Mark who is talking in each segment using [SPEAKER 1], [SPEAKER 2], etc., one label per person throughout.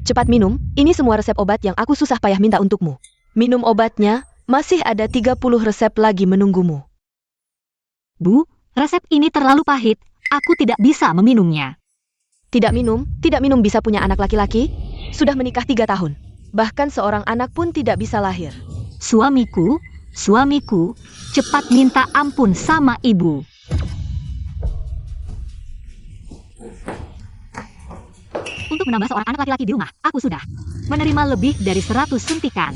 [SPEAKER 1] Cepat minum, ini semua resep obat yang aku susah payah minta untukmu. Minum obatnya, masih ada 30 resep lagi menunggumu.
[SPEAKER 2] Bu, resep ini terlalu pahit. Aku tidak bisa meminumnya.
[SPEAKER 1] Tidak minum bisa punya anak laki-laki? Sudah menikah 3 tahun. Bahkan seorang anak pun tidak bisa lahir.
[SPEAKER 2] Suamiku, cepat minta ampun sama ibu. Untuk menambah seorang anak laki-laki di rumah, aku sudah menerima lebih dari 100 suntikan.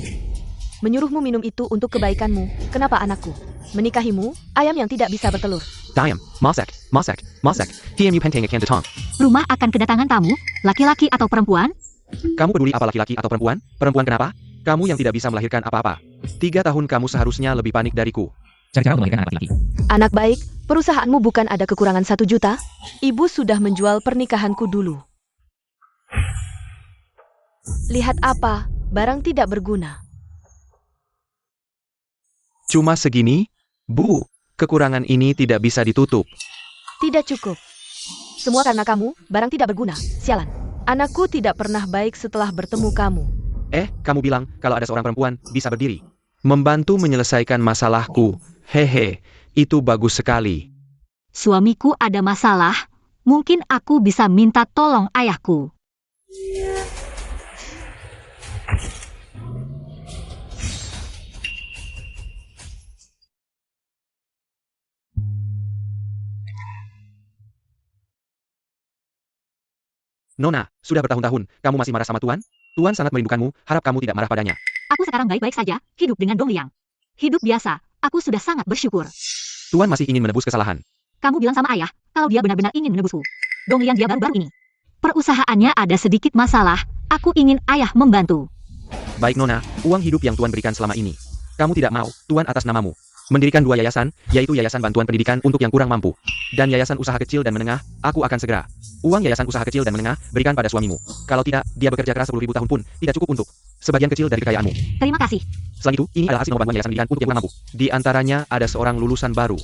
[SPEAKER 1] Menyuruhmu minum itu untuk kebaikanmu. Kenapa anakku? Menikahimu, ayam yang tidak bisa bertelur.
[SPEAKER 3] Diam, Masak. Tiam Penteng akan datang.
[SPEAKER 2] Rumah akan kedatangan tamu, laki-laki atau perempuan?
[SPEAKER 3] Kamu peduli apa laki-laki atau perempuan? Perempuan kenapa? Kamu yang tidak bisa melahirkan apa-apa. 3 tahun kamu seharusnya lebih panik dariku.
[SPEAKER 4] Cari cara untuk melahirkan anak laki-laki.
[SPEAKER 1] Anak baik, perusahaanmu bukan ada kekurangan 1 juta? Ibu sudah menjual pernikahanku dulu. Lihat apa, barang tidak berguna.
[SPEAKER 3] Cuma segini? Bu, kekurangan ini tidak bisa ditutup.
[SPEAKER 1] Tidak cukup. Semua karena kamu, barang tidak berguna. Sialan. Anakku tidak pernah baik setelah bertemu kamu.
[SPEAKER 3] Kamu bilang kalau ada seorang perempuan bisa berdiri. Membantu menyelesaikan masalahku. Hehe, itu bagus sekali.
[SPEAKER 2] Suamiku ada masalah, mungkin aku bisa minta tolong ayahku.
[SPEAKER 3] Nona, sudah bertahun-tahun, kamu masih marah sama Tuan? Tuan sangat merindukanmu, harap kamu tidak marah padanya.
[SPEAKER 2] Aku sekarang baik-baik saja, hidup dengan Dong Liang. Hidup biasa, aku sudah sangat bersyukur.
[SPEAKER 3] Tuan masih ingin menebus kesalahan.
[SPEAKER 2] Kamu bilang sama ayah, kalau dia benar-benar ingin menebusku. Dong Liang dia baru-baru ini. Perusahaannya ada sedikit masalah, aku ingin ayah membantu.
[SPEAKER 3] Baik Nona, uang hidup yang Tuan berikan selama ini. Kamu tidak mau, Tuan atas namamu. Mendirikan 2 yayasan, yaitu Yayasan Bantuan Pendidikan untuk yang kurang mampu. Dan Yayasan Usaha Kecil dan Menengah, aku akan segera. Uang Yayasan Usaha Kecil dan Menengah, berikan pada suamimu. Kalau tidak, dia bekerja keras 10.000 tahun pun, tidak cukup untuk sebagian kecil dari kekayaanmu.
[SPEAKER 2] Terima kasih.
[SPEAKER 3] Selain itu, ini adalah hasil bantuan Yayasan Pendidikan untuk yang kurang mampu. Di antaranya, ada seorang lulusan baru.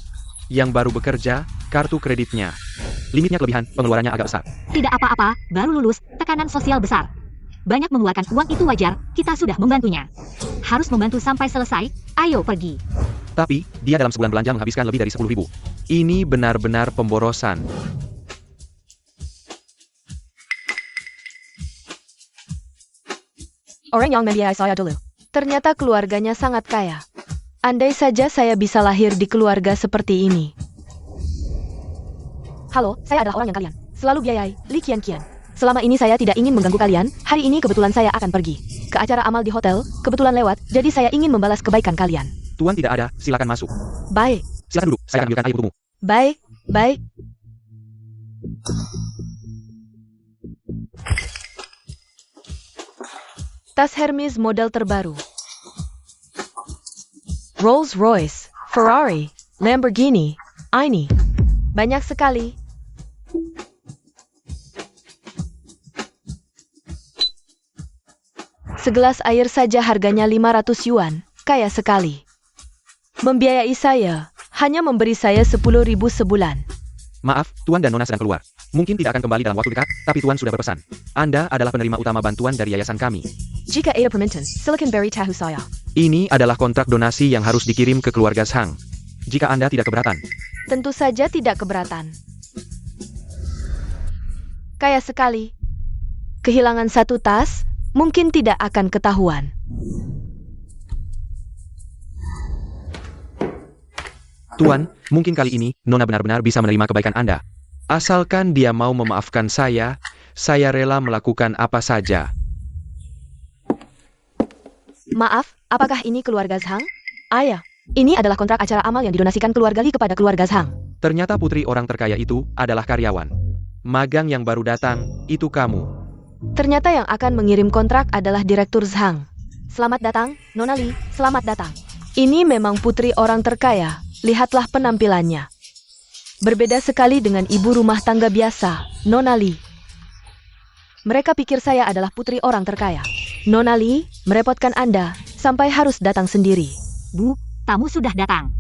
[SPEAKER 3] Yang baru bekerja, kartu kreditnya. Limitnya kelebihan, pengeluarannya agak besar.
[SPEAKER 2] Tidak apa-apa, baru lulus, tekanan sosial besar. Banyak mengeluarkan uang itu wajar, kita sudah membantunya. Harus membantu sampai selesai, ayo pergi.
[SPEAKER 3] Tapi, dia dalam sebulan belanja menghabiskan lebih dari 10.000. Ini benar-benar pemborosan.
[SPEAKER 1] Orang yang membiayai saya dulu. Ternyata keluarganya sangat kaya. Andai saja saya bisa lahir di keluarga seperti ini. Halo, saya adalah orang yang kalian selalu biayai, Li Qian. Selama ini saya tidak ingin mengganggu kalian, hari ini kebetulan saya akan pergi ke acara amal di hotel, kebetulan lewat, jadi saya ingin membalas kebaikan kalian.
[SPEAKER 3] Tuan tidak ada, silakan masuk.
[SPEAKER 1] Baik.
[SPEAKER 3] Silakan duduk, saya akan ambilkan air untukmu.
[SPEAKER 1] Baik. Tas Hermes model terbaru. Rolls-Royce, Ferrari, Lamborghini, ini. Banyak sekali. Segelas air saja harganya 500 yuan, kaya sekali. Membiayai saya, hanya memberi saya 10.000 sebulan.
[SPEAKER 3] Maaf, Tuan dan Nona sedang keluar. Mungkin tidak akan kembali dalam waktu dekat, tapi Tuan sudah berpesan. Anda adalah penerima utama bantuan dari yayasan kami.
[SPEAKER 1] Jika ada permintaan, silakan beri tahu saya.
[SPEAKER 3] Ini adalah kontrak donasi yang harus dikirim ke keluarga Zhang. Jika Anda tidak keberatan.
[SPEAKER 1] Tentu saja tidak keberatan. Kaya sekali. Kehilangan 1 tas, mungkin tidak akan ketahuan.
[SPEAKER 3] Tuan, mungkin kali ini, Nona benar-benar bisa menerima kebaikan Anda. Asalkan dia mau memaafkan saya rela melakukan apa saja.
[SPEAKER 1] Maaf, apakah ini keluarga Zhang? Ayah, ini adalah kontrak acara amal yang didonasikan keluarga Li kepada keluarga Zhang.
[SPEAKER 3] Ternyata putri orang terkaya itu adalah karyawan. Magang yang baru datang, itu kamu.
[SPEAKER 1] Ternyata yang akan mengirim kontrak adalah Direktur Zhang. Selamat datang, Nona Li, selamat datang. Ini memang putri orang terkaya, lihatlah penampilannya. Berbeda sekali dengan ibu rumah tangga biasa, Nona Li. Mereka pikir saya adalah putri orang terkaya. Nona Li, merepotkan Anda, sampai harus datang sendiri.
[SPEAKER 2] Bu, tamu sudah datang.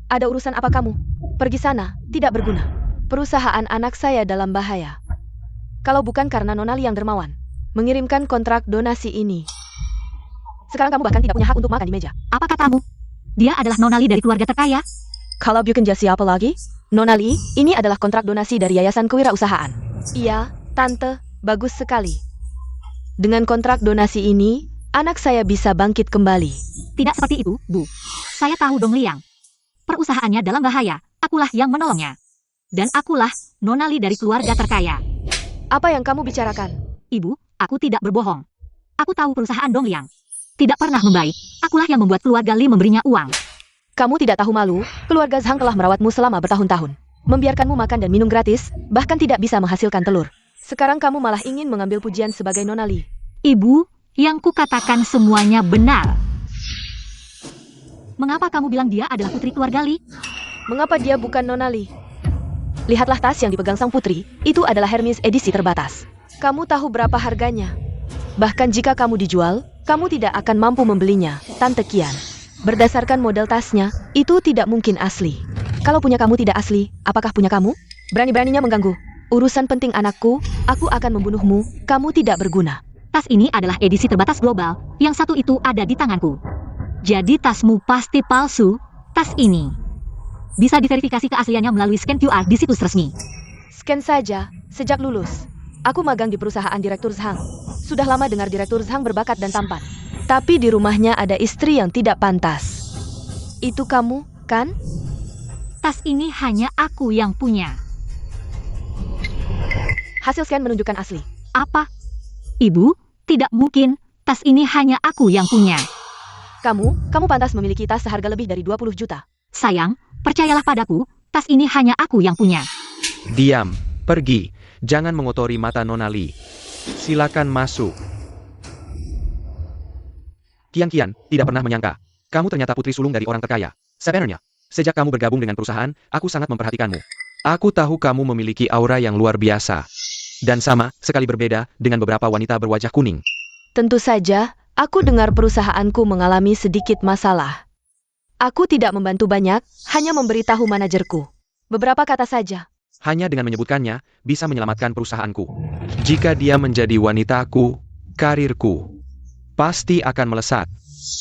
[SPEAKER 1] Ada urusan apa kamu? Pergi sana, tidak berguna. Perusahaan anak saya dalam bahaya. Kalau bukan karena Nona Li yang dermawan, mengirimkan kontrak donasi ini. Sekarang kamu bahkan tidak punya hak untuk makan di meja.
[SPEAKER 2] Apa katamu? Dia adalah Nona Lee dari keluarga terkaya.
[SPEAKER 1] Kalau bukan siapa lagi? Nona Lee, ini adalah kontrak donasi dari Yayasan Kewirausahaan. Iya, Tante, bagus sekali. Dengan kontrak donasi ini, anak saya bisa bangkit kembali.
[SPEAKER 2] Tidak seperti itu, Bu. Saya tahu Dong Liang. Perusahaannya dalam bahaya. Akulah yang menolongnya. Dan akulah Nona Lee dari keluarga terkaya.
[SPEAKER 1] Apa yang kamu bicarakan?
[SPEAKER 2] Ibu, aku tidak berbohong. Aku tahu perusahaan Dong Liang tidak pernah membaik. Akulah yang membuat keluarga Lee memberinya uang.
[SPEAKER 1] Kamu tidak tahu malu, keluarga Zhang telah merawatmu selama bertahun-tahun. Membiarkanmu makan dan minum gratis, bahkan tidak bisa menghasilkan telur. Sekarang kamu malah ingin mengambil pujian sebagai Nona Lee.
[SPEAKER 2] Ibu, yang kukatakan semuanya benar. Mengapa kamu bilang dia adalah putri keluarga Lee?
[SPEAKER 1] Mengapa dia bukan Nona Lee? Lihatlah tas yang dipegang sang putri, itu adalah Hermes edisi terbatas. Kamu tahu berapa harganya? Bahkan jika kamu dijual, kamu tidak akan mampu membelinya, Tante Qian. Berdasarkan model tasnya, itu tidak mungkin asli. Kalau punya kamu tidak asli, apakah punya kamu? Berani-beraninya mengganggu. Urusan penting anakku, aku akan membunuhmu, kamu tidak berguna.
[SPEAKER 2] Tas ini adalah edisi terbatas global, yang satu itu ada di tanganku. Jadi tasmu pasti palsu, tas ini. Bisa diverifikasi keasliannya melalui scan QR di situs resmi.
[SPEAKER 1] Scan saja, sejak lulus. Aku magang di perusahaan Direktur Zhang. Sudah lama dengar Direktur Zhang berbakat dan tampan. Tapi di rumahnya ada istri yang tidak pantas. Itu kamu, kan?
[SPEAKER 2] Tas ini hanya aku yang punya.
[SPEAKER 1] Hasil scan menunjukkan asli.
[SPEAKER 2] Apa? Ibu, tidak mungkin. Tas ini hanya aku yang punya.
[SPEAKER 1] Kamu pantas memiliki tas seharga lebih dari 20 juta.
[SPEAKER 2] Sayang, percayalah padaku, tas ini hanya aku yang punya.
[SPEAKER 3] Diam, pergi. Jangan mengotori mata Nona Lee. Silakan masuk. Qian, tidak pernah menyangka. Kamu ternyata putri sulung dari orang terkaya. Sebenarnya, sejak kamu bergabung dengan perusahaan, aku sangat memperhatikanmu. Aku tahu kamu memiliki aura yang luar biasa. Dan sama, sekali berbeda, dengan beberapa wanita berwajah kuning.
[SPEAKER 1] Tentu saja, aku dengar perusahaanku mengalami sedikit masalah. Aku tidak membantu banyak, hanya memberitahu manajerku. Beberapa kata saja.
[SPEAKER 3] Hanya dengan menyebutkannya, bisa menyelamatkan perusahaanku. Jika dia menjadi wanitaku, karirku pasti akan melesat.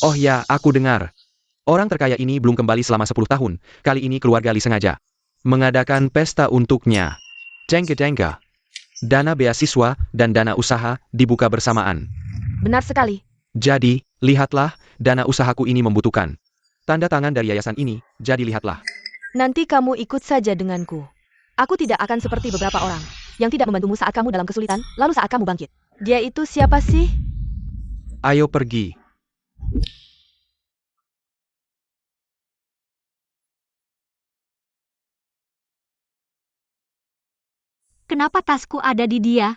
[SPEAKER 3] Oh ya, aku dengar. Orang terkaya ini belum kembali selama 10 tahun. Kali ini keluarga Lee sengaja mengadakan pesta untuknya. Jengke-jengke. Dana beasiswa dan dana usaha dibuka bersamaan.
[SPEAKER 1] Benar sekali.
[SPEAKER 3] Jadi, lihatlah, dana usahaku ini membutuhkan tanda tangan dari yayasan ini, jadi lihatlah.
[SPEAKER 1] Nanti kamu ikut saja denganku. Aku tidak akan seperti beberapa orang yang tidak membantumu saat kamu dalam kesulitan, lalu saat kamu bangkit. Dia itu siapa sih?
[SPEAKER 3] Ayo pergi.
[SPEAKER 2] Kenapa tasku ada di dia?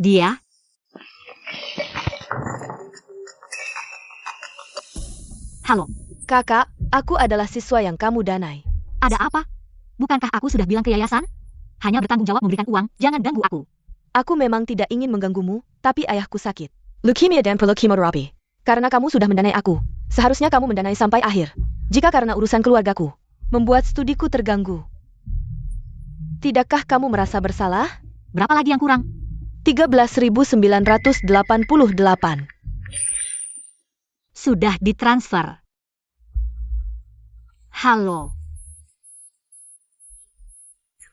[SPEAKER 2] Dia? Halo,
[SPEAKER 1] Kakak, aku adalah siswa yang kamu danai.
[SPEAKER 2] ada apa? Bukankah aku sudah bilang ke yayasan? Hanya bertanggung jawab memberikan uang, jangan ganggu aku.
[SPEAKER 1] Aku memang tidak ingin mengganggumu, tapi ayahku sakit. Leukemia dan perlu kemoterapi. Karena kamu sudah mendanai aku, seharusnya kamu mendanai sampai akhir. Jika karena urusan keluargaku, membuat studiku terganggu. Tidakkah kamu merasa bersalah?
[SPEAKER 2] Berapa lagi yang kurang?
[SPEAKER 1] 13.988.
[SPEAKER 2] Sudah ditransfer. Halo.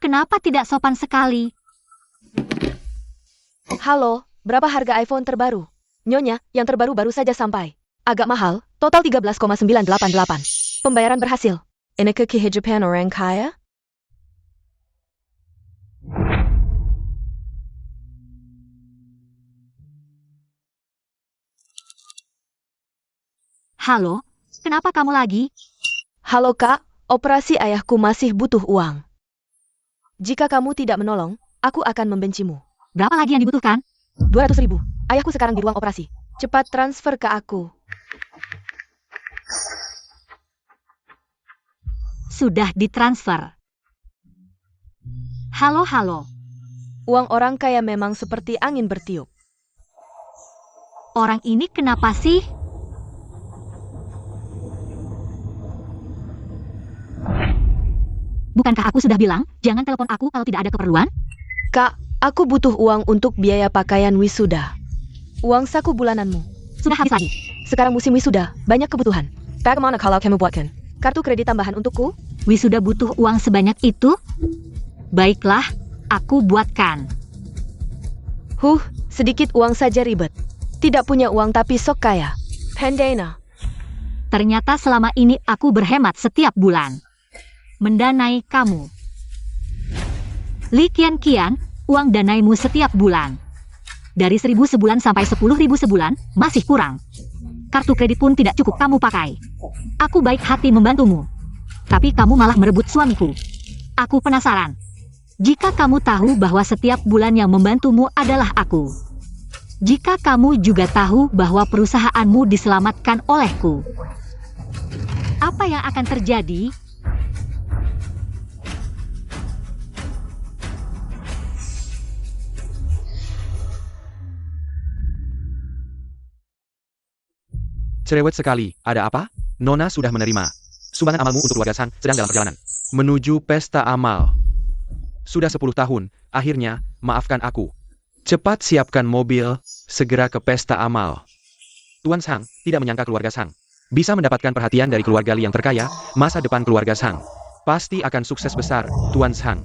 [SPEAKER 2] Kenapa tidak sopan sekali?
[SPEAKER 1] Halo, berapa harga iPhone terbaru? Nyonya, yang terbaru baru saja sampai. Agak mahal, total 13,988. Pembayaran berhasil. Ini ke kehidupan orang kaya?
[SPEAKER 2] Halo, kenapa kamu lagi?
[SPEAKER 1] Halo kak, operasi ayahku masih butuh uang. Jika kamu tidak menolong, aku akan membencimu.
[SPEAKER 2] Berapa lagi yang dibutuhkan?
[SPEAKER 1] 200.000. Ayahku sekarang di ruang operasi. Cepat transfer ke aku.
[SPEAKER 2] Sudah ditransfer. Halo.
[SPEAKER 1] Uang orang kaya memang seperti angin bertiup.
[SPEAKER 2] Orang ini kenapa sih? Bukankah aku sudah bilang, jangan telepon aku kalau tidak ada keperluan?
[SPEAKER 1] Kak, aku butuh uang untuk biaya pakaian wisuda. Uang saku bulananmu.
[SPEAKER 2] Sudah habis lagi.
[SPEAKER 1] Sekarang musim wisuda, banyak kebutuhan. Bagaimana kalau kamu buatkan kartu kredit tambahan untukku?
[SPEAKER 2] Wisuda butuh uang sebanyak itu? Baiklah, aku buatkan.
[SPEAKER 1] Sedikit uang saja ribet. Tidak punya uang tapi sok kaya. Pendena.
[SPEAKER 2] Ternyata selama ini aku berhemat setiap bulan. Mendanai kamu. Li Qian, uang danaimu setiap bulan. Dari 1.000 sebulan sampai 10.000 sebulan, masih kurang. Kartu kredit pun tidak cukup kamu pakai. Aku baik hati membantumu. Tapi kamu malah merebut suamiku. Aku penasaran. Jika kamu tahu bahwa setiap bulan yang membantumu adalah aku. Jika kamu juga tahu bahwa perusahaanmu diselamatkan olehku. Apa yang akan terjadi?
[SPEAKER 3] Cerewet sekali, ada apa? Nona sudah menerima sumbangan amalmu untuk keluarga Sang sedang dalam perjalanan menuju pesta amal. Sudah 10 tahun, akhirnya, maafkan aku. Cepat siapkan mobil, segera ke pesta amal. Tuan Sang tidak menyangka keluarga Sang bisa mendapatkan perhatian dari keluarga Li yang terkaya. Masa depan keluarga Sang pasti akan sukses besar, Tuan Sang.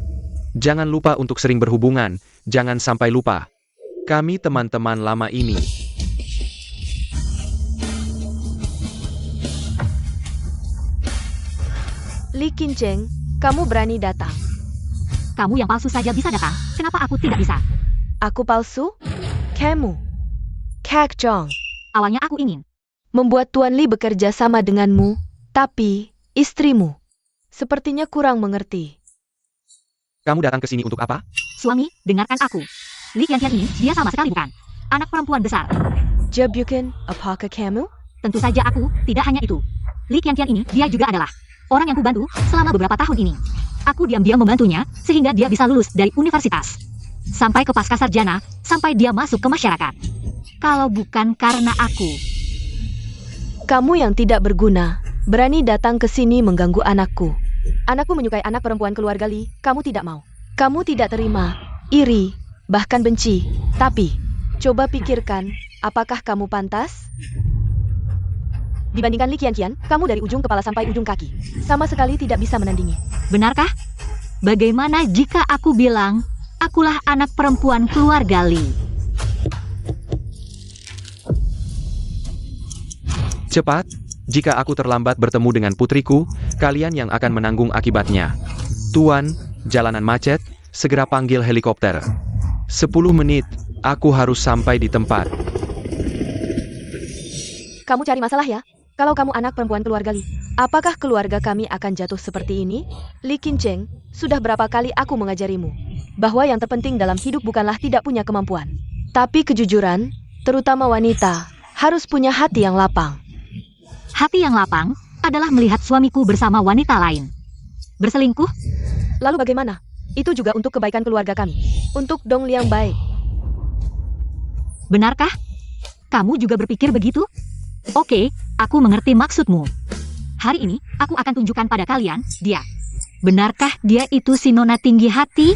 [SPEAKER 3] Jangan lupa untuk sering berhubungan, jangan sampai lupa. Kami teman-teman lama ini.
[SPEAKER 1] Li Qian, kamu berani datang.
[SPEAKER 2] Kamu yang palsu saja bisa datang. Kenapa aku tidak bisa?
[SPEAKER 1] Aku palsu? Kamu. Kak Jong.
[SPEAKER 2] Awalnya aku ingin.
[SPEAKER 1] Membuat Tuan Li bekerja sama denganmu, tapi istrimu sepertinya kurang mengerti.
[SPEAKER 3] Kamu datang ke sini untuk apa?
[SPEAKER 2] Suami, dengarkan aku. Li Qian ini, dia sama sekali bukan anak perempuan besar.
[SPEAKER 1] Jebukan, apakah kamu?
[SPEAKER 2] Tentu saja aku, tidak hanya itu. Li Qian ini, dia juga adalah orang yang kubantu selama beberapa tahun ini. Aku diam-diam membantunya, sehingga dia bisa lulus dari universitas. Sampai ke pasca sarjana, sampai dia masuk ke masyarakat. Kalau bukan karena aku.
[SPEAKER 1] Kamu yang tidak berguna, berani datang ke sini mengganggu anakku. Anakku menyukai anak perempuan keluarga Li, kamu tidak mau. Kamu tidak terima, iri, bahkan benci. Tapi, coba pikirkan, apakah kamu pantas? Dibandingkan Li Qian, kamu dari ujung kepala sampai ujung kaki. Sama sekali tidak bisa menandingi.
[SPEAKER 2] Benarkah? Bagaimana jika aku bilang, akulah anak perempuan keluarga Li?
[SPEAKER 3] Cepat, jika aku terlambat bertemu dengan putriku, kalian yang akan menanggung akibatnya. Tuan, jalanan macet, segera panggil helikopter. 10 menit, aku harus sampai di tempat.
[SPEAKER 1] Kamu cari masalah ya? Kalau kamu anak perempuan keluarga Li, apakah keluarga kami akan jatuh seperti ini? Li Qian, sudah berapa kali aku mengajarimu bahwa yang terpenting dalam hidup bukanlah tidak punya kemampuan, tapi kejujuran, terutama wanita, harus punya hati yang lapang.
[SPEAKER 2] Hati yang lapang adalah melihat suamiku bersama wanita lain. Berselingkuh?
[SPEAKER 1] Lalu bagaimana? Itu juga untuk kebaikan keluarga kami. Untuk Dong Li yang baik.
[SPEAKER 2] Benarkah? Kamu juga berpikir begitu? Oke, aku mengerti maksudmu. Hari ini, aku akan tunjukkan pada kalian, dia. Benarkah dia itu si nona tinggi hati?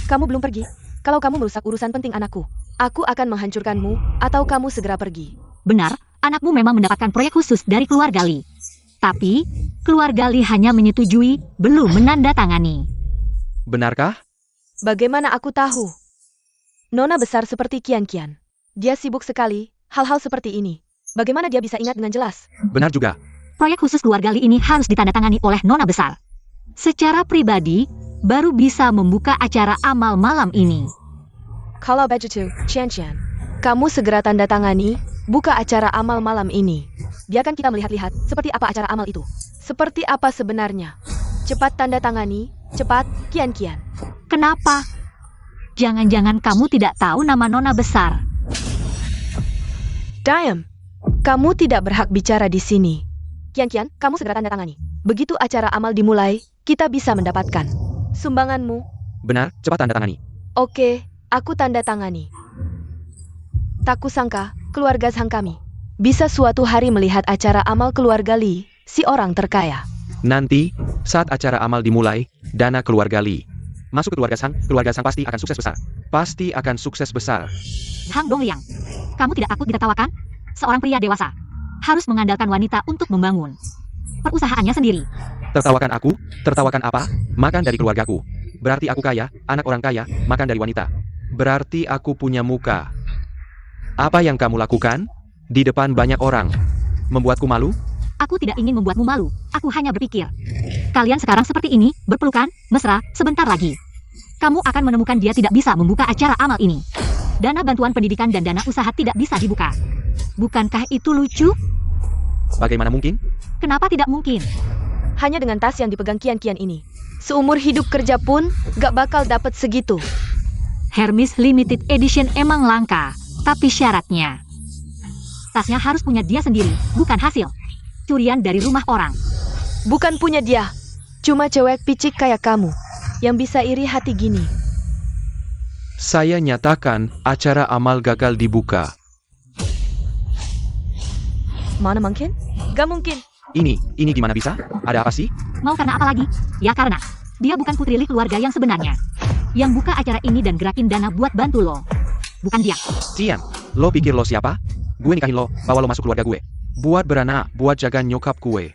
[SPEAKER 1] Kamu belum pergi. Kalau kamu merusak urusan penting anakku, aku akan menghancurkanmu, atau kamu segera pergi.
[SPEAKER 2] Benar, anakmu memang mendapatkan proyek khusus dari keluarga Li. Tapi, keluarga Li hanya menyetujui, belum menandatangani.
[SPEAKER 3] Benarkah?
[SPEAKER 1] Bagaimana aku tahu? Nona besar seperti Qian. Dia sibuk sekali, hal-hal seperti ini. Bagaimana dia bisa ingat dengan jelas?
[SPEAKER 3] Benar juga.
[SPEAKER 2] Proyek khusus keluarga Li ini harus ditandatangani oleh nona besar. Secara pribadi, baru bisa membuka acara amal malam ini.
[SPEAKER 1] Kalau begitu, Qian, kamu segera tanda tangani, buka acara amal malam ini. Biarkan kita melihat-lihat seperti apa acara amal itu. Seperti apa sebenarnya. Cepat tanda tangani, cepat, Qian.
[SPEAKER 2] Kenapa? Jangan-jangan kamu tidak tahu nama nona besar.
[SPEAKER 1] Diam. Kamu tidak berhak bicara di sini. Qian, kamu segera tanda tangani. Begitu acara amal dimulai, kita bisa mendapatkan sumbanganmu.
[SPEAKER 3] Benar, cepat tanda tangani.
[SPEAKER 1] Oke, aku tanda tangani. Tak kusangka, keluarga Sang kami bisa suatu hari melihat acara amal keluarga Li, si orang terkaya.
[SPEAKER 3] Nanti, saat acara amal dimulai, dana keluarga Li masuk ke keluarga Sang pasti akan sukses besar. Pasti akan sukses besar.
[SPEAKER 2] Zhang Dongliang, kamu tidak takut ditertawakan? Seorang pria dewasa harus mengandalkan wanita untuk membangun perusahaannya sendiri.
[SPEAKER 3] Tertawakan aku? Tertawakan apa? Makan dari keluargaku. Berarti aku kaya, anak orang kaya, makan dari wanita. Berarti aku punya muka. Apa yang kamu lakukan? Di depan banyak orang. Membuatku malu?
[SPEAKER 2] Aku tidak ingin membuatmu malu. Aku hanya berpikir. Kalian sekarang seperti ini, berpelukan, mesra, sebentar lagi. Kamu akan menemukan dia tidak bisa membuka acara amal ini. Dana bantuan pendidikan dan dana usaha tidak bisa dibuka. Bukankah itu lucu?
[SPEAKER 3] Bagaimana mungkin?
[SPEAKER 2] Kenapa tidak mungkin?
[SPEAKER 1] Hanya dengan tas yang dipegang Kian-Kian ini. Seumur hidup kerja pun gak bakal dapat segitu.
[SPEAKER 2] Hermes Limited Edition emang langka, tapi syaratnya tasnya harus punya dia sendiri, bukan hasil curian dari rumah orang.
[SPEAKER 1] Bukan punya dia. Cuma cewek picik kayak kamu yang bisa iri hati gini.
[SPEAKER 3] Saya nyatakan acara amal gagal dibuka.
[SPEAKER 1] Mana mungkin? Gak mungkin.
[SPEAKER 3] Ini gimana bisa? Ada apa sih?
[SPEAKER 2] Mau karena apa lagi? Ya karena dia bukan putri Li keluarga yang sebenarnya. Yang buka acara ini dan gerakin dana buat bantu lo. Bukan dia.
[SPEAKER 3] Cian, lo pikir lo siapa? Gue nikahin lo, bawa lo masuk keluarga gue. Buat beranak, buat jaga nyokap gue.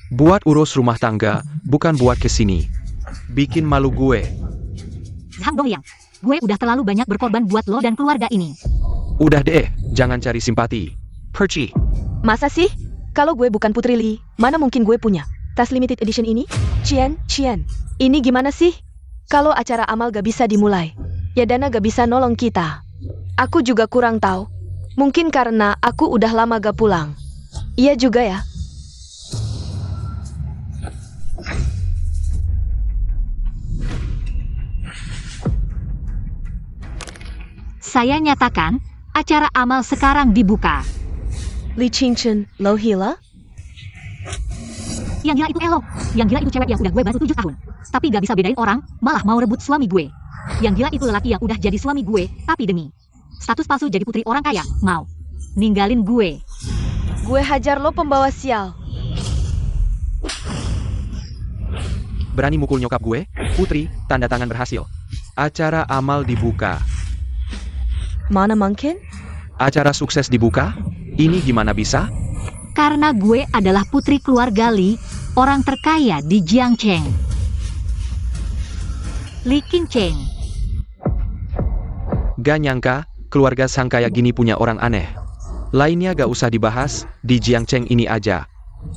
[SPEAKER 3] Buat urus rumah tangga, bukan buat kesini. Bikin malu gue.
[SPEAKER 2] Zhang Dongliang, gue udah terlalu banyak berkorban buat lo dan keluarga ini.
[SPEAKER 3] Udah deh, jangan cari simpati. Perci.
[SPEAKER 1] Masa sih? Kalau gue bukan Putri Li, mana mungkin gue punya tas limited edition ini? Cian, ini gimana sih? Kalau acara amal gak bisa dimulai, ya dana gak bisa nolong kita. Aku juga kurang tahu. Mungkin karena aku udah lama gak pulang. Iya juga ya.
[SPEAKER 2] Saya nyatakan, acara amal sekarang dibuka.
[SPEAKER 1] Li Qingchen, Lo Hila?
[SPEAKER 2] Yang gila itu Elo. Yang gila itu cewek yang udah gue bantu 7 tahun. Tapi gak bisa bedain orang, malah mau rebut suami gue. Yang gila itu lelaki yang udah jadi suami gue, tapi demi status palsu jadi putri orang kaya, mau ninggalin gue.
[SPEAKER 1] Gue hajar lo pembawa sial.
[SPEAKER 3] Berani mukul nyokap gue? Putri, tanda tangan berhasil. Acara amal dibuka.
[SPEAKER 1] Mana mungkin?
[SPEAKER 3] Acara sukses dibuka? Ini gimana bisa?
[SPEAKER 2] Karena gue adalah putri keluarga Li, orang terkaya di Jiangcheng. Li Qingcheng.
[SPEAKER 3] Gak nyangka, keluarga Sang kayak gini punya orang aneh. Lainnya gak usah dibahas, di Jiangcheng ini aja.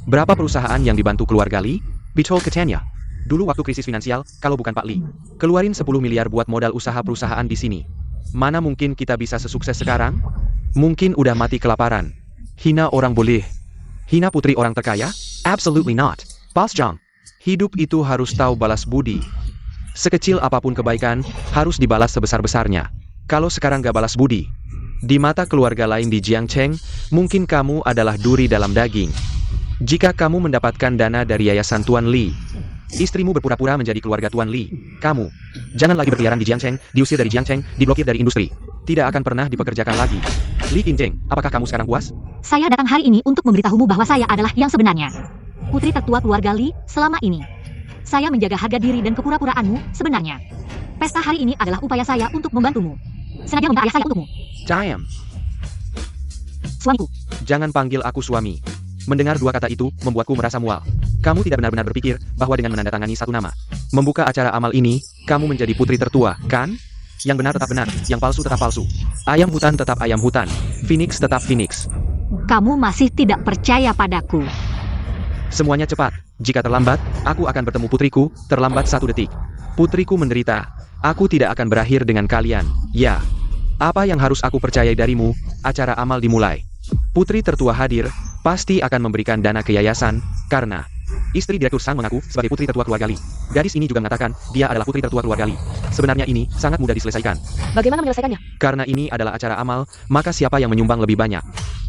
[SPEAKER 3] Berapa perusahaan yang dibantu keluarga Li? Betul katanya. Dulu waktu krisis finansial, kalau bukan Pak Li, keluarin 10 miliar buat modal usaha perusahaan di sini. Mana mungkin kita bisa sesukses sekarang? Mungkin udah mati kelaparan. Hina orang boleh. Hina putri orang terkaya? Absolutely not. Pas Jang. Hidup itu harus tahu balas budi. Sekecil apapun kebaikan, harus dibalas sebesar-besarnya. Kalau sekarang gak balas budi, di mata keluarga lain di Jiangcheng, mungkin kamu adalah duri dalam daging. Jika kamu mendapatkan dana dari yayasan Tuan Li, istrimu berpura-pura menjadi keluarga Tuan Li. Kamu, jangan lagi berkeliaran di Jiangcheng, diusir dari Jiangcheng, diblokir dari industri. Tidak akan pernah dipekerjakan lagi. Li Qingcheng, apakah kamu sekarang puas?
[SPEAKER 2] Saya datang hari ini untuk memberitahumu bahwa saya adalah yang sebenarnya. Putri tertua keluarga Li, selama ini. Saya menjaga harga diri dan kepura-puraanmu, sebenarnya. Pesta hari ini adalah upaya saya untuk membantumu. Sengaja membayar saya untukmu.
[SPEAKER 3] Diam.
[SPEAKER 2] Suamiku.
[SPEAKER 3] Jangan panggil aku suami. Mendengar dua kata itu, membuatku merasa mual. Kamu tidak benar-benar berpikir bahwa dengan menandatangani satu nama, membuka acara amal ini, kamu menjadi putri tertua, kan? Yang benar tetap benar, yang palsu tetap palsu. Ayam hutan tetap ayam hutan. Phoenix tetap Phoenix.
[SPEAKER 2] Kamu masih tidak percaya padaku.
[SPEAKER 3] Semuanya cepat. Jika terlambat, aku akan bertemu putriku, terlambat 1 detik. Putriku menderita. Aku tidak akan berakhir dengan kalian. Ya. Apa yang harus aku percayai darimu? Acara amal dimulai. Putri tertua hadir, pasti akan memberikan dana ke yayasan, karena istri Direktur Sang mengaku sebagai putri tertua keluarga Li. Gadis ini juga mengatakan, dia adalah putri tertua keluarga Li. Sebenarnya ini sangat mudah diselesaikan.
[SPEAKER 1] Bagaimana menyelesaikannya?
[SPEAKER 3] Karena ini adalah acara amal, maka siapa yang menyumbang lebih banyak?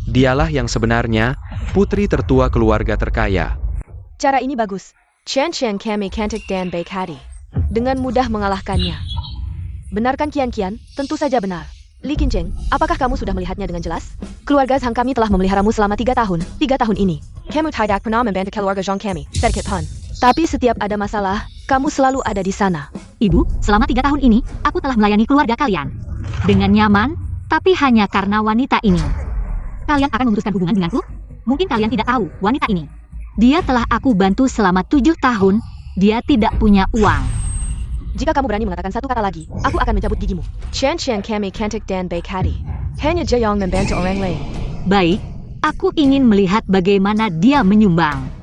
[SPEAKER 3] Dialah yang sebenarnya putri tertua keluarga terkaya.
[SPEAKER 1] Cara ini bagus. Chen kami cantik dan baik hati. Dengan mudah mengalahkannya. Benarkan Kian? Tentu saja benar. Li Qingcheng, apakah kamu sudah melihatnya dengan jelas? Keluarga Zhang kami telah memeliharamu selama 3 tahun. 3 tahun ini. Kamu tidak pernah membantu keluarga Zhang kami. Sedikit pun. Tapi setiap ada masalah, kamu selalu ada di sana.
[SPEAKER 2] Ibu, selama 3 tahun ini, aku telah melayani keluarga kalian. Dengan nyaman, tapi hanya karena wanita ini. Kalian akan memutuskan hubungan denganku? Mungkin kalian tidak tahu wanita ini. Dia telah aku bantu selama 7 tahun, dia tidak punya uang.
[SPEAKER 1] Jika kamu berani mengatakan satu kata lagi, aku akan mencabut gigimu. Chen kami cantik dan baik hati. Hanya dia yang membantu orang lain.
[SPEAKER 2] Baik, aku ingin melihat bagaimana dia menyumbang.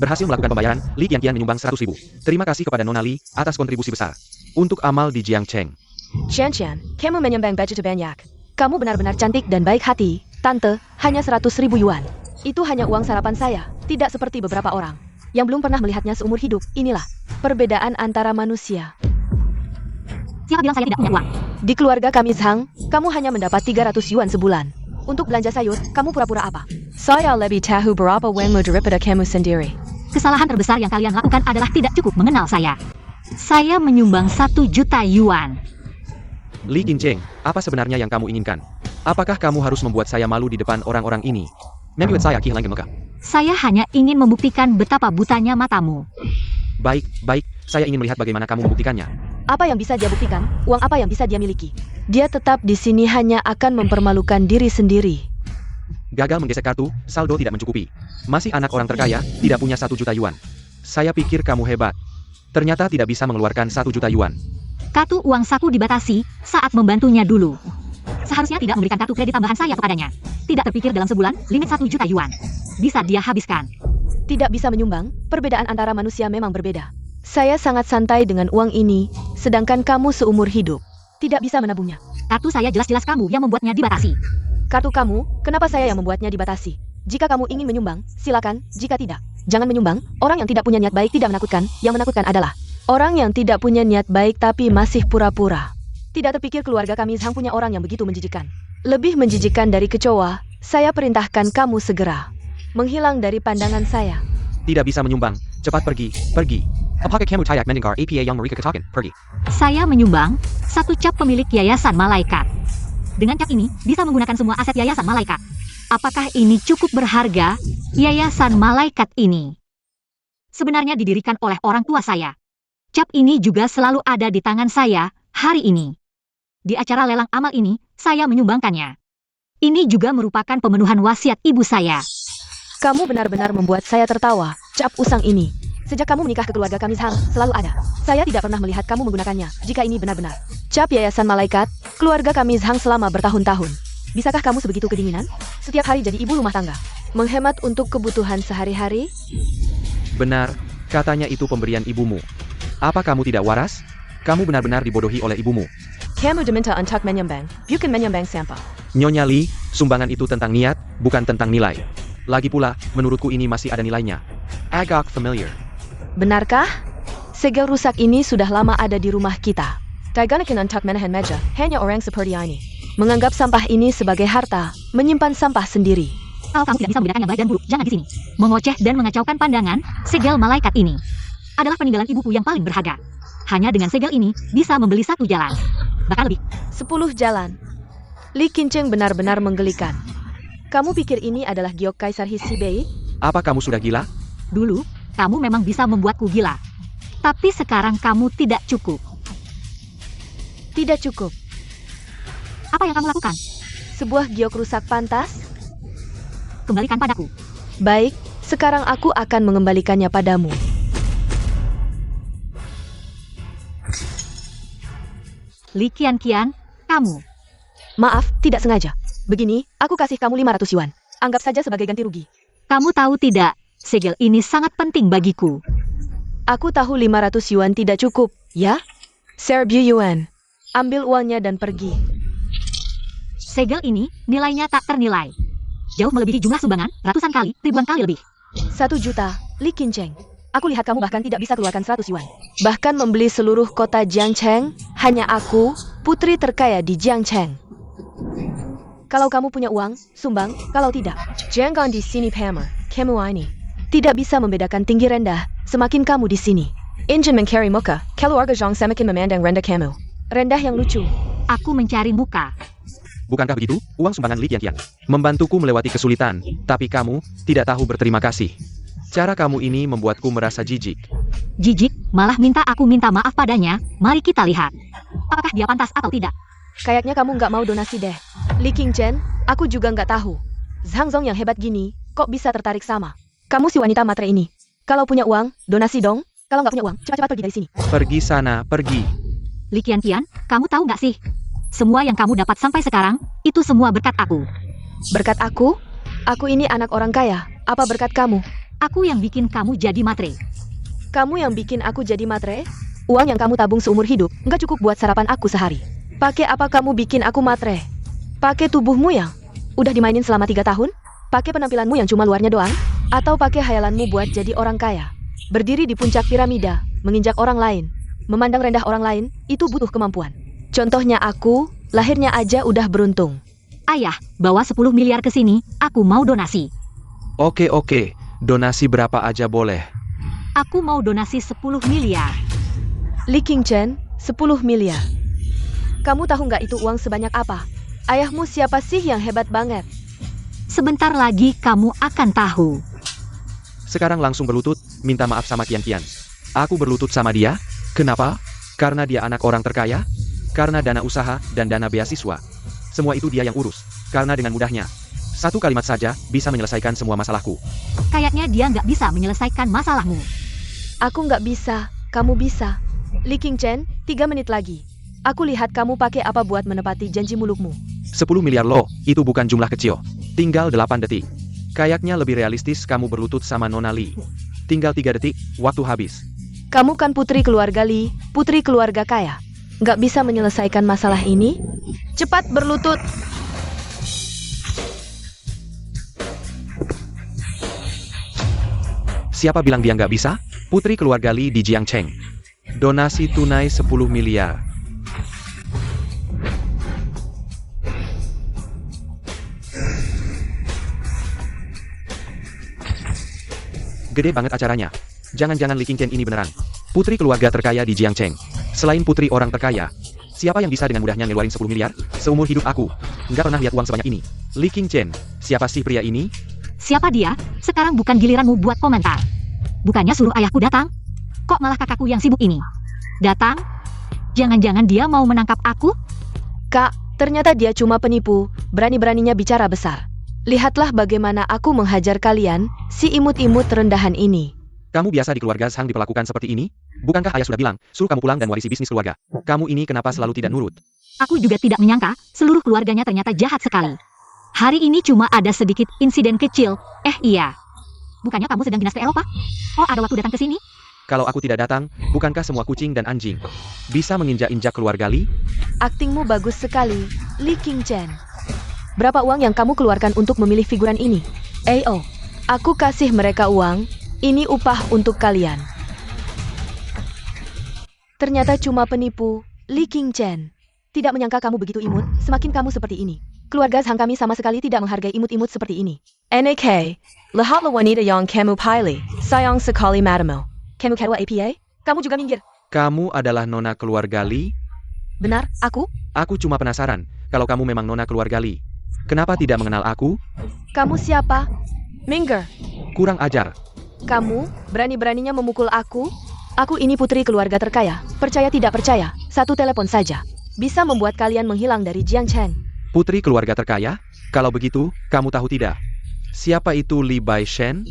[SPEAKER 3] Berhasil melakukan pembayaran, Li Qianqian menyumbang 100.000. Terima kasih kepada Nona Li atas kontribusi besar. Untuk amal di Jiangcheng.
[SPEAKER 1] Chen, kamu menyumbang begitu banyak. Kamu benar-benar cantik dan baik hati. Tante, hanya 100.000 yuan. Itu hanya uang sarapan saya, tidak seperti beberapa orang yang belum pernah melihatnya seumur hidup. Inilah perbedaan antara manusia.
[SPEAKER 2] Siapa bilang saya tidak punya uang?
[SPEAKER 1] Di keluarga kami Zhang, kamu hanya mendapat 300 yuan sebulan. Untuk belanja sayur, kamu pura-pura apa? Saya lebih tahu berapa uangmu daripada kamu sendiri.
[SPEAKER 2] Kesalahan terbesar yang kalian lakukan adalah tidak cukup mengenal saya. Saya menyumbang 1 juta yuan.
[SPEAKER 3] Li Qianqian, apa sebenarnya yang kamu inginkan? Apakah kamu harus membuat saya malu di depan orang-orang ini? Membuat saya kehilangan muka.
[SPEAKER 2] Saya hanya ingin membuktikan betapa butanya matamu.
[SPEAKER 3] Baik, saya ingin melihat bagaimana kamu membuktikannya.
[SPEAKER 1] Apa yang bisa dia buktikan? Uang apa yang bisa dia miliki? Dia tetap di sini hanya akan mempermalukan diri sendiri.
[SPEAKER 3] Gagal menggesek kartu, saldo tidak mencukupi. Masih anak orang terkaya, tidak punya 1 juta yuan. Saya pikir kamu hebat. Ternyata tidak bisa mengeluarkan 1 juta yuan.
[SPEAKER 2] Kartu uang saku dibatasi saat membantunya dulu. Seharusnya tidak memberikan kartu kredit tambahan saya kepadanya. Tidak terpikir dalam sebulan, limit 1 juta yuan. Bisa dia habiskan.
[SPEAKER 1] Tidak bisa menyumbang, perbedaan antara manusia memang berbeda. Saya sangat santai dengan uang ini, sedangkan kamu seumur hidup tidak bisa menabungnya.
[SPEAKER 2] Kartu saya jelas-jelas kamu yang membuatnya dibatasi.
[SPEAKER 1] Kartu kamu, kenapa saya yang membuatnya dibatasi? Jika kamu ingin menyumbang, silakan. Jika tidak, jangan menyumbang. Orang yang tidak punya niat baik tidak menakutkan. Yang menakutkan adalah orang yang tidak punya niat baik tapi masih pura-pura. Tidak terpikir keluarga kami Zhang punya orang yang begitu menjijikan. Lebih menjijikan dari kecoa. Saya perintahkan kamu segera menghilang dari pandangan saya.
[SPEAKER 3] Tidak bisa menyumbang. Cepat pergi. Apakah kamu tayak mendengar APA yang mereka katakan? Pergi.
[SPEAKER 2] Saya menyumbang 1 cap pemilik Yayasan Malaikat. Dengan cap ini, bisa menggunakan semua aset Yayasan Malaikat. Apakah ini cukup berharga? Yayasan Malaikat ini sebenarnya didirikan oleh orang tua saya. Cap ini juga selalu ada di tangan saya hari ini. Di acara lelang amal ini, saya menyumbangkannya. Ini juga merupakan pemenuhan wasiat ibu saya.
[SPEAKER 1] Kamu benar-benar membuat saya tertawa. Cap usang ini, sejak kamu menikah ke keluarga kami Zhang, selalu ada. Saya tidak pernah melihat kamu menggunakannya. Jika ini benar-benar cap Yayasan Malaikat, keluarga kami Zhang selama bertahun-tahun. Bisakah kamu sebegitu kedinginan? Setiap hari jadi ibu rumah tangga. Menghemat untuk kebutuhan sehari-hari?
[SPEAKER 3] Benar, katanya itu pemberian ibumu. Apa kamu tidak waras? Kamu benar-benar dibodohi oleh ibumu.
[SPEAKER 1] Kamu diminta untuk menyumbang, bukan menyumbang sampah.
[SPEAKER 3] Nyonya Li, sumbangan itu tentang niat, bukan tentang nilai. Lagi pula, menurutku ini masih ada nilainya. Agak familiar.
[SPEAKER 1] Benarkah? Segel rusak ini sudah lama ada di rumah kita. Kaiganikin untuk menahan meja, hanya orang seperti ini. Menganggap sampah ini sebagai harta, menyimpan sampah sendiri.
[SPEAKER 2] Kalau kamu tidak bisa membedakan yang baik dan buruk, jangan di sini. Mengoceh dan mengacaukan pandangan, segel malaikat ini adalah peninggalan ibuku yang paling berharga. Hanya dengan segel ini, bisa membeli 1 jalan. Bahkan lebih.
[SPEAKER 1] 10 jalan. Li Qianqian benar-benar menggelikan. Kamu pikir ini adalah giok Kaisar Hisibei?
[SPEAKER 3] Apa kamu sudah gila?
[SPEAKER 2] Dulu, kamu memang bisa membuatku gila. Tapi sekarang kamu tidak cukup.
[SPEAKER 1] Tidak cukup.
[SPEAKER 2] Apa yang kamu lakukan?
[SPEAKER 1] Sebuah giok rusak pantas?
[SPEAKER 2] Kembalikan padaku.
[SPEAKER 1] Baik, sekarang aku akan mengembalikannya padamu.
[SPEAKER 2] Li Qianqian, kamu.
[SPEAKER 1] Maaf, tidak sengaja. Begini, aku kasih kamu 500 yuan. Anggap saja sebagai ganti rugi.
[SPEAKER 2] Kamu tahu tidak, segel ini sangat penting bagiku.
[SPEAKER 1] Aku tahu 500 yuan tidak cukup, ya? Serbu yuan. Ambil uangnya dan pergi.
[SPEAKER 2] Segel ini, nilainya tak ternilai. Jauh melebihi jumlah sumbangan, ratusan kali, ribuan kali lebih.
[SPEAKER 1] 1 juta, Li Qianqian. Aku lihat kamu bahkan tidak bisa keluarkan 100 yuan. Bahkan membeli seluruh kota Jiangcheng, hanya aku, putri terkaya di Jiangcheng. Kalau kamu punya uang, sumbang. Kalau tidak, jangan di sini pamer. Kamu ini tidak bisa membedakan tinggi rendah. Semakin kamu di sini, ingin mencari muka. Keluarga Zhang semakin memandang rendah kamu. Rendah yang lucu.
[SPEAKER 2] Aku mencari muka.
[SPEAKER 3] bukankah begitu? Uang sumbangan Li Qianqian membantuku melewati kesulitan, tapi kamu tidak tahu berterima kasih. Cara kamu ini membuatku merasa jijik.
[SPEAKER 2] Jijik, malah minta aku minta maaf padanya. Mari kita lihat. Apakah dia pantas atau tidak?
[SPEAKER 1] Kayaknya kamu nggak mau donasi deh. Li Qingchen, aku juga nggak tahu. Zhang Zong yang hebat gini, kok bisa tertarik sama kamu si wanita matre ini? Kalau punya uang, donasi dong. Kalau nggak punya uang, cepat-cepat pergi dari sini.
[SPEAKER 3] Pergi sana, pergi.
[SPEAKER 2] Li Qianqian, kamu tahu nggak sih? Semua yang kamu dapat sampai sekarang, itu semua berkat aku.
[SPEAKER 1] Berkat aku? Aku ini anak orang kaya. Apa berkat kamu?
[SPEAKER 2] Aku yang bikin kamu jadi matre.
[SPEAKER 1] Kamu yang bikin aku jadi matre? Uang yang kamu tabung seumur hidup, nggak cukup buat sarapan aku sehari. Pakai apa kamu bikin aku matre? Pakai tubuhmu yang udah dimainin selama 3 tahun? Pakai penampilanmu yang cuma luarnya doang? Atau pakai hayalanmu buat jadi orang kaya? Berdiri di puncak piramida, menginjak orang lain, memandang rendah orang lain, itu butuh kemampuan. Contohnya aku, lahirnya aja udah beruntung.
[SPEAKER 2] Ayah, bawa 10 miliar ke sini, aku mau donasi.
[SPEAKER 3] Oke, donasi berapa aja boleh.
[SPEAKER 2] Aku mau donasi 10 miliar.
[SPEAKER 1] Li Qingchen, 10 miliar. Kamu tahu nggak itu uang sebanyak apa? Ayahmu siapa sih yang hebat banget?
[SPEAKER 2] Sebentar lagi kamu akan tahu.
[SPEAKER 3] Sekarang langsung berlutut, minta maaf sama Qianqian. Aku berlutut sama dia. Kenapa? Karena dia anak orang terkaya? Karena dana usaha dan dana beasiswa. Semua itu dia yang urus. Karena dengan mudahnya, satu kalimat saja bisa menyelesaikan semua masalahku.
[SPEAKER 2] Kayaknya dia nggak bisa menyelesaikan masalahmu.
[SPEAKER 1] Aku nggak bisa, kamu bisa. Li Qingchen, 3 menit lagi. Aku lihat kamu pakai apa buat menepati janji mulukmu.
[SPEAKER 3] 10 miliar loh, itu bukan jumlah kecil. Tinggal 8 detik. Kayaknya lebih realistis kamu berlutut sama Nona Li. Tinggal 3 detik, waktu habis.
[SPEAKER 1] Kamu kan putri keluarga Li, putri keluarga kaya. Nggak bisa menyelesaikan masalah ini? Cepat berlutut!
[SPEAKER 3] Siapa bilang dia nggak bisa? Putri keluarga Li di Jiangcheng. Donasi tunai 10 miliar. Gede banget acaranya. Jangan-jangan Li Qingqian ini beneran putri keluarga terkaya di Jiangcheng. Selain putri orang terkaya, siapa yang bisa dengan mudahnya ngeluarin 10 miliar? Seumur hidup aku nggak pernah lihat uang sebanyak ini. Li Qingqian, siapa sih pria ini?
[SPEAKER 2] Siapa dia? Sekarang bukan giliranmu buat komentar. Bukannya suruh ayahku datang? Kok malah kakakku yang sibuk ini? Datang? Jangan-jangan dia mau menangkap aku?
[SPEAKER 1] Kak, ternyata dia cuma penipu, berani-beraninya bicara besar. Lihatlah bagaimana aku menghajar kalian, si imut-imut rendahan ini.
[SPEAKER 3] Kamu biasa di keluarga Zhang diperlakukan seperti ini? Bukankah ayah sudah bilang, suruh kamu pulang dan warisi bisnis keluarga? Kamu ini kenapa selalu tidak nurut?
[SPEAKER 2] Aku juga tidak menyangka, seluruh keluarganya ternyata jahat sekali. Hari ini cuma ada sedikit insiden kecil. Iya. Bukannya kamu sedang dinas ke Eropa? Oh, ada waktu datang ke sini?
[SPEAKER 3] Kalau aku tidak datang, bukankah semua kucing dan anjing bisa menginjak-injak keluarga Li?
[SPEAKER 1] Aktingmu bagus sekali, Li Qingchen. Berapa uang yang kamu keluarkan untuk memilih figuran ini? Aku kasih mereka uang, ini upah untuk kalian. Ternyata cuma penipu, Li Qingchen. Tidak menyangka kamu begitu imut, semakin kamu seperti ini. Keluarga Zhang kami sama sekali tidak menghargai imut-imut seperti ini. NAK, lahat la wanita yang kamu pilih, sayang sekali madamu. Kamu kedua APA? Kamu juga minggir.
[SPEAKER 3] Kamu adalah nona keluarga Li?
[SPEAKER 1] Benar, aku?
[SPEAKER 3] Aku cuma penasaran, kalau kamu memang nona keluarga Li, kenapa tidak mengenal aku?
[SPEAKER 1] Kamu siapa? Minggir.
[SPEAKER 3] Kurang ajar.
[SPEAKER 1] Kamu berani-beraninya memukul aku? Aku ini putri keluarga terkaya. Percaya tidak percaya, satu telepon saja bisa membuat kalian menghilang dari Jiangcheng.
[SPEAKER 3] Putri keluarga terkaya? Kalau begitu, kamu tahu tidak? Siapa itu Li Baishen?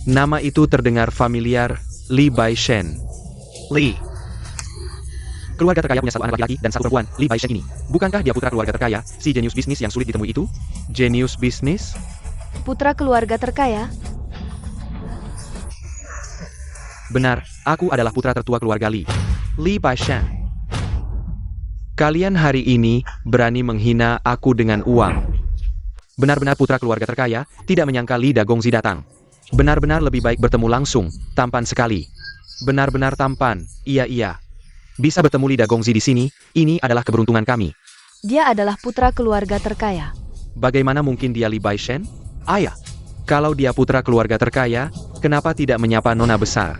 [SPEAKER 3] Nama itu terdengar familiar, Li Baishen. Li. Keluarga terkaya punya satu anak laki-laki dan satu perempuan, Li Baishen ini. Bukankah dia putra keluarga terkaya, si jenius bisnis yang sulit ditemui itu? Jenius bisnis?
[SPEAKER 1] Putra keluarga terkaya?
[SPEAKER 3] Benar, aku adalah putra tertua keluarga Li. Li Baishen. Kalian hari ini berani menghina aku dengan uang. Benar-benar putra keluarga terkaya, tidak menyangka Li Dagongzi datang. Benar-benar lebih baik bertemu langsung, tampan sekali. Benar-benar tampan, iya. Bisa bertemu Li Dagongzi di sini, ini adalah keberuntungan kami.
[SPEAKER 1] Dia adalah putra keluarga terkaya.
[SPEAKER 3] Bagaimana mungkin dia Li Baishen? Ayah, kalau dia putra keluarga terkaya, kenapa tidak menyapa nona besar?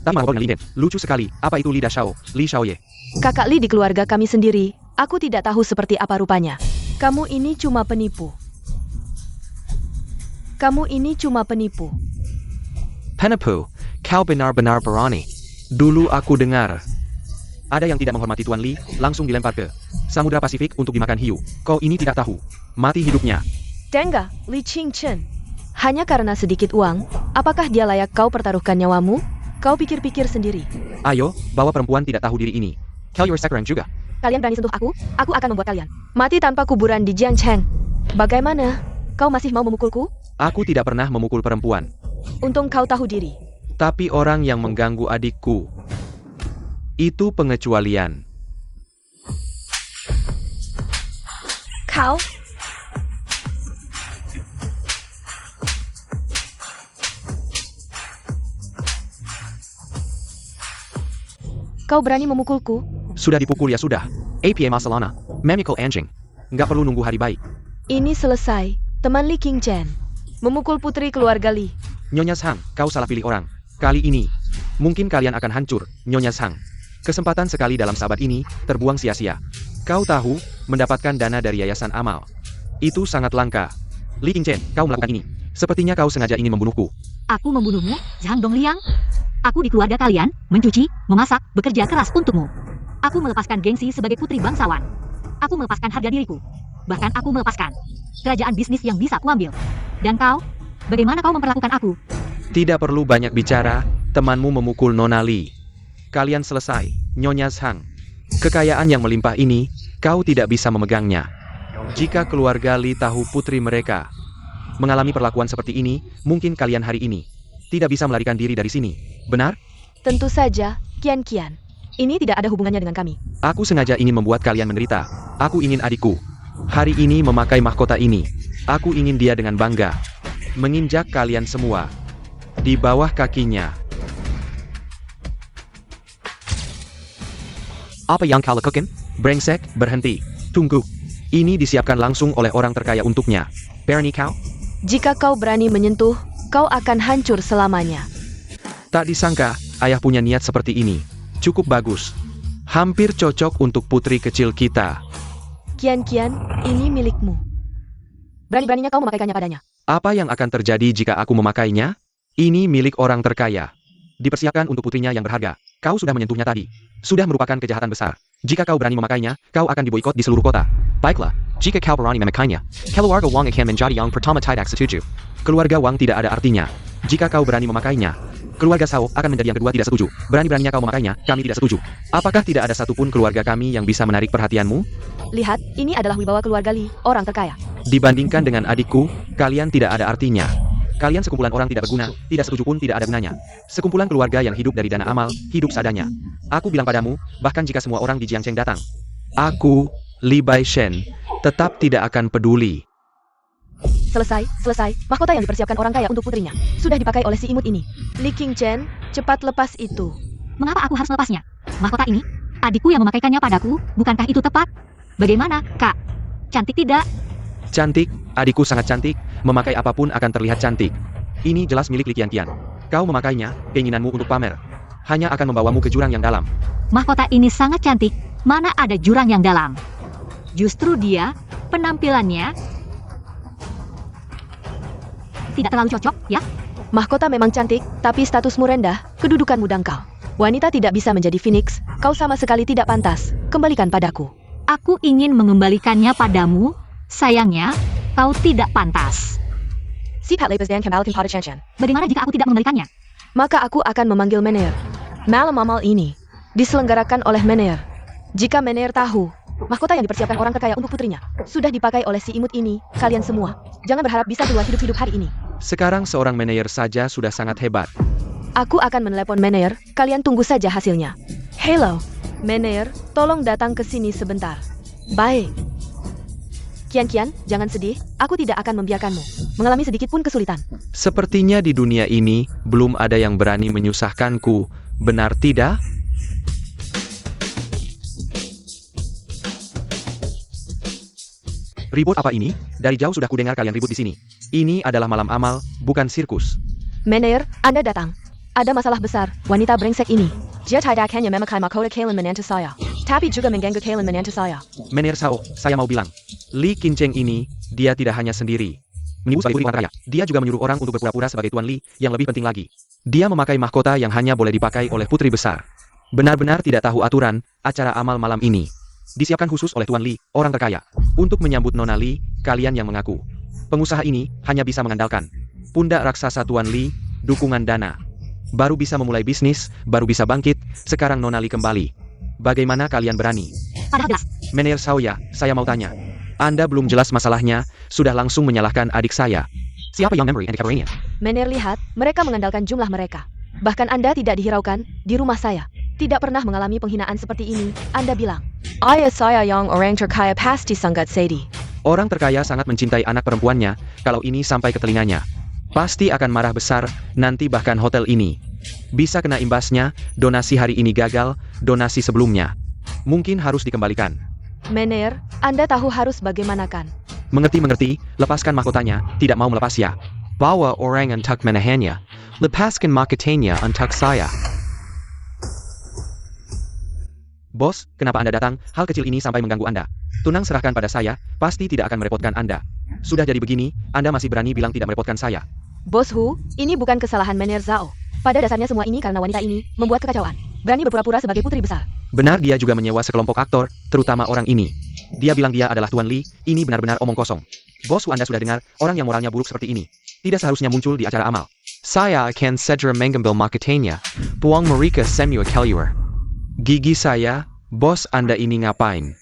[SPEAKER 3] Tapi malah dengan lucu sekali, apa itu Li Dashao, Li Shaoye?
[SPEAKER 1] Kakak Li di keluarga kami sendiri, aku tidak tahu seperti apa rupanya. Kamu ini cuma penipu. Kamu ini cuma penipu.
[SPEAKER 3] Penipu, kau benar-benar berani. Dulu aku dengar. Ada yang tidak menghormati Tuan Li, langsung dilempar ke Samudra Pasifik untuk dimakan hiu. Kau ini tidak tahu. Mati hidupnya.
[SPEAKER 1] Dengar, Li Qingchen. Hanya karena sedikit uang, apakah dia layak kau pertaruhkan nyawamu? Kau pikir-pikir sendiri.
[SPEAKER 3] Ayo, bawa perempuan tidak tahu diri ini. Tell your sekarang juga.
[SPEAKER 1] Kalian berani sentuh aku akan membuat kalian mati tanpa kuburan di Jiangcheng. Bagaimana? Kau masih mau memukulku?
[SPEAKER 3] Aku tidak pernah memukul perempuan.
[SPEAKER 1] Untung kau tahu diri.
[SPEAKER 3] Tapi orang yang mengganggu adikku, itu pengecualian.
[SPEAKER 1] Kau? Kau berani memukulku?
[SPEAKER 3] Sudah dipukul ya sudah. APA Masalana, memikul anjing. Nggak perlu nunggu hari baik.
[SPEAKER 1] Ini selesai, teman Li Qingchen. Memukul putri keluarga Li.
[SPEAKER 3] Nyonya Sang, kau salah pilih orang. Kali ini, mungkin kalian akan hancur, Nyonya Sang. Kesempatan sekali dalam sahabat ini, terbuang sia-sia. Kau tahu, mendapatkan dana dari Yayasan Amal. Itu sangat langka. Li Qingchen, kau melakukan ini. Sepertinya kau sengaja ingin membunuhku.
[SPEAKER 2] Aku membunuhmu, Zhang Dongliang. Aku di keluarga kalian, mencuci, memasak, bekerja keras untukmu. Aku melepaskan gengsi sebagai putri bangsawan. Aku melepaskan harga diriku. Bahkan aku melepaskan kerajaan bisnis yang bisa kuambil. Dan kau, bagaimana kau memperlakukan aku?
[SPEAKER 3] Tidak perlu banyak bicara, temanmu memukul Nona Li. Kalian selesai, Nyonya Sang. Kekayaan yang melimpah ini, kau tidak bisa memegangnya. Jika keluarga Li tahu putri mereka mengalami perlakuan seperti ini, mungkin kalian hari ini tidak bisa melarikan diri dari sini. Benar?
[SPEAKER 1] Tentu saja, Kian. Ini tidak ada hubungannya dengan kami.
[SPEAKER 3] Aku sengaja ingin membuat kalian menderita. Aku ingin adikku hari ini memakai mahkota ini. Aku ingin dia dengan bangga menginjak kalian semua di bawah kakinya. Apa yang kau lakukan? Brengsek, berhenti. Tunggu. Ini disiapkan langsung oleh orang terkaya untuknya. Berani kau?
[SPEAKER 1] Jika kau berani menyentuh, kau akan hancur selamanya.
[SPEAKER 3] Tak disangka, ayah punya niat seperti ini. Cukup bagus. Hampir cocok untuk putri kecil kita.
[SPEAKER 1] Kian, ini milikmu. Berani-beraninya kau memakaikannya padanya.
[SPEAKER 3] Apa yang akan terjadi jika aku memakainya? Ini milik orang terkaya. Dipersiapkan untuk putrinya yang berharga. Kau sudah menyentuhnya tadi. Sudah merupakan kejahatan besar. Jika kau berani memakainya, kau akan diboikot di seluruh kota. Baiklah, jika kau berani memakainya, keluarga Wang akan menjadi yang pertama tidak setuju. Keluarga Wang tidak ada artinya. Jika kau berani memakainya, keluarga Sao akan menjadi yang kedua tidak setuju. Berani-beraninya kau memakainya, kami tidak setuju. Apakah tidak ada satupun keluarga kami yang bisa menarik perhatianmu?
[SPEAKER 1] Lihat, ini adalah wibawa keluarga Li, orang terkaya.
[SPEAKER 3] Dibandingkan dengan adikku, kalian tidak ada artinya. Kalian sekumpulan orang tidak berguna, tidak setuju pun tidak ada gunanya. Sekumpulan keluarga yang hidup dari dana amal, hidup seadanya. Aku bilang padamu, bahkan jika semua orang di Jiangcheng datang, aku, Li Baishen, tetap tidak akan peduli.
[SPEAKER 1] Selesai. Mahkota yang dipersiapkan orang kaya untuk putrinya sudah dipakai oleh si imut ini. Li Qingchen, cepat lepas itu.
[SPEAKER 2] Mengapa aku harus melepasnya? Mahkota ini, adikku yang memakaikannya padaku, bukankah itu tepat? Bagaimana, Kak? Cantik tidak?
[SPEAKER 3] Cantik, adikku sangat cantik, memakai apapun akan terlihat cantik. Ini jelas milik Li Qian. Kau memakainya, keinginanmu untuk pamer, hanya akan membawamu ke jurang yang dalam.
[SPEAKER 2] Mahkota ini sangat cantik, mana ada jurang yang dalam? Justru dia, penampilannya tidak terlalu cocok, ya?
[SPEAKER 1] Mahkota memang cantik, tapi statusmu rendah, kedudukanmu dangkal. Wanita tidak bisa menjadi phoenix, kau sama sekali tidak pantas. Kembalikan padaku.
[SPEAKER 2] Aku ingin mengembalikannya padamu, sayangnya, kau tidak pantas. Bagaimana jika aku tidak mengembalikannya?
[SPEAKER 1] Maka aku akan memanggil Mener. Malam amal ini diselenggarakan oleh Mener. Jika Mener tahu, mahkota yang dipersiapkan orang terkaya untuk putrinya sudah dipakai oleh si imut ini, kalian semua jangan berharap bisa keluar hidup-hidup hari ini.
[SPEAKER 3] Sekarang seorang manajer saja sudah sangat hebat.
[SPEAKER 1] Aku akan menelepon Mener, kalian tunggu saja hasilnya. Hello, Mener, tolong datang ke sini sebentar. Baik. Kian, jangan sedih, aku tidak akan membiarkanmu mengalami sedikit pun kesulitan.
[SPEAKER 3] Sepertinya di dunia ini, belum ada yang berani menyusahkanku, benar tidak? Ribut apa ini? Dari jauh sudah kudengar kalian ribut di sini. Ini adalah malam amal, bukan sirkus.
[SPEAKER 1] Mener, Anda datang. Ada masalah besar, wanita brengsek ini. Dia tidak hanya memakai mahkota kalian menantu saya. tapi juga mengganggu Kalen menantu saya.
[SPEAKER 3] Mener Sao, saya mau bilang. Li Qincheng ini, dia tidak hanya sendiri menipu sebagai putri orang kaya. Dia juga menyuruh orang untuk berpura-pura sebagai Tuan Li, yang lebih penting lagi. Dia memakai mahkota yang hanya boleh dipakai oleh putri besar. Benar-benar tidak tahu aturan, acara amal malam ini disiapkan khusus oleh Tuan Li, orang terkaya. Untuk menyambut Nona Li, kalian yang mengaku pengusaha ini hanya bisa mengandalkan pundak raksasa Tuan Li, dukungan dana. Baru bisa memulai bisnis, baru bisa bangkit, sekarang Nona Li kembali. Bagaimana kalian berani?
[SPEAKER 2] Padahal jelas.
[SPEAKER 3] Mener Sao ya, saya mau tanya. Anda belum jelas masalahnya, sudah langsung menyalahkan adik saya. Siapa yang memory and Cateranian?
[SPEAKER 1] Mener lihat, mereka mengandalkan jumlah mereka. Bahkan Anda tidak dihiraukan, di rumah saya. Tidak pernah mengalami penghinaan seperti ini, Anda bilang. Ayah saya yang orang terkaya pasti sangat sedih.
[SPEAKER 3] Orang terkaya sangat mencintai anak perempuannya, kalau ini sampai ke telinganya. Pasti akan marah besar, nanti bahkan hotel ini bisa kena imbasnya, donasi hari ini gagal, donasi sebelumnya mungkin harus dikembalikan.
[SPEAKER 1] Mener, Anda tahu harus bagaimana kan?
[SPEAKER 3] Mengerti, lepaskan mahkotanya, tidak mau melepas ya. Bawa orang untuk menahannya, lepaskan mahkotanya untuk saya. Bos, kenapa Anda datang? Hal kecil ini sampai mengganggu Anda. Tunang serahkan pada saya, pasti tidak akan merepotkan Anda. Sudah jadi begini, Anda masih berani bilang tidak merepotkan saya.
[SPEAKER 1] Bos Hu, ini bukan kesalahan Mener Zhao. Pada dasarnya semua ini karena wanita ini membuat kekacauan. Berani berpura-pura sebagai putri besar.
[SPEAKER 3] Benar, dia juga menyewa sekelompok aktor, terutama orang ini. Dia bilang dia adalah Tuan Li, ini benar-benar omong kosong. Bos Hu, Anda sudah dengar, orang yang moralnya buruk seperti ini tidak seharusnya muncul di acara amal. Saya akan segera mengambil mahkotanya, buang mereka semua keluar. Gigi saya, bos Anda ini ngapain?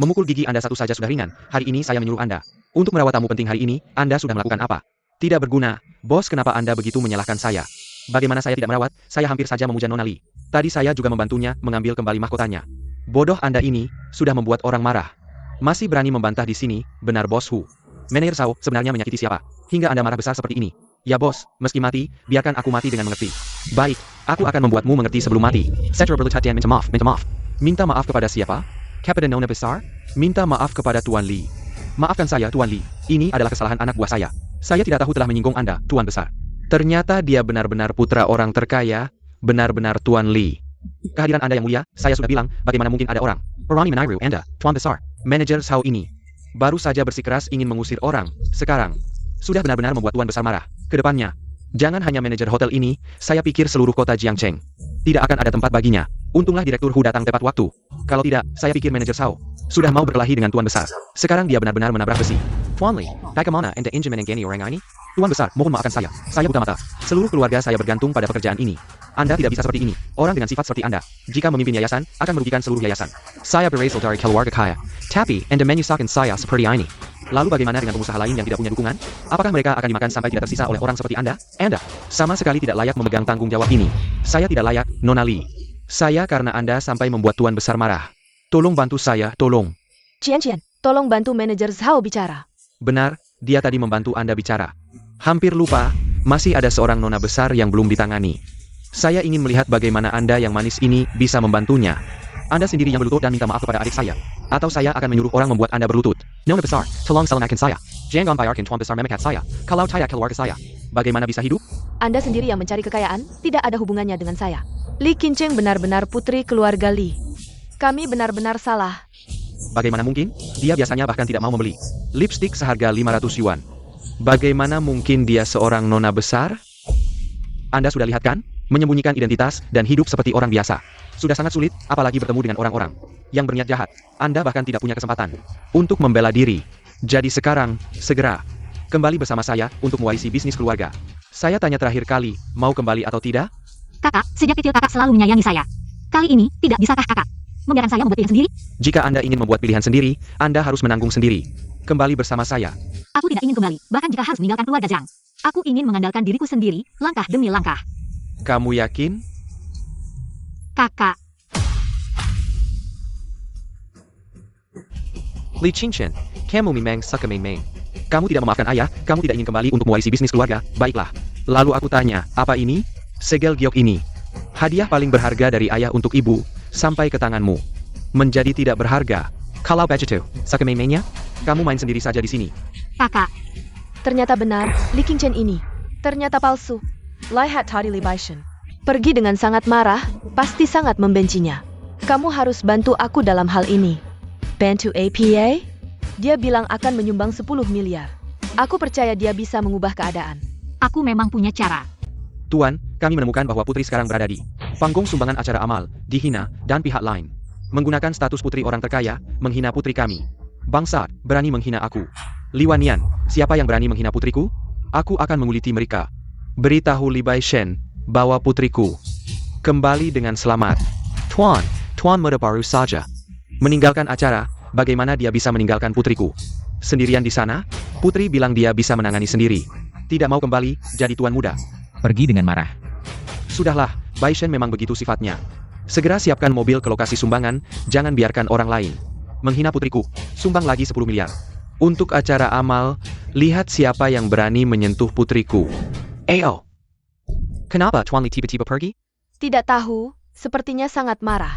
[SPEAKER 3] Memukul gigi Anda satu saja sudah ringan, hari ini saya menyuruh Anda untuk merawat tamu penting hari ini, Anda sudah melakukan apa? Tidak berguna, bos, kenapa Anda begitu menyalahkan saya? Bagaimana saya tidak merawat, saya hampir saja memuja Nona Li. Tadi saya juga membantunya mengambil kembali mahkotanya. Bodoh Anda ini, sudah membuat orang marah. Masih berani membantah di sini, benar Bos Hu. Mener Sao sebenarnya menyakiti siapa? Hingga Anda marah besar seperti ini. Ya bos, meski mati, biarkan aku mati dengan mengerti. Baik, aku akan membuatmu mengerti sebelum mati. Setra berlutut dan minta maaf. Minta maaf kepada siapa? Kepada Nona besar? Minta maaf kepada Tuan Li. Maafkan saya Tuan Li, ini adalah kesalahan anak buah saya. Saya tidak tahu telah menyinggung Anda, Tuan besar. Ternyata dia benar-benar putra orang terkaya, benar-benar Tuan Li. Kehadiran Anda yang mulia, saya sudah bilang, bagaimana mungkin ada orang berani meniru Anda, Tuan besar. Manajer Sao ini baru saja bersikeras ingin mengusir orang, sekarang sudah benar-benar membuat Tuan besar marah. Kedepannya, jangan hanya manajer hotel ini, saya pikir seluruh kota Jiangcheng tidak akan ada tempat baginya. Untunglah Direktur Hu datang tepat waktu. Kalau tidak, saya pikir manajer Sao sudah mau berkelahi dengan Tuan besar. Sekarang dia benar-benar menabrak besi. Tuan Li, bagaimana Anda ingin menenggani orang ini? Tuan besar, mohon maafkan saya buta mata. Seluruh keluarga saya bergantung pada pekerjaan ini. Anda tidak bisa seperti ini. Orang dengan sifat seperti Anda, jika memimpin yayasan, akan merugikan seluruh yayasan. Saya berasal dari keluarga kaya, tapi Anda menyusahkan saya seperti ini. Lalu bagaimana dengan pengusaha lain yang tidak punya dukungan? Apakah mereka akan dimakan sampai tidak tersisa oleh orang seperti Anda? Anda sama sekali tidak layak memegang tanggung jawab ini. Saya tidak layak, Nona Li. Saya karena Anda sampai membuat Tuan besar marah. Tolong bantu saya, tolong.
[SPEAKER 1] Cian, tolong bantu manajer Zhao bicara.
[SPEAKER 3] Benar, dia tadi membantu Anda bicara. Hampir lupa, masih ada seorang nona besar yang belum ditangani. Saya ingin melihat bagaimana Anda yang manis ini bisa membantunya. Anda sendiri yang berlutut dan minta maaf kepada adik saya. Atau saya akan menyuruh orang membuat Anda berlutut. Nona besar, tolong selamatkan saya. Jangan bayarkan Tuan besar memakat saya. Kalau tidak keluarga saya, bagaimana bisa hidup?
[SPEAKER 1] Anda sendiri yang mencari kekayaan, tidak ada hubungannya dengan saya. Li Qincheng benar-benar putri keluarga Li. Kami benar-benar salah.
[SPEAKER 3] Bagaimana mungkin? Dia biasanya bahkan tidak mau membeli lipstik seharga 500 yuan. Bagaimana mungkin dia seorang nona besar? Anda sudah lihat kan? Menyembunyikan identitas dan hidup seperti orang biasa. Sudah sangat sulit, apalagi bertemu dengan orang-orang yang berniat jahat. Anda bahkan tidak punya kesempatan untuk membela diri. Jadi sekarang, segera kembali bersama saya untuk mewarisi bisnis keluarga. Saya tanya terakhir kali, mau kembali atau tidak?
[SPEAKER 2] Kakak, sejak kecil kakak selalu menyayangi saya. Kali ini, tidak bisakah kakak membiarkan saya membuat pilihan sendiri?
[SPEAKER 3] Jika Anda ingin membuat pilihan sendiri, Anda harus menanggung sendiri. Kembali bersama saya.
[SPEAKER 2] Aku tidak ingin kembali, bahkan jika harus meninggalkan keluarga Zhang. Aku ingin mengandalkan diriku sendiri, langkah demi langkah.
[SPEAKER 3] Kamu yakin?
[SPEAKER 2] Kakak,
[SPEAKER 3] Li Qincheng, kamu memang suka main-main. Kamu tidak memaafkan ayah, kamu tidak ingin kembali untuk mewarisi bisnis keluarga, baiklah. Lalu aku tanya, apa ini? Segel giok ini. Hadiah paling berharga dari ayah untuk ibu, sampai ke tanganmu. Menjadi tidak berharga. Kalau begitu, suka main-mainnya? Kamu main sendiri saja di sini.
[SPEAKER 2] kakak,
[SPEAKER 1] Ternyata benar, Li Qincheng ini ternyata palsu. Lihat tadi Li Baishen pergi dengan sangat marah, pasti sangat membencinya. Kamu harus bantu aku dalam hal ini. Bantu APA? Dia bilang akan menyumbang 10 miliar. Aku percaya dia bisa mengubah keadaan.
[SPEAKER 2] Aku memang punya cara.
[SPEAKER 3] Tuan, kami menemukan bahwa putri sekarang berada di panggung sumbangan acara amal, dihina, dan pihak lain. Menggunakan status putri orang terkaya, menghina putri kami. Bangsa, berani menghina aku. Liwanian, siapa yang berani menghina putriku? Aku akan menguliti mereka. Beritahu Li Bai Shen, bawa putriku kembali dengan selamat. Tuan muda baru saja meninggalkan acara, bagaimana dia bisa meninggalkan putriku sendirian di sana? Putri bilang dia bisa menangani sendiri. Tidak mau kembali, jadi tuan muda.
[SPEAKER 4] Pergi dengan marah.
[SPEAKER 3] Sudahlah, Bai Shen memang begitu sifatnya. Segera siapkan mobil ke lokasi sumbangan, jangan biarkan orang lain menghina putriku. Sumbang lagi 10 miliar. Untuk acara amal, lihat siapa yang berani menyentuh putriku. Ayo. Kenapa Tuan Li tiba-tiba pergi?
[SPEAKER 1] Tidak tahu, sepertinya sangat marah.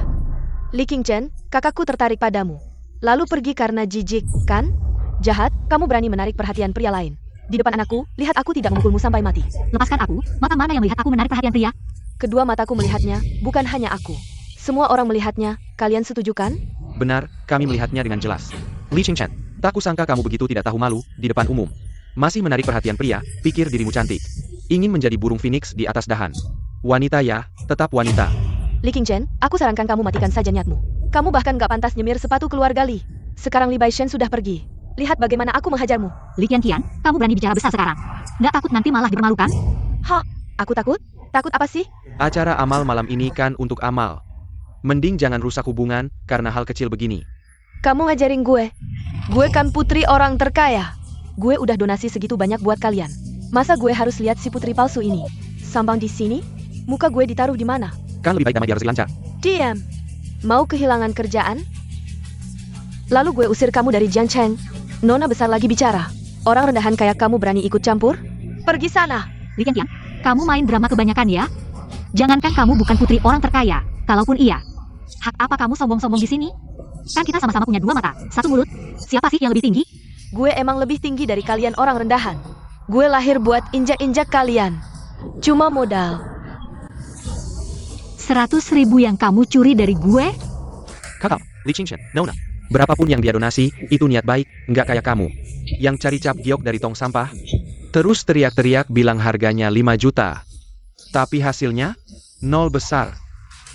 [SPEAKER 1] Li Qingchen, kakakku tertarik padamu. Lalu pergi karena jijik, kan? Jahat, kamu berani menarik perhatian pria lain. Di depan anakku, lihat aku tidak memukulmu sampai mati.
[SPEAKER 2] Lepaskan aku, mata mana yang melihat aku menarik perhatian pria?
[SPEAKER 1] Kedua mataku melihatnya, bukan hanya aku. Semua orang melihatnya, kalian setuju kan?
[SPEAKER 3] Benar, kami melihatnya dengan jelas. Li Qingchen, tak kusangka kamu begitu tidak tahu malu di depan umum. Masih menarik perhatian pria, pikir dirimu cantik. Ingin menjadi burung phoenix di atas dahan. Wanita ya, tetap wanita.
[SPEAKER 1] Li Qingchen, aku sarankan kamu matikan saja niatmu. Kamu bahkan gak pantas nyemir sepatu keluarga Li. Sekarang Li Bai Shen sudah pergi. Lihat bagaimana aku menghajarmu.
[SPEAKER 2] Li Qian, kamu berani bicara besar sekarang. Nggak takut nanti malah dipermalukan?
[SPEAKER 1] Hah? Aku takut? Takut apa sih?
[SPEAKER 3] Acara amal malam ini kan untuk amal. Mending jangan rusak hubungan karena hal kecil begini.
[SPEAKER 1] Kamu ngajarin gue. Gue kan putri orang terkaya. Gue udah donasi segitu banyak buat kalian. Masa gue harus lihat si putri palsu ini? Sambang di sini? Muka gue ditaruh di mana?
[SPEAKER 3] Kan lebih baik damai biar rezeki lancar.
[SPEAKER 1] Diam. Mau kehilangan kerjaan? Lalu gue usir kamu dari Jiancheng. Nona besar lagi bicara. Orang rendahan kayak kamu berani ikut campur? Pergi sana.
[SPEAKER 2] Li Qian, kamu main drama kebanyakan ya? Jangankan kamu bukan putri orang terkaya, kalaupun iya. Hak apa kamu sombong-sombong di sini? Kan kita sama-sama punya 2 mata, 1 mulut. Siapa sih yang lebih tinggi?
[SPEAKER 1] Gue emang lebih tinggi dari kalian orang rendahan. Gue lahir buat injak-injak kalian. Cuma modal.
[SPEAKER 2] 100.000 yang kamu curi dari gue?
[SPEAKER 3] Kakak, Li Qingchen, Nona. Berapapun yang dia donasi, itu niat baik, nggak kayak kamu. Yang cari cap giok dari tong sampah, terus teriak-teriak bilang harganya 5 juta. Tapi hasilnya, 0 besar.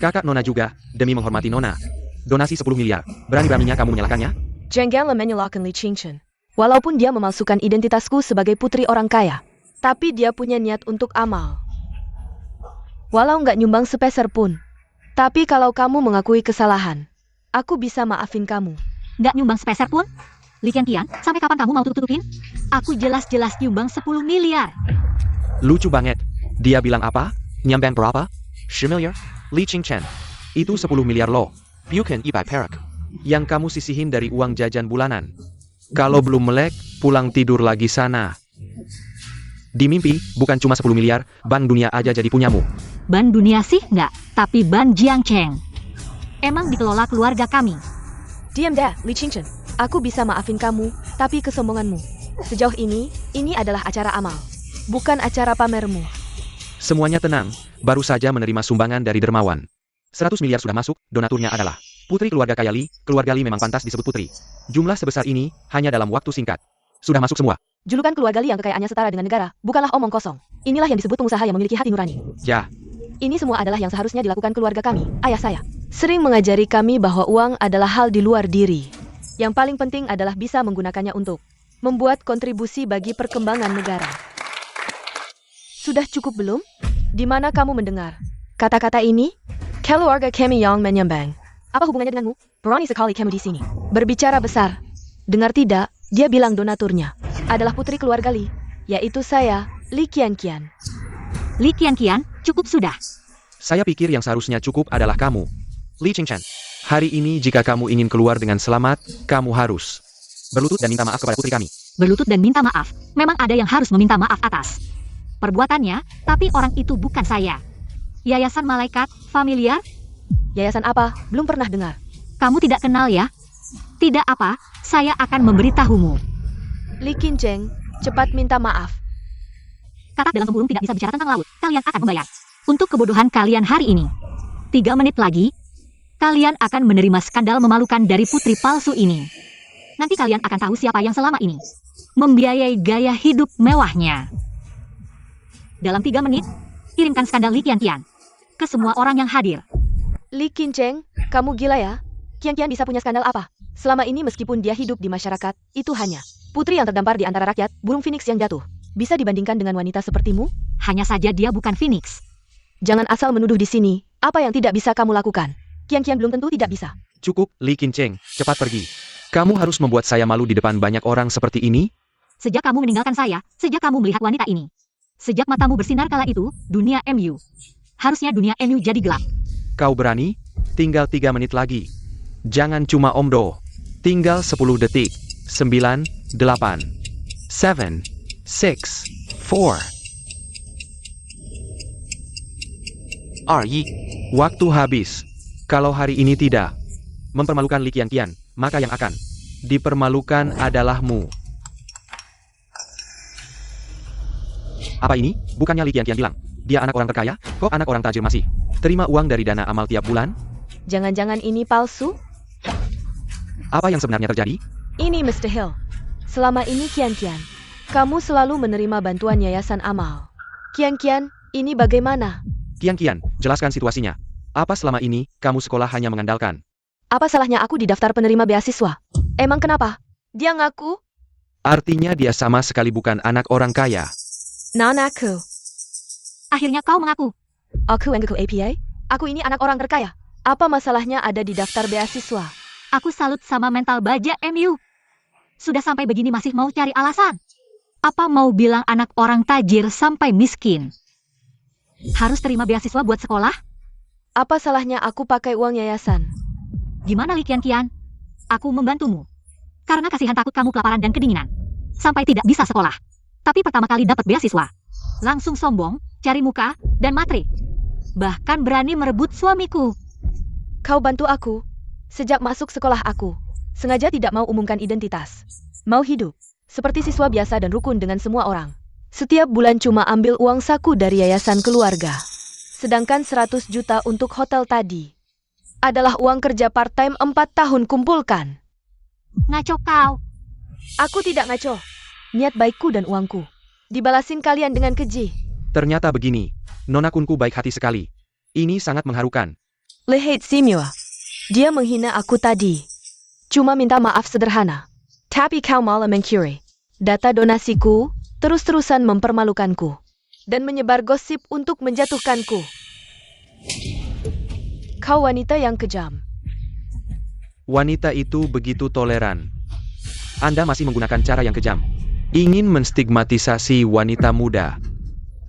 [SPEAKER 3] Kakak Nona juga, demi menghormati Nona. Donasi 10 miliar, berani-beraninya kamu menyalahkannya?
[SPEAKER 1] Janganlah menyalahkan Li Qingchen. Walaupun dia memalsukan identitasku sebagai putri orang kaya. Tapi dia punya niat untuk amal. Walau nggak nyumbang sepeser pun. Tapi kalau kamu mengakui kesalahan, aku bisa maafin kamu.
[SPEAKER 2] Nggak nyumbang sepeser pun? Li Qian, sampai kapan kamu mau tutup-tutupin? Aku jelas-jelas nyumbang 10 miliar.
[SPEAKER 3] Lucu banget. Dia bilang apa? Nyambang berapa? 10 miliar? Li Qingchen. Itu 10 miliar loh. Bukan 100 perak. Yang kamu sisihin dari uang jajan bulanan. Kalau belum melek, pulang tidur lagi sana. Di mimpi, bukan cuma 10 miliar, Bank Dunia aja jadi punyamu.
[SPEAKER 2] Ban dunia sih nggak, tapi ban Jiangcheng. Emang dikelola keluarga kami.
[SPEAKER 1] Diam dah, Li Qingchen. Aku bisa maafin kamu, tapi kesombonganmu. Sejauh ini adalah acara amal. Bukan acara pamermu.
[SPEAKER 3] Semuanya tenang, baru saja menerima sumbangan dari dermawan. 100 miliar sudah masuk, donaturnya adalah putri keluarga kaya Li. Keluarga Li memang pantas disebut putri. Jumlah sebesar ini, hanya dalam waktu singkat. Sudah masuk semua.
[SPEAKER 1] Julukan keluarga Li yang kekayaannya setara dengan negara, bukanlah omong kosong. Inilah yang disebut pengusaha yang memiliki hati nurani.
[SPEAKER 3] Ya,
[SPEAKER 1] Ini semua adalah yang seharusnya dilakukan keluarga kami, ayah saya. Sering mengajari kami bahwa uang adalah hal di luar diri. Yang paling penting adalah bisa menggunakannya untuk membuat kontribusi bagi perkembangan negara. Sudah cukup belum? Di mana kamu mendengar kata-kata ini? Keluarga kami yang menyembang. Apa hubungannya denganmu? Berani sekali kamu di sini. Berbicara besar. Dengar tidak? Dia bilang donaturnya adalah putri keluarga Li, yaitu saya, Li Qian.
[SPEAKER 2] Li Qian, cukup sudah.
[SPEAKER 3] saya pikir yang seharusnya cukup adalah kamu. Li Qingchen. Hari ini jika kamu ingin keluar dengan selamat, kamu harus berlutut dan minta maaf kepada putri kami.
[SPEAKER 2] Berlutut dan minta maaf. Memang ada yang harus meminta maaf atas perbuatannya, tapi orang itu bukan saya. Yayasan Malaikat, familiar?
[SPEAKER 1] Yayasan apa? Belum pernah dengar.
[SPEAKER 2] Kamu tidak kenal ya? Tidak apa, saya akan memberitahumu.
[SPEAKER 1] Li Qingchen, cepat minta maaf.
[SPEAKER 2] Katak dalam tempurung tidak bisa bicara tentang laut. Kalian akan membayar untuk kebodohan kalian hari ini. 3 menit lagi. kalian akan menerima skandal memalukan dari putri palsu ini. Nanti kalian akan tahu siapa yang selama ini membiayai gaya hidup mewahnya. Dalam 3 menit, kirimkan skandal Li Qianqian ke semua orang yang hadir.
[SPEAKER 1] Li Qincheng, kamu gila ya? Qianqian bisa punya skandal apa? Selama ini meskipun dia hidup di masyarakat, itu hanya putri yang terdampar di antara rakyat, burung phoenix yang jatuh. Bisa dibandingkan dengan wanita sepertimu?
[SPEAKER 2] Hanya saja dia bukan phoenix.
[SPEAKER 1] Jangan asal menuduh di sini. Apa yang tidak bisa kamu lakukan? Qianqian belum tentu tidak bisa.
[SPEAKER 3] Cukup, Li Qincheng, cepat pergi. Kamu harus membuat saya malu di depan banyak orang seperti ini?
[SPEAKER 2] Sejak kamu meninggalkan saya, sejak kamu melihat wanita ini, sejak matamu bersinar kala itu, dunia MU. Harusnya dunia MU jadi gelap.
[SPEAKER 3] Kau berani? Tinggal 3 menit lagi. Jangan cuma omdo. Tinggal 10 detik. 9, 8, 7, 6, 4. Waktu habis. Kalau hari ini tidak mempermalukan Li Qianqian, maka yang akan dipermalukan adalahmu. Apa ini? Bukannya Li Qianqian bilang dia anak orang terkaya? Kok anak orang tajir masih terima uang dari dana amal tiap bulan?
[SPEAKER 1] Jangan-jangan ini palsu?
[SPEAKER 3] Apa yang sebenarnya terjadi?
[SPEAKER 1] Ini Mr. Hill. Selama ini Qianqian, kamu selalu menerima bantuan yayasan amal. Qianqian, ini bagaimana?
[SPEAKER 3] Qianqian, jelaskan situasinya. Apa selama ini kamu sekolah hanya mengandalkan?
[SPEAKER 1] Apa salahnya aku di daftar penerima beasiswa? Emang kenapa? Dia ngaku?
[SPEAKER 3] Artinya dia sama sekali bukan anak orang kaya.
[SPEAKER 1] Aku.
[SPEAKER 2] Akhirnya kau mengaku.
[SPEAKER 1] Aku ngaku APA? Aku ini anak orang terkaya. Apa masalahnya ada di daftar beasiswa?
[SPEAKER 2] Aku salut sama mental baja MU. Sudah sampai begini masih mau cari alasan. Apa mau bilang anak orang tajir sampai miskin? Harus terima beasiswa buat sekolah?
[SPEAKER 1] Apa salahnya aku pakai uang yayasan?
[SPEAKER 2] Gimana Li Qianqian? Aku membantumu. Karena kasihan takut kamu kelaparan dan kedinginan. Sampai tidak bisa sekolah. Tapi pertama kali dapat beasiswa. Langsung sombong, cari muka, dan matre. Bahkan berani merebut suamiku.
[SPEAKER 1] Kau bantu aku. Sejak masuk sekolah aku, sengaja tidak mau umumkan identitas. Mau hidup seperti siswa biasa dan rukun dengan semua orang. Setiap bulan cuma ambil uang saku dari yayasan keluarga. Sedangkan 100 juta untuk hotel tadi adalah uang kerja part-time 4 tahun kumpulkan.
[SPEAKER 2] Ngaco kau.
[SPEAKER 1] Aku tidak ngaco. Niat baikku dan uangku dibalasin kalian dengan keji.
[SPEAKER 3] Ternyata begini. Nona Kunku baik hati sekali. Ini sangat mengharukan.
[SPEAKER 1] Lihat Simua. Dia menghina aku tadi. Cuma minta maaf sederhana. Tapi kau malah mencuri data donasiku, terus-terusan mempermalukanku, dan menyebar gosip untuk menjatuhkanku. Kau wanita yang kejam.
[SPEAKER 3] Wanita itu begitu toleran. Anda masih menggunakan cara yang kejam. Ingin menstigmatisasi wanita muda.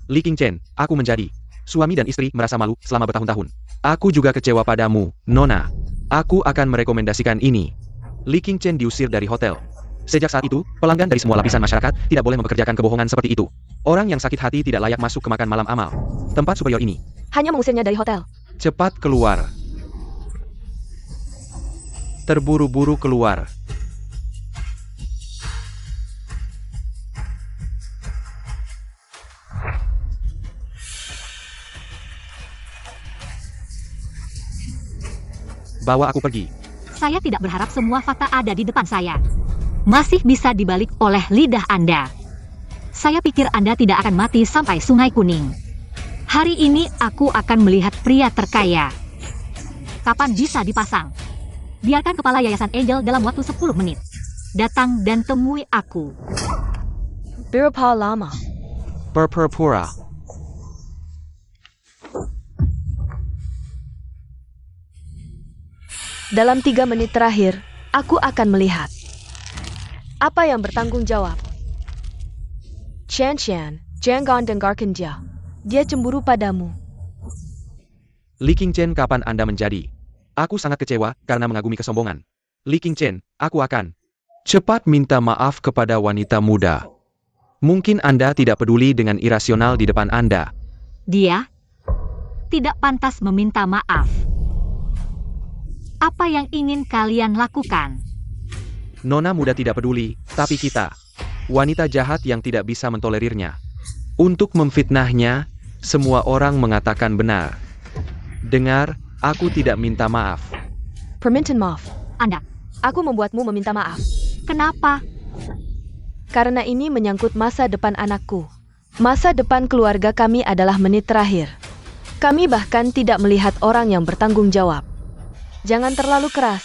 [SPEAKER 3] Li Qincheng, aku menjadi suami dan istri merasa malu selama bertahun-tahun. Aku juga kecewa padamu, Nona. Aku akan merekomendasikan ini. Li Qincheng diusir dari hotel. Sejak saat itu, pelanggan dari semua lapisan masyarakat tidak boleh mempekerjakan kebohongan seperti itu. Orang yang sakit hati tidak layak masuk ke makan malam amal. Tempat superior ini.
[SPEAKER 1] Hanya mengusirnya dari hotel.
[SPEAKER 3] Cepat keluar. Terburu-buru keluar. Bawa aku pergi.
[SPEAKER 2] Saya tidak berharap semua fakta ada di depan saya. Masih bisa dibalik oleh lidah Anda. Saya pikir Anda tidak akan mati sampai Sungai Kuning. Hari ini aku akan melihat pria terkaya. Kapan bisa dipasang? Biarkan kepala Yayasan Angel dalam waktu 10 menit. Datang dan temui aku.
[SPEAKER 1] Berapa lama?
[SPEAKER 3] Pura.
[SPEAKER 1] Dalam 3 menit terakhir, aku akan melihat. Apa yang bertanggung jawab? Qianqian, jangan dengarkan dia. Dia cemburu padamu.
[SPEAKER 3] Li Qincheng, kapan Anda menjadi? Aku sangat kecewa karena mengagumi kesombongan. Li Qincheng, aku akan cepat minta maaf kepada wanita muda. Mungkin Anda tidak peduli dengan irasional di depan Anda.
[SPEAKER 2] Dia tidak pantas meminta maaf. Apa yang ingin kalian lakukan?
[SPEAKER 3] Nona muda tidak peduli, tapi kita, wanita jahat yang tidak bisa mentolerirnya. Untuk memfitnahnya, semua orang mengatakan benar. Dengar, aku tidak minta maaf.
[SPEAKER 1] Permintaan maaf.
[SPEAKER 2] Anda,
[SPEAKER 1] Aku membuatmu meminta maaf.
[SPEAKER 2] kenapa?
[SPEAKER 1] Karena ini menyangkut masa depan anakku. Masa depan keluarga kami adalah menit terakhir. Kami bahkan tidak melihat orang yang bertanggung jawab. Jangan terlalu keras.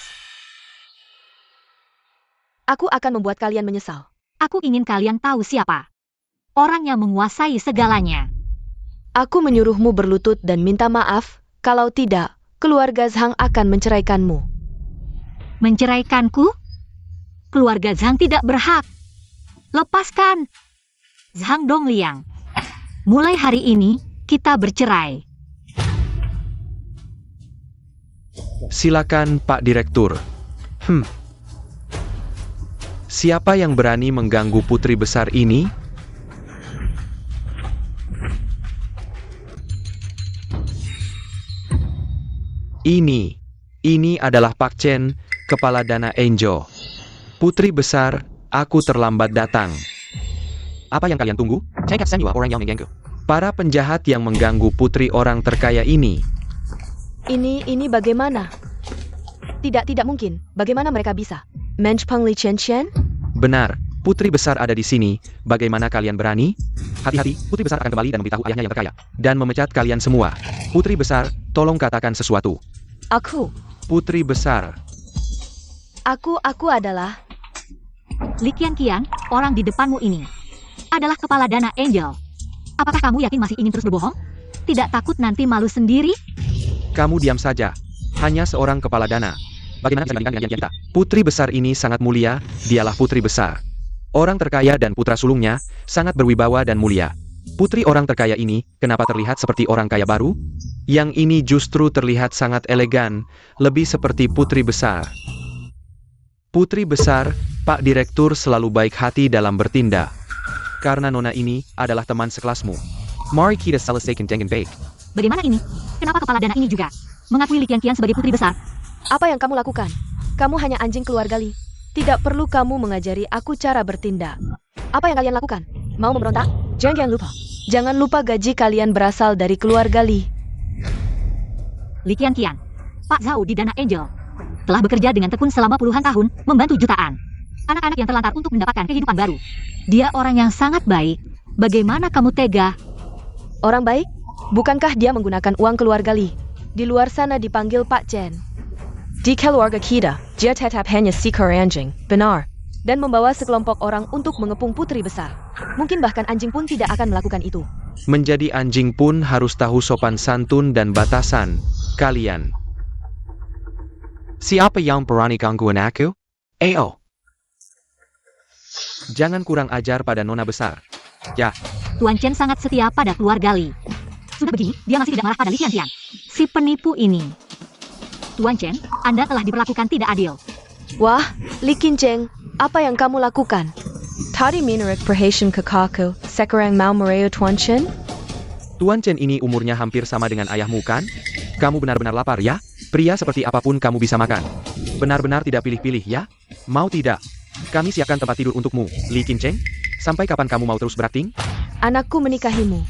[SPEAKER 1] Aku akan membuat kalian menyesal.
[SPEAKER 2] Aku ingin kalian tahu siapa. Orang yang menguasai segalanya.
[SPEAKER 1] Aku menyuruhmu berlutut dan minta maaf. Kalau tidak, keluarga Zhang akan menceraikanmu.
[SPEAKER 2] Menceraikanku? Keluarga Zhang tidak berhak. Lepaskan. Zhang Dongliang. Mulai hari ini, kita bercerai.
[SPEAKER 3] Silakan Pak Direktur. Siapa yang berani mengganggu putri besar ini? Ini adalah Pak Chen, Kepala Dana Angel. Putri besar, aku terlambat datang. Apa yang kalian tunggu? Orang yang mengganggu. Para penjahat yang mengganggu putri orang terkaya ini.
[SPEAKER 1] Ini bagaimana? Tidak mungkin. Bagaimana mereka bisa? Mensch Peng Li Chen Chen?
[SPEAKER 3] Benar, putri besar ada di sini. Bagaimana kalian berani? Hati-hati, putri besar akan kembali dan memberitahu ayahnya yang terkaya. Dan memecat kalian semua. Putri besar, tolong katakan sesuatu.
[SPEAKER 1] Aku
[SPEAKER 3] Putri besar,
[SPEAKER 1] adalah...
[SPEAKER 2] Li Qian, orang di depanmu ini, adalah kepala Dana Angel. Apakah kamu yakin masih ingin terus berbohong? Tidak takut nanti malu sendiri?
[SPEAKER 3] kamu diam saja. Hanya seorang kepala dana. Bagaimana bisa dibandingkan dengan kita? Putri besar ini sangat mulia, dialah putri besar. Orang terkaya dan putra sulungnya, sangat berwibawa dan mulia. Putri orang terkaya ini, kenapa terlihat seperti orang kaya baru? Yang ini justru terlihat sangat elegan, lebih seperti putri besar. Putri besar, Pak Direktur selalu baik hati dalam bertindak. Karena nona ini adalah teman sekelasmu. Mari kita selesaikan dengan baik.
[SPEAKER 2] Bagaimana ini? Kenapa kepala Dana ini juga mengakui Li Qian sebagai putri besar?
[SPEAKER 1] Apa yang kamu lakukan? Kamu hanya anjing keluarga Li. Tidak perlu kamu mengajari aku cara bertindak. Apa yang kalian lakukan? Mau memberontak? Jangan lupa. Jangan lupa gaji kalian berasal dari keluarga Li.
[SPEAKER 2] Li Qian, Pak Zhao di Dana Angel, telah bekerja dengan tekun selama puluhan tahun, membantu jutaan anak-anak yang terlantar untuk mendapatkan kehidupan baru. Dia orang yang sangat baik. Bagaimana kamu tega?
[SPEAKER 1] Orang baik? Bukankah dia menggunakan uang keluarga Li? Di luar sana dipanggil Pak Chen. Di keluarga kita, dia tetap hanya seekor anjing, benar. Dan membawa sekelompok orang untuk mengepung putri besar. Mungkin bahkan anjing pun tidak akan melakukan itu.
[SPEAKER 3] Menjadi anjing pun harus tahu sopan santun dan batasan. Kalian. Siapa yang berani gangguin aku? Ayo. Jangan kurang ajar pada nona besar. Ya,
[SPEAKER 2] Tuan Chen sangat setia pada keluarga Li. Sudah begini, dia masih tidak marah pada Li Qian. Si penipu ini. Tuan Chen, Anda telah diperlakukan tidak adil.
[SPEAKER 1] Wah, Li Qian, apa yang kamu lakukan? Tadi menurut perhatian kakakku, sekarang mau mereu Tuan Chen?
[SPEAKER 3] Tuan Chen ini umurnya hampir sama dengan ayahmu kan? Kamu benar-benar lapar ya? Pria seperti apapun kamu bisa makan. Benar-benar tidak pilih-pilih ya? Mau tidak? Kami siapkan tempat tidur untukmu, Li Qian. Sampai kapan kamu mau terus berakting?
[SPEAKER 1] Anakku menikahimu.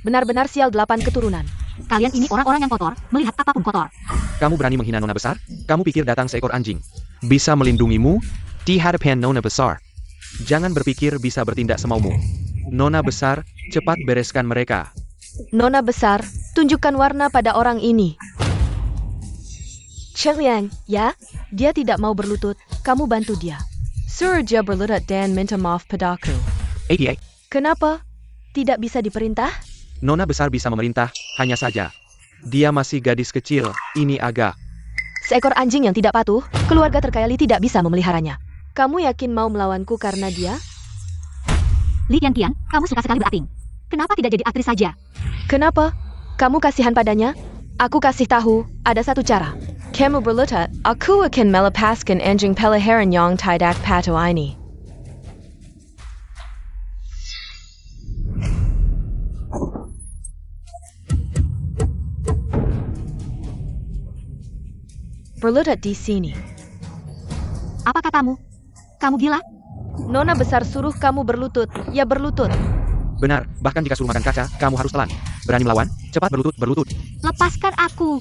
[SPEAKER 1] Benar-benar sial 8 keturunan.
[SPEAKER 2] Kalian ini orang-orang yang kotor, melihat apapun kotor.
[SPEAKER 3] Kamu berani menghina nona besar? Kamu pikir datang seekor anjing bisa melindungimu di hadapan nona besar? Jangan berpikir bisa bertindak semaumu. Nona besar, cepat bereskan mereka.
[SPEAKER 1] Nona besar, tunjukkan warna pada orang ini. Cheliang, ya? Dia tidak mau berlutut. Kamu bantu dia. Suruh dia berlutut dan minta maaf padaku.
[SPEAKER 3] APA,
[SPEAKER 1] Kenapa? Tidak bisa diperintah?
[SPEAKER 3] nona besar bisa memerintah, hanya saja. Dia masih gadis kecil, ini agak.
[SPEAKER 1] Seekor anjing yang tidak patuh, keluarga terkaya Li tidak bisa memeliharanya. Kamu yakin mau melawanku karena dia?
[SPEAKER 2] Li Qian, kamu suka sekali berakting. Kenapa tidak jadi aktris saja?
[SPEAKER 1] Kenapa? Kamu kasihan padanya? Aku kasih tahu, ada satu cara. Kamu berlutut, aku akan melepaskan anjing peliharaan yang tidak patuh ini. Berlutut di sini.
[SPEAKER 2] Apa katamu? Kamu gila?
[SPEAKER 1] Nona besar suruh kamu berlutut, ya berlutut.
[SPEAKER 3] Benar, bahkan jika suruh makan kaca, kamu harus telan. Berani melawan? Cepat berlutut, berlutut.
[SPEAKER 2] Lepaskan aku.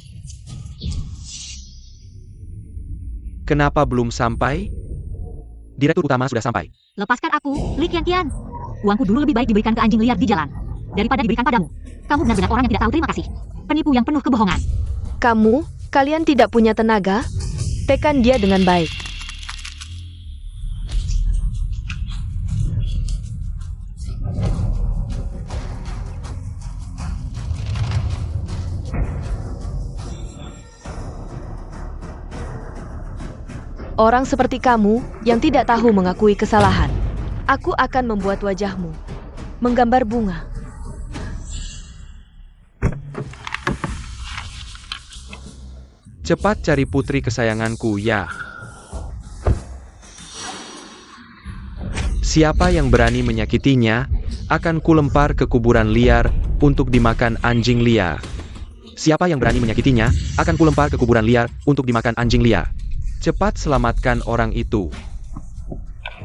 [SPEAKER 3] Kenapa belum sampai? Direktur utama sudah sampai.
[SPEAKER 2] Lepaskan aku, Li Qianqian. Uangku dulu lebih baik diberikan ke anjing liar di jalan daripada diberikan padamu. Kamu benar-benar orang yang tidak tahu terima kasih. Penipu yang penuh kebohongan.
[SPEAKER 1] Kalian tidak punya tenaga? Tekan dia dengan baik. Orang seperti kamu yang tidak tahu mengakui kesalahan. Aku akan membuat wajahmu menggambar bunga.
[SPEAKER 3] Cepat cari putri kesayanganku, ya. Siapa yang berani menyakitinya, akan kulempar ke kuburan liar untuk dimakan anjing liar. Siapa yang berani menyakitinya, akan kulempar ke kuburan liar untuk dimakan anjing liar. Cepat selamatkan orang itu.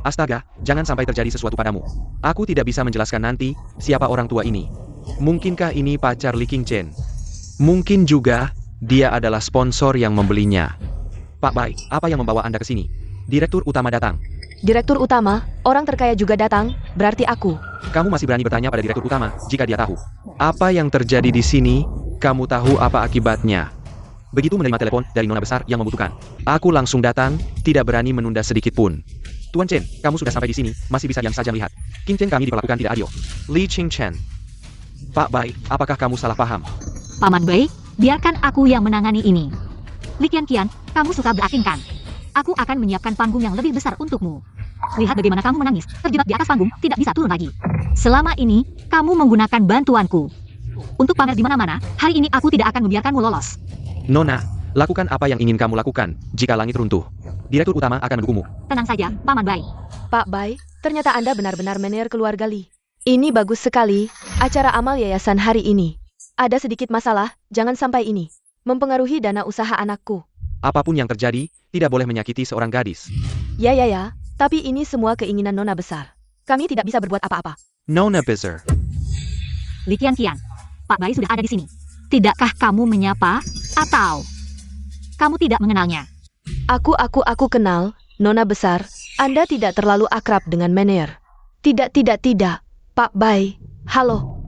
[SPEAKER 3] Astaga, jangan sampai terjadi sesuatu padamu. Aku tidak bisa menjelaskan nanti, siapa orang tua ini. Mungkinkah ini pacar Li Qingchen? Mungkin juga, dia adalah sponsor yang membelinya. Pak Bai, apa yang membawa Anda ke sini? Direktur utama datang.
[SPEAKER 1] Direktur utama, orang terkaya juga datang, berarti aku.
[SPEAKER 3] Kamu masih berani bertanya pada direktur utama, jika dia tahu. Apa yang terjadi di sini, kamu tahu apa akibatnya. Begitu menerima telepon dari nona besar yang membutuhkan, aku langsung datang, tidak berani menunda sedikit pun. Tuan Chen, kamu sudah sampai di sini, masih bisa diam saja melihat. King Chen kami diperlakukan tidak adil. Li Qingchen. Pak Bai, apakah kamu salah paham?
[SPEAKER 2] Paman Bai, biarkan aku yang menangani ini. Li Qianqian, kamu suka berakting kan? Aku akan menyiapkan panggung yang lebih besar untukmu. Lihat bagaimana kamu menangis, terjebak di atas panggung, tidak bisa turun lagi. Selama ini, kamu menggunakan bantuanku. Untuk pamer di mana-mana, hari ini aku tidak akan membiarkanmu lolos.
[SPEAKER 3] Nona, lakukan apa yang ingin kamu lakukan, jika langit runtuh. Direktur utama akan mendukungmu.
[SPEAKER 2] Tenang saja, Paman Bai.
[SPEAKER 1] Pak Bai, ternyata Anda benar-benar manajer keluarga Li. Ini bagus sekali, acara amal yayasan hari ini. Ada sedikit masalah, jangan sampai ini mempengaruhi dana usaha anakku.
[SPEAKER 3] Apapun yang terjadi, tidak boleh menyakiti seorang gadis.
[SPEAKER 1] Ya, tapi ini semua keinginan nona besar. Kami tidak bisa berbuat apa-apa.
[SPEAKER 3] Nona besar.
[SPEAKER 2] Li Qianqian, Pak Bai sudah ada di sini. Tidakkah kamu menyapa, atau kamu tidak mengenalnya?
[SPEAKER 1] Aku kenal, nona besar. Anda tidak terlalu akrab dengan manajer. Tidak, Pak Bai. Halo.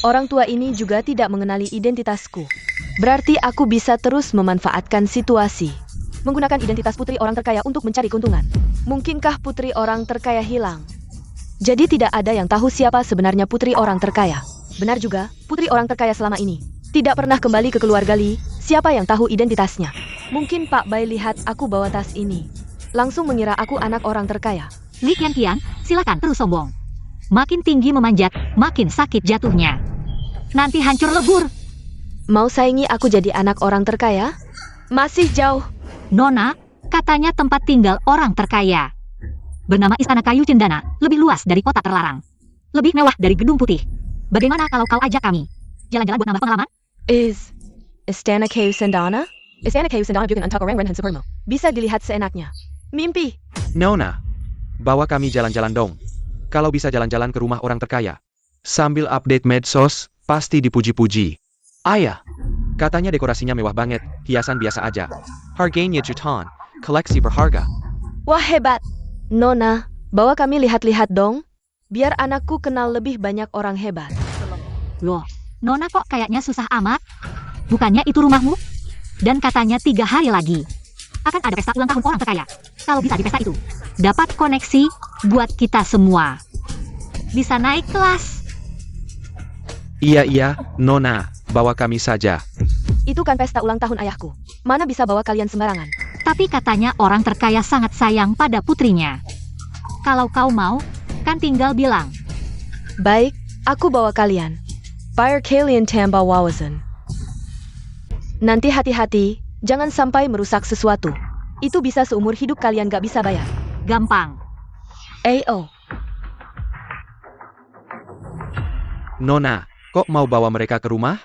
[SPEAKER 1] Orang tua ini juga tidak mengenali identitasku. Berarti aku bisa terus memanfaatkan situasi. Menggunakan identitas putri orang terkaya untuk mencari keuntungan. Mungkinkah putri orang terkaya hilang? Jadi tidak ada yang tahu siapa sebenarnya putri orang terkaya. Benar juga, putri orang terkaya selama ini tidak pernah kembali ke keluarga Li. Siapa yang tahu identitasnya? Mungkin Pak Bai lihat aku bawa tas ini, langsung mengira aku anak orang terkaya.
[SPEAKER 2] Li Qianqian, silakan terus sombong. Makin tinggi memanjat, makin sakit jatuhnya. Nanti hancur lebur.
[SPEAKER 1] Mau saingi aku jadi anak orang terkaya? Masih jauh.
[SPEAKER 2] Nona, katanya tempat tinggal orang terkaya bernama Istana Kayu Cendana, lebih luas dari kota terlarang. Lebih mewah dari Gedung Putih. Bagaimana kalau kau ajak kami jalan-jalan buat nambah pengalaman?
[SPEAKER 1] Istana Kayu Cendana? Istana Kayu Cendana bukan untuk orang Renhan Supermo. Bisa dilihat seenaknya. Mimpi.
[SPEAKER 3] Nona, bawa kami jalan-jalan dong. Kalau bisa jalan-jalan ke rumah orang terkaya, sambil update medsos, pasti dipuji-puji. Ayah, katanya dekorasinya mewah banget, hiasan biasa aja. Harganya jutaan, koleksi berharga.
[SPEAKER 1] Wah hebat. Nona, bawa kami lihat-lihat dong. Biar anakku kenal lebih banyak orang hebat.
[SPEAKER 2] Loh, Nona kok kayaknya susah amat? Bukannya itu rumahmu? Dan katanya 3 hari lagi akan ada pesta ulang tahun orang terkaya. Kalau bisa di pesta itu dapat koneksi buat kita semua. Bisa naik kelas.
[SPEAKER 3] Iya, Nona, bawa kami saja.
[SPEAKER 1] Itu kan pesta ulang tahun ayahku. Mana bisa bawa kalian sembarangan?
[SPEAKER 2] Tapi katanya orang terkaya sangat sayang pada putrinya. Kalau kau mau, kan tinggal bilang.
[SPEAKER 1] Baik, aku bawa kalian. Biar kalian tambah wawasan. Nanti hati-hati, jangan sampai merusak sesuatu. Itu bisa seumur hidup kalian gak bisa bayar.
[SPEAKER 2] Gampang.
[SPEAKER 3] Nona, kok mau bawa mereka ke rumah?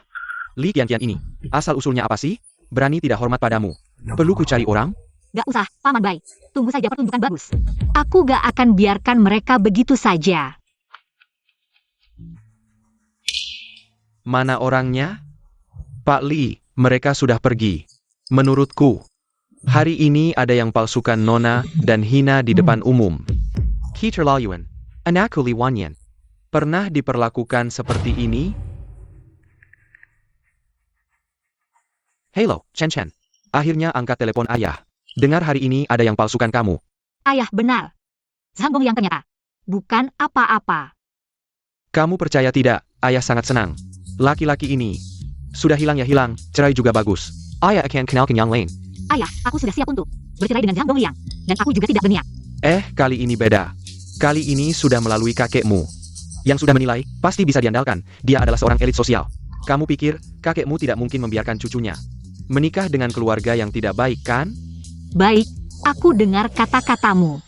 [SPEAKER 3] Li Qianqian ini, asal-usulnya apa sih? Berani tidak hormat padamu. Perlu ku cari orang?
[SPEAKER 2] Gak usah, Paman Bai. Tunggu saja pertunjukan bagus. Aku gak akan biarkan mereka begitu saja.
[SPEAKER 3] Mana orangnya? Pak Li, Mereka sudah pergi. Menurutku, hari ini ada yang palsukan Nona dan hina di depan umum. Keterlaluan. Anakku Liwanyan. Pernah diperlakukan seperti ini? Halo, Chen Chen. Akhirnya angkat telepon ayah. Dengar hari ini ada yang palsukan kamu.
[SPEAKER 2] Ayah, benar. Zhang Dongliang ternyata bukan apa-apa.
[SPEAKER 3] Kamu percaya tidak? Ayah sangat senang. Laki-laki ini sudah hilang ya hilang, cerai juga bagus. Ayah akan kenalkan yang lain.
[SPEAKER 2] Ayah, aku sudah siap untuk bercerai dengan Zhang Dongliang. Dan aku juga tidak berniat.
[SPEAKER 3] Kali ini beda. Kali ini sudah melalui kakekmu. Yang sudah menilai, pasti bisa diandalkan. Dia adalah seorang elit sosial. Kamu pikir, kakekmu tidak mungkin membiarkan cucunya menikah dengan keluarga yang tidak baik, kan?
[SPEAKER 2] Baik, aku dengar kata-katamu.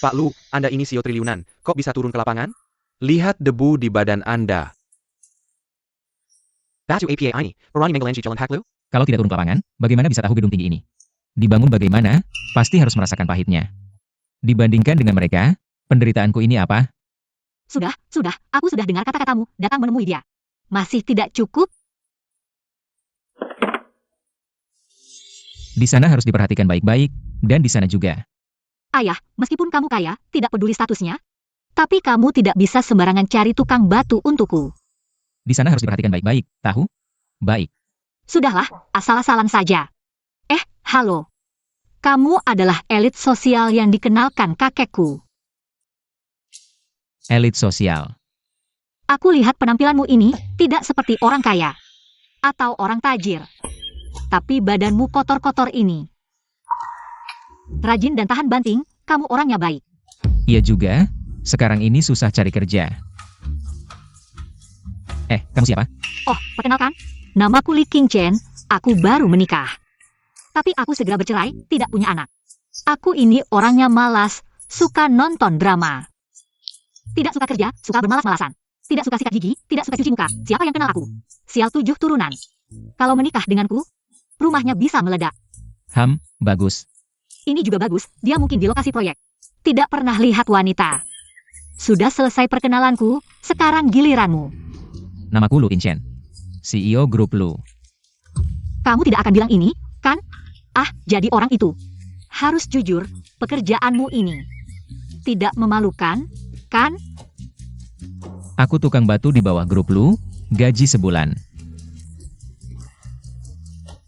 [SPEAKER 3] Pak Lu, Anda ini CEO triliunan. Kok bisa turun ke lapangan? Lihat debu di badan Anda. Batu APA ini, Perani Menggelanci Jalan Pak Lu?
[SPEAKER 4] Kalau tidak turun ke lapangan, bagaimana bisa tahu gedung tinggi ini? Dibangun bagaimana, pasti harus merasakan pahitnya. Dibandingkan dengan mereka, penderitaanku ini apa?
[SPEAKER 2] Sudah, aku sudah dengar kata-katamu, datang menemui dia. Masih tidak cukup?
[SPEAKER 4] Di sana harus diperhatikan baik-baik, dan di sana juga.
[SPEAKER 2] Ayah, meskipun kamu kaya, tidak peduli statusnya, tapi kamu tidak bisa sembarangan cari tukang batu untukku.
[SPEAKER 4] Di sana harus diperhatikan baik-baik, tahu? Baik.
[SPEAKER 2] Sudahlah, asal-asalan saja. Halo. Kamu adalah elit sosial yang dikenalkan kakekku.
[SPEAKER 4] Elit sosial.
[SPEAKER 2] Aku lihat penampilanmu ini tidak seperti orang kaya atau orang tajir. Tapi badanmu kotor-kotor ini. Rajin dan tahan banting, kamu orangnya baik.
[SPEAKER 4] Iya juga, sekarang ini susah cari kerja. Kamu siapa?
[SPEAKER 2] Oh, perkenalkan, namaku Li Qingchen, aku baru menikah. Tapi aku segera bercerai, tidak punya anak. Aku ini orangnya malas, suka nonton drama. Tidak suka kerja, suka bermalas-malasan. Tidak suka sikat gigi, tidak suka cuci muka. Siapa yang kenal aku? Sial 7 turunan. Kalau menikah denganku, rumahnya bisa meledak.
[SPEAKER 4] Bagus.
[SPEAKER 2] Ini juga bagus, dia mungkin di lokasi proyek. Tidak pernah lihat wanita. Sudah selesai perkenalanku, sekarang giliranmu.
[SPEAKER 4] Namaku Lu Qingchen, CEO grup Lu.
[SPEAKER 2] Kamu tidak akan bilang ini, kan? Jadi orang itu. Harus jujur, pekerjaanmu ini tidak memalukan, kan?
[SPEAKER 4] Aku tukang batu di bawah grup Lu, gaji sebulan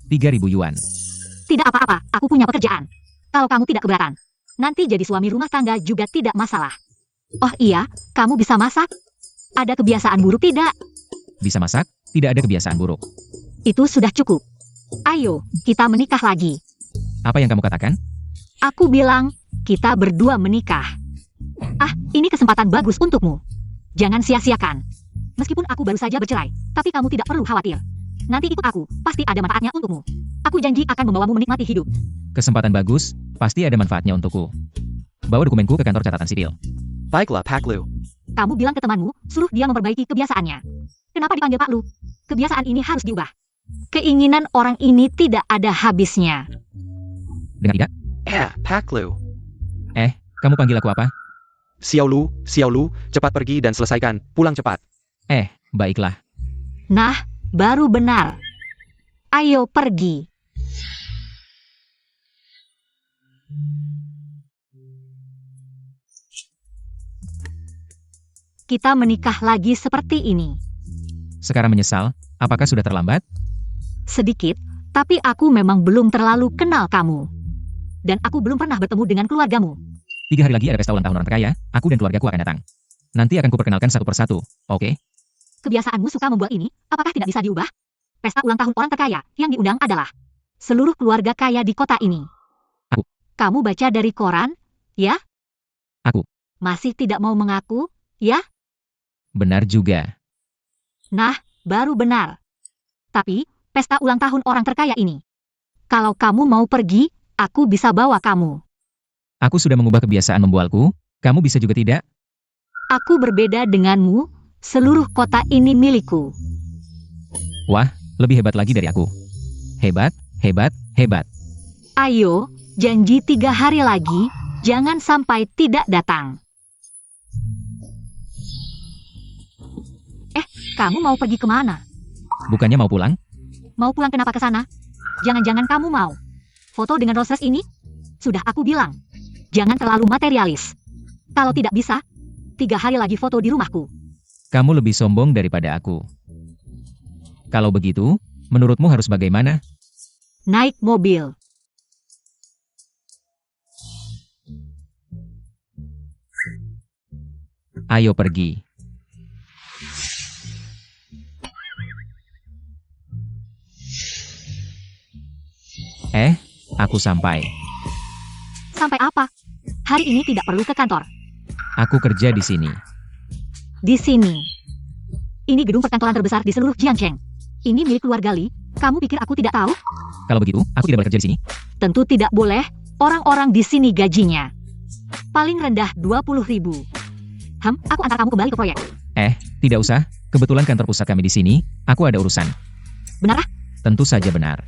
[SPEAKER 4] 3.000 yuan.
[SPEAKER 2] Tidak apa-apa, aku punya pekerjaan. Kalau kamu tidak keberatan, nanti jadi suami rumah tangga juga tidak masalah. Oh iya, kamu bisa masak? Ada kebiasaan buruk tidak?
[SPEAKER 4] Bisa masak, tidak ada kebiasaan buruk.
[SPEAKER 2] Itu sudah cukup. Ayo, kita menikah lagi.
[SPEAKER 4] Apa yang kamu katakan?
[SPEAKER 2] Aku bilang, kita berdua menikah. Ini kesempatan bagus untukmu. Jangan sia-siakan. Meskipun aku baru saja bercerai, tapi kamu tidak perlu khawatir. Nanti ikut aku, pasti ada manfaatnya untukmu. Aku janji akan membawamu menikmati hidup.
[SPEAKER 4] Kesempatan bagus, pasti ada manfaatnya untukku. Bawa dokumenku ke kantor catatan sipil.
[SPEAKER 3] Baiklah, Pak Lu.
[SPEAKER 2] Kamu bilang ke temanmu, suruh dia memperbaiki kebiasaannya. Kenapa dipanggil Pak Lu? Kebiasaan ini harus diubah. Keinginan orang ini tidak ada habisnya.
[SPEAKER 4] Dengar tidak?
[SPEAKER 3] Pak Lu.
[SPEAKER 4] Kamu panggil aku apa?
[SPEAKER 3] Xiao Lu, cepat pergi dan selesaikan. Pulang cepat.
[SPEAKER 4] Baiklah.
[SPEAKER 2] Nah, baru benar. Ayo pergi. Kita menikah lagi seperti ini.
[SPEAKER 4] Sekarang menyesal, apakah sudah terlambat?
[SPEAKER 2] Sedikit, tapi aku memang belum terlalu kenal kamu. Dan aku belum pernah bertemu dengan keluargamu.
[SPEAKER 4] 3 hari lagi ada pesta ulang tahun orang terkaya, aku dan keluargaku akan datang. Nanti akan kuperkenalkan satu persatu, oke?
[SPEAKER 2] Kebiasaanmu suka membuat ini, apakah tidak bisa diubah? Pesta ulang tahun orang terkaya, yang diundang adalah seluruh keluarga kaya di kota ini.
[SPEAKER 4] Aku.
[SPEAKER 2] Kamu baca dari koran, ya?
[SPEAKER 4] Aku.
[SPEAKER 2] Masih tidak mau mengaku, ya?
[SPEAKER 4] Benar juga.
[SPEAKER 2] Nah, baru benar. Tapi, pesta ulang tahun orang terkaya ini. Kalau kamu mau pergi, aku bisa bawa kamu.
[SPEAKER 4] Aku sudah mengubah kebiasaan membualku, kamu bisa juga tidak?
[SPEAKER 2] Aku berbeda denganmu, seluruh kota ini milikku.
[SPEAKER 4] Wah, lebih hebat lagi dari aku. Hebat, hebat, hebat.
[SPEAKER 2] Ayo, janji 3 hari lagi, jangan sampai tidak datang. Kamu mau pergi kemana?
[SPEAKER 4] Bukannya mau pulang?
[SPEAKER 2] Mau pulang kenapa ke sana? Jangan-jangan kamu mau foto dengan Roses ini? Sudah aku bilang, jangan terlalu materialis. Kalau tidak bisa, 3 hari lagi foto di rumahku.
[SPEAKER 4] Kamu lebih sombong daripada aku. Kalau begitu, menurutmu harus bagaimana?
[SPEAKER 2] Naik mobil.
[SPEAKER 4] Ayo pergi. Aku sampai.
[SPEAKER 2] Sampai apa? Hari ini tidak perlu ke kantor.
[SPEAKER 4] Aku kerja di sini.
[SPEAKER 2] Di sini. Ini gedung perkantoran terbesar di seluruh Jiangcheng. Ini milik keluarga Li. Kamu pikir aku tidak tahu?
[SPEAKER 4] Kalau begitu, aku tidak boleh kerja di sini.
[SPEAKER 2] Tentu tidak boleh. Orang-orang di sini gajinya paling rendah 20.000. Aku antar kamu kembali ke proyek.
[SPEAKER 4] Tidak usah. Kebetulan kantor pusat kami di sini. Aku ada urusan.
[SPEAKER 2] Benarkah?
[SPEAKER 4] Tentu saja benar.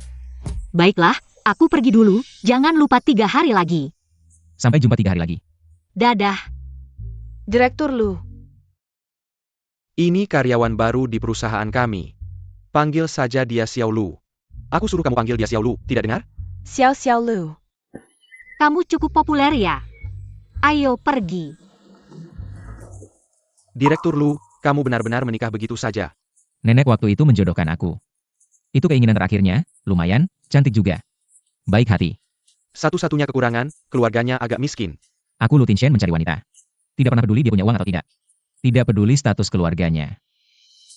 [SPEAKER 2] Baiklah, aku pergi dulu. Jangan lupa 3 hari lagi.
[SPEAKER 4] Sampai jumpa 3 hari lagi.
[SPEAKER 2] Dadah.
[SPEAKER 1] Direktur Lu.
[SPEAKER 3] Ini karyawan baru di perusahaan kami. Panggil saja dia Xiao Lu. Aku suruh kamu panggil dia Xiao Lu, tidak dengar?
[SPEAKER 1] Xiao Xiao Lu.
[SPEAKER 2] Kamu cukup populer ya. Ayo pergi.
[SPEAKER 3] Direktur Lu, kamu benar-benar menikah begitu saja.
[SPEAKER 4] Nenek waktu itu menjodohkan aku. Itu keinginan terakhirnya, lumayan, cantik juga. Baik hati.
[SPEAKER 3] Satu-satunya kekurangan, keluarganya agak miskin.
[SPEAKER 4] Aku Lu Tinshen mencari wanita. Tidak pernah peduli dia punya uang atau tidak. Tidak peduli status keluarganya.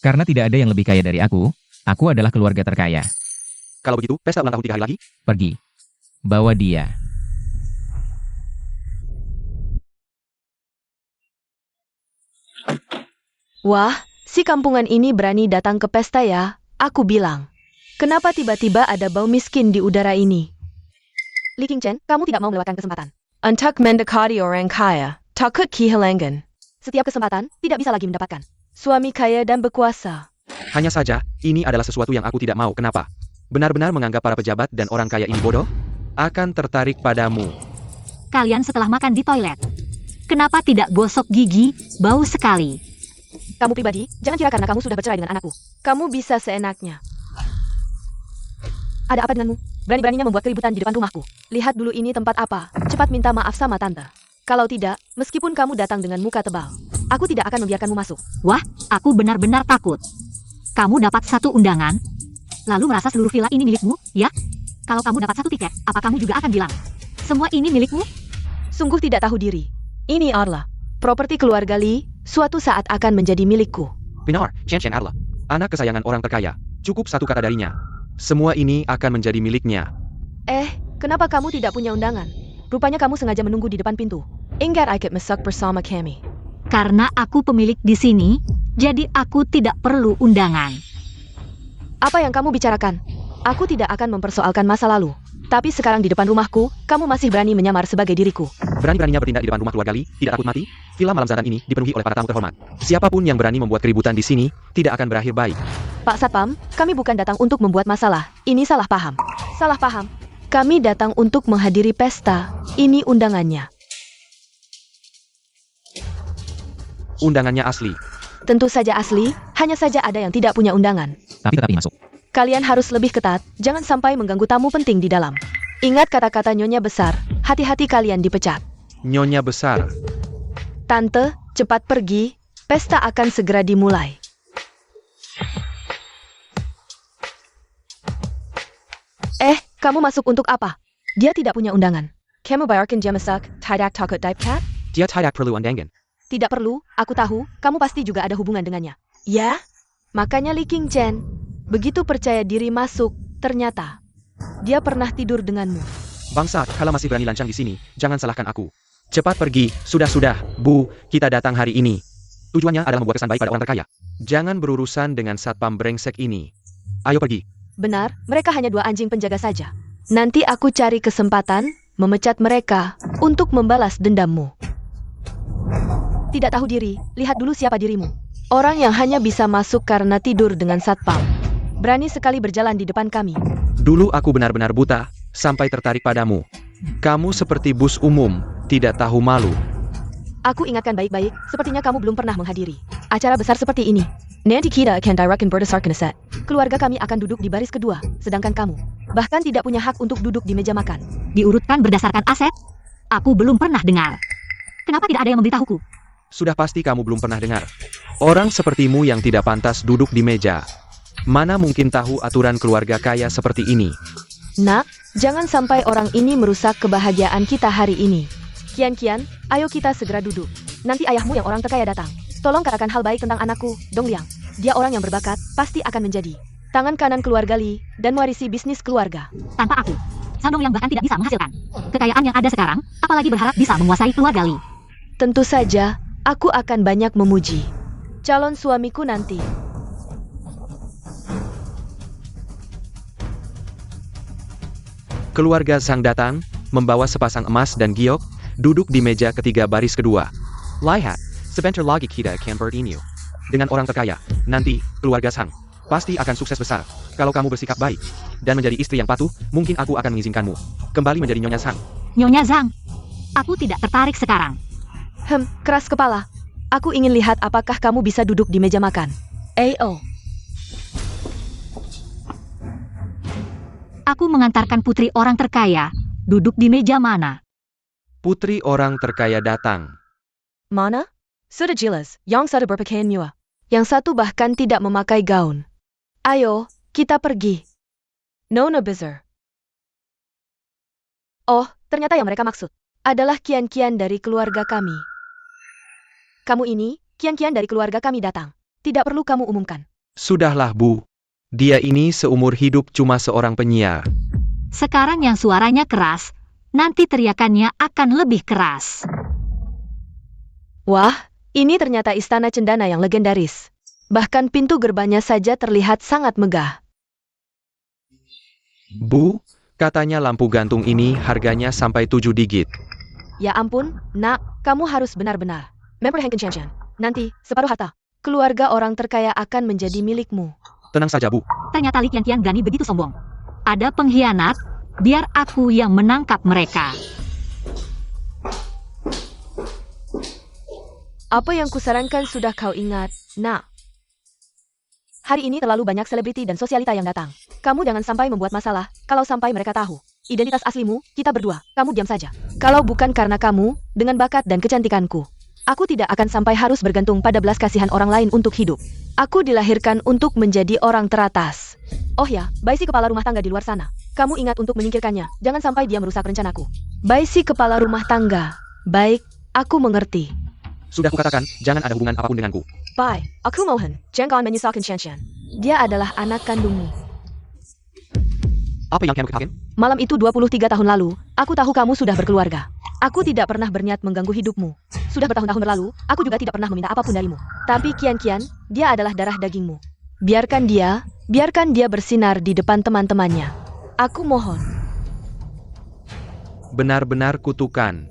[SPEAKER 4] Karena tidak ada yang lebih kaya dari aku adalah keluarga terkaya.
[SPEAKER 3] Kalau begitu, pesta ulang tahun 3 hari lagi?
[SPEAKER 4] Pergi. Bawa dia.
[SPEAKER 1] Wah, si kampungan ini berani datang ke pesta ya, aku bilang. Kenapa tiba-tiba ada bau miskin di udara ini? Li Qingchen, kamu tidak mau melewatkan kesempatan. Untuk mendekati orang kaya, takut kehilangan. Setiap kesempatan, tidak bisa lagi mendapatkan. Suami kaya dan berkuasa.
[SPEAKER 3] Hanya saja, ini adalah sesuatu yang aku tidak mau. Kenapa? Benar-benar menganggap para pejabat dan orang kaya ini bodoh? Akan tertarik padamu.
[SPEAKER 2] Kalian setelah makan di toilet. Kenapa tidak gosok gigi? Bau sekali.
[SPEAKER 1] Kamu pribadi, jangan kira karena kamu sudah bercerai dengan anakku. Kamu bisa seenaknya. Ada apa denganmu? Berani-beraninya membuat keributan di depan rumahku. Lihat dulu ini tempat apa. Cepat minta maaf sama tante. Kalau tidak, meskipun kamu datang dengan muka tebal, aku tidak akan membiarkanmu masuk.
[SPEAKER 2] Wah, aku benar-benar takut. Kamu dapat 1 undangan, lalu merasa seluruh villa ini milikmu, ya? Kalau kamu dapat 1 tiket, apa kamu juga akan bilang, semua ini milikmu?
[SPEAKER 1] Sungguh tidak tahu diri. Ini adalah properti keluarga Li, suatu saat akan menjadi milikku.
[SPEAKER 3] Benar, Chen Chen adalah anak kesayangan orang terkaya. Cukup 1 kata darinya. Semua ini akan menjadi miliknya.
[SPEAKER 1] Kenapa kamu tidak punya undangan? Rupanya kamu sengaja menunggu di depan pintu. Ingat ikut masak bersama kami.
[SPEAKER 2] Karena aku pemilik di sini, jadi aku tidak perlu undangan.
[SPEAKER 1] Apa yang kamu bicarakan? Aku tidak akan mempersoalkan masa lalu. Tapi sekarang di depan rumahku, kamu masih berani menyamar sebagai diriku.
[SPEAKER 3] Berani-beraninya bertindak di depan rumah keluarga Li, tidak takut mati? Villa Malam Zatan ini dipenuhi oleh para tamu terhormat. Siapapun yang berani membuat keributan di sini, tidak akan berakhir baik.
[SPEAKER 1] Pak Satpam, kami bukan datang untuk membuat masalah. Ini salah paham. Salah paham. Kami datang untuk menghadiri pesta. Ini undangannya.
[SPEAKER 3] Undangannya asli.
[SPEAKER 1] Tentu saja asli, hanya saja ada yang tidak punya undangan.
[SPEAKER 4] Tapi tetap ingin masuk.
[SPEAKER 1] Kalian harus lebih ketat, jangan sampai mengganggu tamu penting di dalam. Ingat kata-kata nyonya besar, hati-hati kalian dipecat.
[SPEAKER 3] Nyonya besar.
[SPEAKER 1] Tante, cepat pergi, pesta akan segera dimulai. Kamu masuk untuk apa? Dia tidak punya undangan. Kamu bayarkan dia masak, tidak takut dive cat?
[SPEAKER 3] Dia tidak perlu undangan.
[SPEAKER 1] Tidak perlu, aku tahu, kamu pasti juga ada hubungan dengannya. Ya? Makanya Li Qingchen begitu percaya diri masuk, ternyata dia pernah tidur denganmu.
[SPEAKER 3] Bangsat, kalau masih berani lancang di sini, jangan salahkan aku. Cepat pergi, sudah, Bu, kita datang hari ini. Tujuannya adalah membuat kesan baik pada orang terkaya. Jangan berurusan dengan satpam brengsek ini. Ayo pergi.
[SPEAKER 1] Benar, mereka hanya 2 anjing penjaga saja. Nanti aku cari kesempatan memecat mereka untuk membalas dendammu. Tidak tahu diri, lihat dulu siapa dirimu. Orang yang hanya bisa masuk karena tidur dengan satpam. Berani sekali berjalan di depan kami.
[SPEAKER 3] Dulu aku benar-benar buta, sampai tertarik padamu. Kamu seperti bus umum, tidak tahu malu.
[SPEAKER 1] Aku ingatkan baik-baik, sepertinya kamu belum pernah menghadiri acara besar seperti ini. Nanti kita akan directkan berdasarkan set. Keluarga kami akan duduk di baris kedua, sedangkan kamu bahkan tidak punya hak untuk duduk di meja makan.
[SPEAKER 2] Diurutkan berdasarkan aset? Aku belum pernah dengar. Kenapa tidak ada yang memberitahuku?
[SPEAKER 3] Sudah pasti kamu belum pernah dengar. Orang sepertimu yang tidak pantas duduk di meja. Mana mungkin tahu aturan keluarga kaya seperti ini?
[SPEAKER 1] Nak, jangan sampai orang ini merusak kebahagiaan kita hari ini. Kian, ayo kita segera duduk. Nanti ayahmu yang orang terkaya datang. Tolong katakan hal baik tentang anakku, Dong Liang. Dia orang yang berbakat, pasti akan menjadi tangan kanan keluarga Li, dan mewarisi bisnis keluarga.
[SPEAKER 2] Tanpa aku, Sandong yang bahkan tidak bisa menghasilkan kekayaan yang ada sekarang, apalagi berharap bisa menguasai keluarga Li.
[SPEAKER 1] Tentu saja, aku akan banyak memuji calon suamiku nanti.
[SPEAKER 3] Keluarga Zhang datang, membawa sepasang emas dan giok, duduk di meja ketiga baris kedua. Lihat, sebentar lagi kita akan bertemu dengan orang terkaya. Nanti, keluarga Zhang pasti akan sukses besar. Kalau kamu bersikap baik dan menjadi istri yang patuh, mungkin aku akan mengizinkanmu kembali menjadi Nyonya Zhang.
[SPEAKER 2] Nyonya Zhang, aku tidak tertarik sekarang.
[SPEAKER 1] Keras kepala. Aku ingin lihat apakah kamu bisa duduk di meja makan. Oh.
[SPEAKER 2] Aku mengantarkan putri orang terkaya, duduk di meja mana?
[SPEAKER 3] Putri orang terkaya datang.
[SPEAKER 1] Mana? Sudah jelas, yang satu berpakaian mewah. Yang satu bahkan tidak memakai gaun. Ayo, kita pergi. Nona Bizar. Oh, ternyata yang mereka maksud adalah Kian dari keluarga kami. Kamu ini, Kian dari keluarga kami datang. Tidak perlu kamu umumkan.
[SPEAKER 3] Sudahlah, Bu. Dia ini seumur hidup cuma seorang penyiar.
[SPEAKER 2] Sekarang yang suaranya keras, nanti teriakannya akan lebih keras.
[SPEAKER 1] Wah, ini ternyata istana cendana yang legendaris. Bahkan pintu gerbangnya saja terlihat sangat megah.
[SPEAKER 3] Bu, katanya lampu gantung ini harganya sampai 7 digit.
[SPEAKER 1] Ya ampun, nak, kamu harus benar-benar memperhatikan. Nanti, separuh harta keluarga orang terkaya akan menjadi milikmu.
[SPEAKER 3] Tenang saja, Bu.
[SPEAKER 2] Ternyata Li Qian berani begitu sombong. Ada pengkhianat, biar aku yang menangkap mereka.
[SPEAKER 1] Apa yang kusarankan sudah kau ingat, nak. Hari ini terlalu banyak selebriti dan sosialita yang datang. Kamu jangan sampai membuat masalah, kalau sampai mereka tahu identitas aslimu, kita berdua, kamu diam saja. Kalau bukan karena kamu, dengan bakat dan kecantikanku, aku tidak akan sampai harus bergantung pada belas kasihan orang lain untuk hidup. Aku dilahirkan untuk menjadi orang teratas. Oh ya, Bai si kepala rumah tangga di luar sana. Kamu ingat untuk menyingkirkannya, jangan sampai dia merusak rencanaku. Bai si kepala rumah tangga. Baik, aku mengerti.
[SPEAKER 3] Sudah kukatakan, jangan ada hubungan apapun denganku.
[SPEAKER 1] Bai, aku mohon, jangan menyusahkan Qian. Dia adalah anak kandungmu.
[SPEAKER 3] Apa yang kamu katakan?
[SPEAKER 1] Malam itu 23 tahun lalu, aku tahu kamu sudah berkeluarga. Aku tidak pernah berniat mengganggu hidupmu. Sudah bertahun-tahun berlalu, aku juga tidak pernah meminta apapun darimu. Tapi Kian, dia adalah darah dagingmu. Biarkan dia bersinar di depan teman-temannya. Aku mohon.
[SPEAKER 3] Benar-benar kutukan.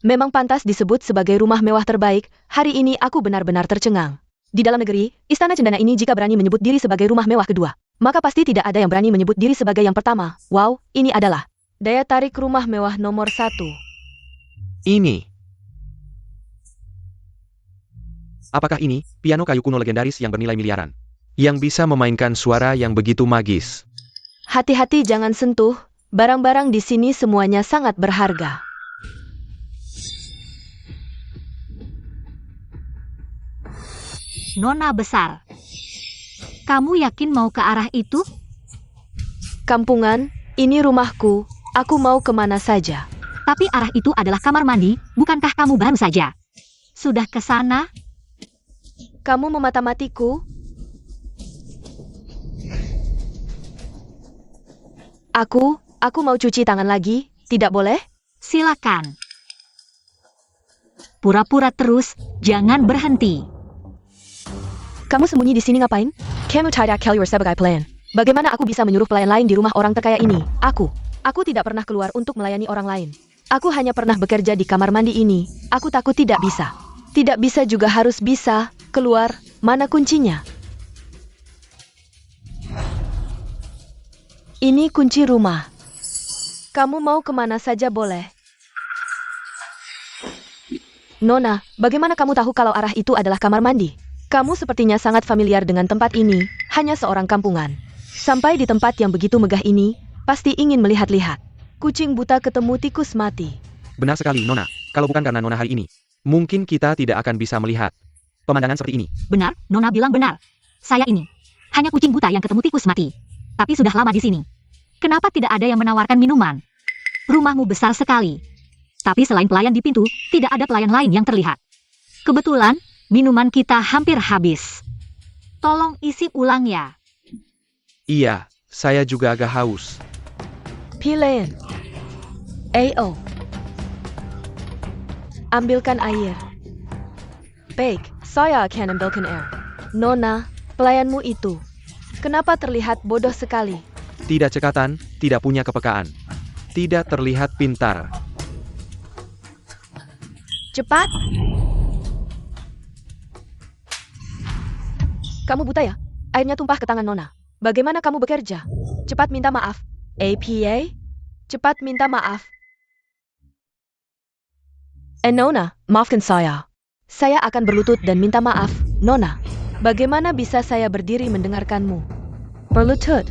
[SPEAKER 1] Memang pantas disebut sebagai rumah mewah terbaik, hari ini aku benar-benar tercengang. Di dalam negeri, istana cendana ini jika berani menyebut diri sebagai rumah mewah kedua, maka pasti tidak ada yang berani menyebut diri sebagai yang pertama. Wow, ini adalah daya tarik rumah mewah nomor 1.
[SPEAKER 3] Ini. Apakah ini piano kayu kuno legendaris yang bernilai miliaran? Yang bisa memainkan suara yang begitu magis.
[SPEAKER 1] Hati-hati jangan sentuh, barang-barang di sini semuanya sangat berharga.
[SPEAKER 2] Nona besar, kamu yakin mau ke arah itu?
[SPEAKER 1] Kampungan, ini rumahku, aku mau kemana saja.
[SPEAKER 2] Tapi arah itu adalah kamar mandi, bukankah kamu baru saja sudah ke sana?
[SPEAKER 1] Kamu memata-matiku? Aku mau cuci tangan lagi, tidak boleh?
[SPEAKER 2] Silakan. Pura-pura terus, jangan berhenti.
[SPEAKER 1] Kamu sembunyi di sini ngapain? Kamu tidak keluar sebagai pelayan. Bagaimana aku bisa menyuruh pelayan lain di rumah orang terkaya ini? Aku tidak pernah keluar untuk melayani orang lain. Aku hanya pernah bekerja di kamar mandi ini. Aku takut tidak bisa. Tidak bisa juga harus bisa. Keluar, mana kuncinya? Ini kunci rumah. Kamu mau kemana saja boleh. Nona, bagaimana kamu tahu kalau arah itu adalah kamar mandi? Kamu sepertinya sangat familiar dengan tempat ini, hanya seorang kampungan. Sampai di tempat yang begitu megah ini, pasti ingin melihat-lihat. Kucing buta ketemu tikus mati.
[SPEAKER 3] Benar sekali, Nona. Kalau bukan karena Nona hari ini, mungkin kita tidak akan bisa melihat pemandangan seperti ini.
[SPEAKER 2] Benar, Nona bilang benar. Saya ini hanya kucing buta yang ketemu tikus mati. Tapi sudah lama di sini. Kenapa tidak ada yang menawarkan minuman? Rumahmu besar sekali. Tapi selain pelayan di pintu, tidak ada pelayan lain yang terlihat. Kebetulan, minuman kita hampir habis. Tolong isi ulang ya.
[SPEAKER 3] Iya, saya juga agak haus.
[SPEAKER 1] Pilen. Ayo. Ambilkan air. Baik, saya akan ambilkan air. Nona, pelayanmu itu. Kenapa terlihat bodoh sekali?
[SPEAKER 3] Tidak cekatan, tidak punya kepekaan. Tidak terlihat pintar.
[SPEAKER 1] Cepat. Kamu buta ya? Airnya tumpah ke tangan Nona. Bagaimana kamu bekerja? Cepat minta maaf. APA? Cepat minta maaf. Nona, maafkan saya. Saya akan berlutut dan minta maaf, Nona. Bagaimana bisa saya berdiri mendengarkanmu? Berlutut.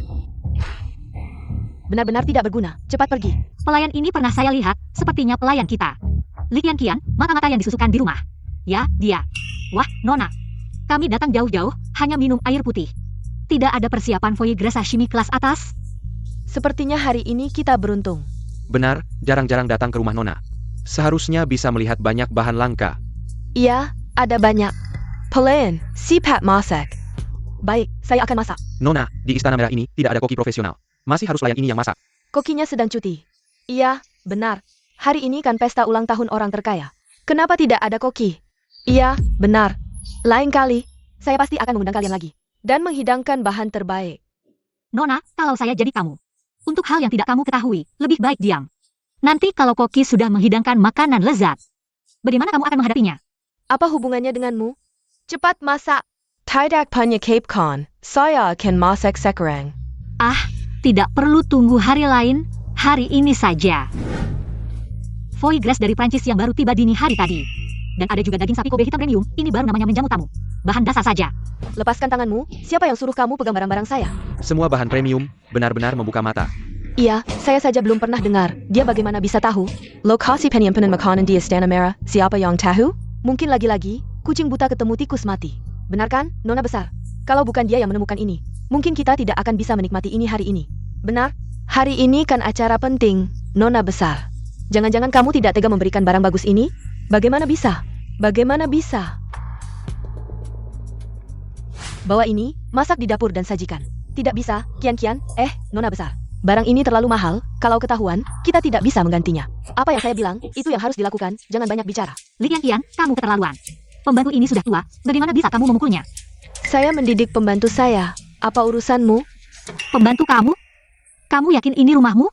[SPEAKER 1] Benar-benar tidak berguna. Cepat pergi.
[SPEAKER 2] Pelayan ini pernah saya lihat, sepertinya pelayan kita. Likian Kian, mata-mata yang disusukan di rumah. Ya, dia. Wah, Nona. Kami datang jauh-jauh, hanya minum air putih. Tidak ada persiapan foie gras sashimi kelas atas.
[SPEAKER 1] Sepertinya hari ini kita beruntung.
[SPEAKER 3] Benar, jarang-jarang datang ke rumah Nona. Seharusnya bisa melihat banyak bahan langka.
[SPEAKER 1] Iya, ada banyak. Pelayan, sipat masak. Baik, saya akan masak.
[SPEAKER 3] Nona, di Istana Merah ini tidak ada koki profesional. Masih harus pelayan ini yang masak.
[SPEAKER 1] Kokinya sedang cuti. Iya, benar. Hari ini kan pesta ulang tahun orang terkaya. Kenapa tidak ada koki? Iya, benar. Lain kali, saya pasti akan mengundang kalian lagi. Dan menghidangkan bahan terbaik.
[SPEAKER 2] Nona, kalau saya jadi kamu. Untuk hal yang tidak kamu ketahui, lebih baik diam. Nanti kalau koki sudah menghidangkan makanan lezat, bagaimana kamu akan menghadapinya?
[SPEAKER 1] Apa hubungannya denganmu? Cepat masak. Tidak punya Cape Con. Saya akan masak sekarang.
[SPEAKER 2] Ah, tidak perlu tunggu hari lain, hari ini saja. Foie gras dari Prancis yang baru tiba dini hari tadi. Dan ada juga daging sapi Kobe hitam premium, ini baru namanya menjamu tamu. Bahan dasar saja.
[SPEAKER 1] Lepaskan tanganmu, siapa yang suruh kamu pegang barang-barang saya?
[SPEAKER 3] Semua bahan premium, benar-benar membuka mata.
[SPEAKER 1] Iya, saya saja belum pernah dengar. Dia bagaimana bisa tahu? Lokasi penyimpanan makanan di Istana Merah, siapa yang tahu? Mungkin lagi-lagi, kucing buta ketemu tikus mati. Benar kan, Nona besar? Kalau bukan dia yang menemukan ini, mungkin kita tidak akan bisa menikmati ini hari ini. Benar? Hari ini kan acara penting, Nona besar. Jangan-jangan kamu tidak tega memberikan barang bagus ini? Bagaimana bisa? Bagaimana bisa? Bawa ini, masak di dapur dan sajikan. Tidak bisa, Kian-Kian, Nona besar. Barang ini terlalu mahal, kalau ketahuan, kita tidak bisa menggantinya. Apa yang saya bilang, itu yang harus dilakukan, jangan banyak bicara.
[SPEAKER 2] Likian Kian, kamu keterlaluan. Pembantu ini sudah tua, bagaimana bisa kamu memukulnya?
[SPEAKER 1] Saya mendidik pembantu saya. Apa urusanmu?
[SPEAKER 2] Pembantu kamu? Kamu yakin ini rumahmu?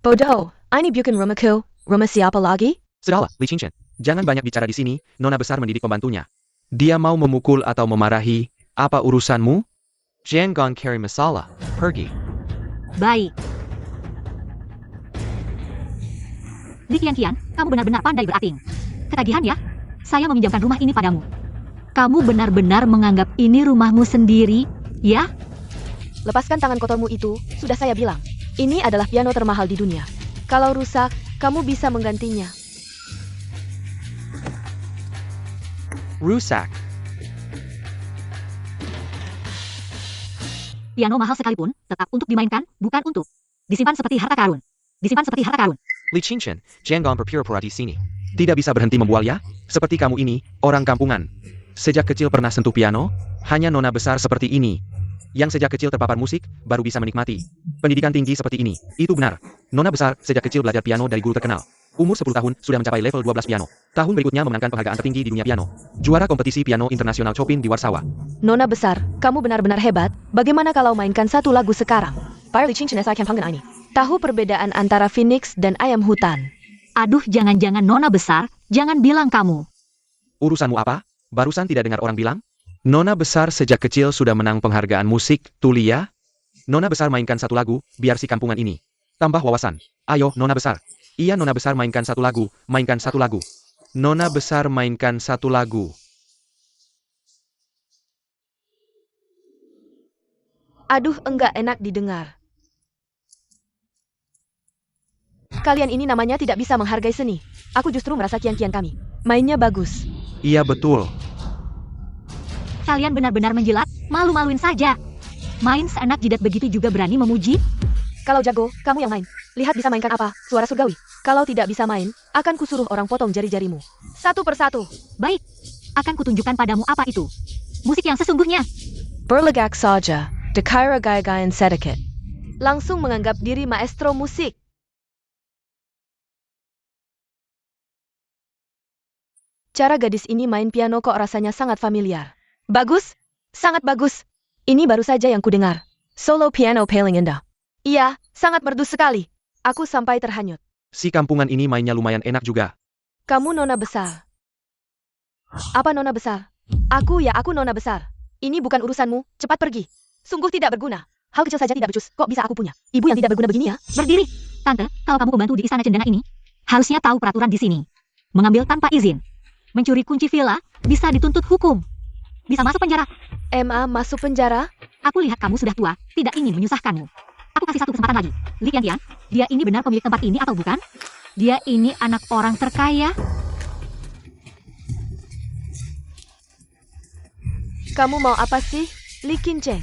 [SPEAKER 1] Bodoh, ini bukan rumahku. Rumah siapa lagi?
[SPEAKER 3] Sudahlah, Li Qingchen. Jangan banyak bicara di sini, Nona besar mendidik pembantunya. Dia mau memukul atau memarahi, apa urusanmu? Jangan cari masalah, pergi.
[SPEAKER 2] Baik. Likian Kian, kamu benar-benar pandai berating. Ketagihan ya? Saya meminjamkan rumah ini padamu. Kamu benar-benar menganggap ini rumahmu sendiri, ya?
[SPEAKER 1] Lepaskan tangan kotormu itu, sudah saya bilang. Ini adalah piano termahal di dunia. Kalau rusak, kamu bisa menggantinya.
[SPEAKER 3] Rusak.
[SPEAKER 2] Piano mahal sekalipun, tetap untuk dimainkan, bukan untuk disimpan seperti harta karun. Disimpan seperti harta karun.
[SPEAKER 3] Li Qingchen, jangan berpura-pura di sini. Tidak bisa berhenti membual ya? Seperti kamu ini, orang kampungan. Sejak kecil pernah sentuh piano? Hanya Nona besar seperti ini. Yang sejak kecil terpapar musik, baru bisa menikmati pendidikan tinggi seperti ini. Itu benar. Nona besar sejak kecil belajar piano dari guru terkenal. Umur 10 tahun, sudah mencapai level 12 piano. Tahun berikutnya memenangkan penghargaan tertinggi di dunia piano. Juara kompetisi piano internasional Chopin di Warsawa.
[SPEAKER 1] Nona besar, kamu benar-benar hebat. Bagaimana kalau mainkan satu lagu sekarang? Li Qingchen saya akan panggil ini. Tahu perbedaan antara phoenix dan ayam hutan?
[SPEAKER 2] Aduh, jangan-jangan Nona besar, jangan bilang kamu.
[SPEAKER 3] Urusanmu apa? Barusan tidak dengar orang bilang? Nona besar sejak kecil sudah menang penghargaan musik, Tulia. Nona besar mainkan satu lagu, biar si kampungan ini tambah wawasan. Ayo, Nona besar. Iya, Nona besar mainkan satu lagu, mainkan satu lagu. Nona besar mainkan satu lagu.
[SPEAKER 1] Aduh, enggak enak didengar. Kalian ini namanya tidak bisa menghargai seni. Aku justru merasa kian-kian kami. Mainnya bagus.
[SPEAKER 3] Iya betul.
[SPEAKER 2] Kalian benar-benar menjilat, malu-maluin saja. Main seenak jidat begitu juga berani memuji?
[SPEAKER 1] Kalau jago, kamu yang main. Lihat bisa mainkan apa, suara surgawi. Kalau tidak bisa main, akan kusuruh orang potong jari-jarimu. Satu persatu.
[SPEAKER 2] Baik, akan kutunjukkan padamu apa itu. Musik yang sesungguhnya.
[SPEAKER 1] Berlegak saja, dekira gaya-gayaan sedikit. Langsung menganggap diri maestro musik. Cara gadis ini main piano kok rasanya sangat familiar. Bagus, sangat bagus. Ini baru saja yang kudengar. Solo piano paling indah. Iya, sangat merdu sekali. Aku sampai terhanyut.
[SPEAKER 3] Si kampungan ini mainnya lumayan enak juga.
[SPEAKER 1] Kamu nona besar. Apa nona besar? Aku nona besar. Ini bukan urusanmu, cepat pergi. Sungguh tidak berguna. Hal kecil saja tidak becus, kok bisa aku punya? Ibu yang tidak berguna begini ya?
[SPEAKER 2] Berdiri. Tante, kalau kamu pembantu di istana cendana ini, harusnya tahu peraturan di sini. Mengambil tanpa izin. Mencuri kunci villa, bisa dituntut hukum. Bisa masuk penjara.
[SPEAKER 1] MA masuk penjara?
[SPEAKER 2] Aku lihat kamu sudah tua, tidak ingin menyusahkanmu. Aku kasih satu kesempatan lagi. Li Tian, dia ini benar pemilik tempat ini atau bukan? Dia ini anak orang terkaya.
[SPEAKER 1] Kamu mau apa sih, Li Qincheng?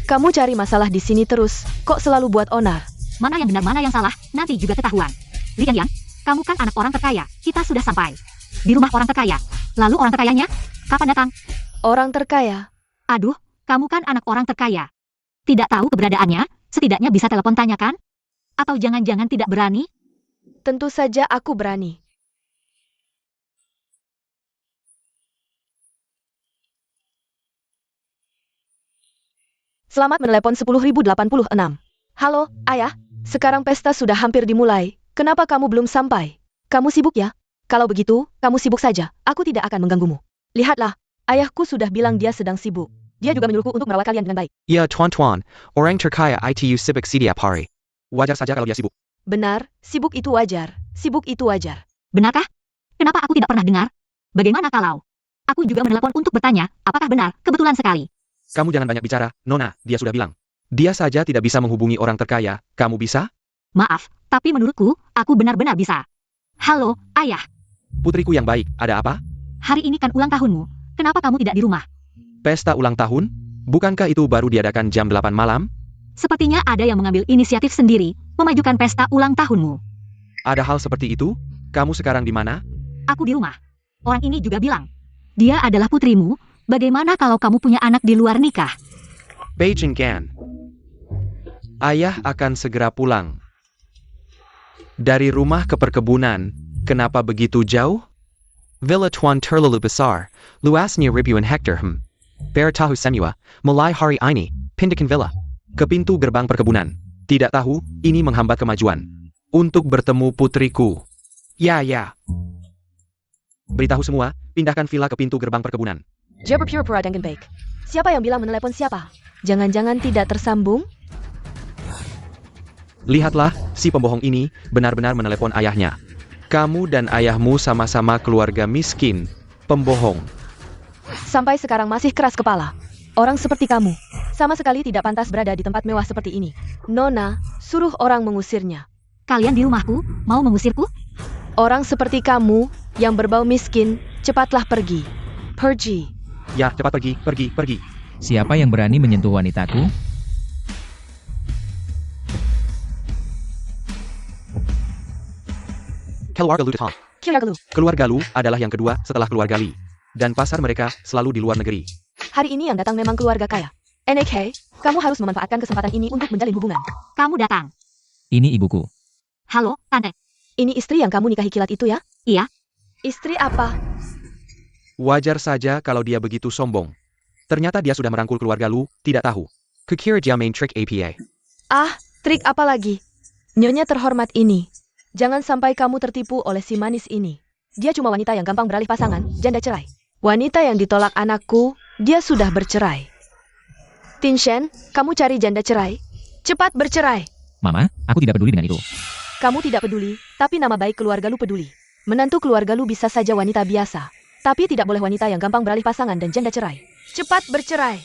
[SPEAKER 1] Kamu cari masalah di sini terus, kok selalu buat onar?
[SPEAKER 2] Mana yang benar mana yang salah, nanti juga ketahuan. Li Tian, kamu kan anak orang terkaya. Kita sudah sampai di rumah orang terkaya. Lalu orang terkayanya kapan datang?
[SPEAKER 1] Orang terkaya?
[SPEAKER 2] Aduh, kamu kan anak orang terkaya. Tidak tahu keberadaannya, setidaknya bisa telepon tanyakan? Atau jangan-jangan tidak berani?
[SPEAKER 1] Tentu saja aku berani. Selamat menelepon 10.086. Halo, ayah. Sekarang pesta sudah hampir dimulai. Kenapa kamu belum sampai? Kamu sibuk ya? Kalau begitu, kamu sibuk saja. Aku tidak akan mengganggumu. Lihatlah, ayahku sudah bilang dia sedang sibuk. Dia juga menyuruhku untuk merawat kalian dengan baik.
[SPEAKER 3] Ya tuan-tuan, orang terkaya itu sibuk setiap hari. Wajar saja kalau dia sibuk.
[SPEAKER 1] Benar, sibuk itu wajar. Sibuk itu wajar.
[SPEAKER 2] Benarkah? Kenapa aku tidak pernah dengar? Bagaimana kalau aku juga menelepon untuk bertanya, apakah benar? Kebetulan sekali.
[SPEAKER 3] Kamu jangan banyak bicara, Nona, dia sudah bilang. Dia saja tidak bisa menghubungi orang terkaya, kamu bisa?
[SPEAKER 2] Maaf, tapi menurutku, aku benar-benar bisa. Halo, ayah.
[SPEAKER 3] Putriku yang baik, ada apa?
[SPEAKER 2] Hari ini kan ulang tahunmu. Kenapa kamu tidak di rumah?
[SPEAKER 3] Pesta ulang tahun? Bukankah itu baru diadakan jam 8 malam?
[SPEAKER 2] Sepertinya ada yang mengambil inisiatif sendiri, memajukan pesta ulang tahunmu.
[SPEAKER 3] Ada hal seperti itu? Kamu sekarang di mana?
[SPEAKER 2] Aku di rumah. Orang ini juga bilang, dia adalah putrimu. Bagaimana kalau kamu punya anak di luar nikah?
[SPEAKER 3] Beijing Gan. Ayah akan segera pulang. Dari rumah ke perkebunan, kenapa begitu jauh? Villa Tuan terlalu besar, luasnya ribuan hektar. Bertahu semua, mulai hari ini, pindahkan villa ke pintu gerbang perkebunan. Tidak tahu, ini menghambat kemajuan. Untuk bertemu putriku. Ya. Beritahu semua, pindahkan villa ke pintu gerbang perkebunan.
[SPEAKER 1] Dia berpura-pura dengan baik. Siapa yang bilang menelepon siapa? Jangan-jangan tidak tersambung?
[SPEAKER 3] Lihatlah, si pembohong ini benar-benar menelepon ayahnya. Kamu dan ayahmu sama-sama keluarga miskin, pembohong.
[SPEAKER 1] Sampai sekarang masih keras kepala. Orang seperti kamu, sama sekali tidak pantas berada di tempat mewah seperti ini. Nona, suruh orang mengusirnya.
[SPEAKER 2] Kalian di rumahku, mau mengusirku?
[SPEAKER 1] Orang seperti kamu, yang berbau miskin, cepatlah pergi. Pergi.
[SPEAKER 3] Ya, cepat pergi.
[SPEAKER 4] Siapa yang berani menyentuh wanitaku?
[SPEAKER 3] Keluarga Lu Detang. Keluarga Lu adalah yang kedua setelah keluarga Li. Dan pasar mereka selalu di luar negeri.
[SPEAKER 1] Hari ini yang datang memang keluarga kaya. NK, kamu harus memanfaatkan kesempatan ini untuk menjalin hubungan.
[SPEAKER 2] Kamu datang.
[SPEAKER 4] Ini ibuku.
[SPEAKER 2] Halo, Tante.
[SPEAKER 1] Ini istri yang kamu nikahi kilat itu ya?
[SPEAKER 2] Iya.
[SPEAKER 1] Istri apa?
[SPEAKER 3] Wajar saja kalau dia begitu sombong. Ternyata dia sudah merangkul keluarga Lu, tidak tahu. Kukira dia main trik APA.
[SPEAKER 1] Ah, trik apa lagi? Nyonya terhormat ini. Jangan sampai kamu tertipu oleh si manis ini. Dia cuma wanita yang gampang beralih pasangan, janda cerai. Wanita yang ditolak anakku, dia sudah bercerai. Tinshen, kamu cari janda cerai. Cepat bercerai.
[SPEAKER 4] Mama, aku tidak peduli dengan itu.
[SPEAKER 1] Kamu tidak peduli, tapi nama baik keluarga Lu peduli. Menantu keluarga Lu bisa saja wanita biasa. Tapi tidak boleh wanita yang gampang beralih pasangan dan janda cerai. Cepat bercerai.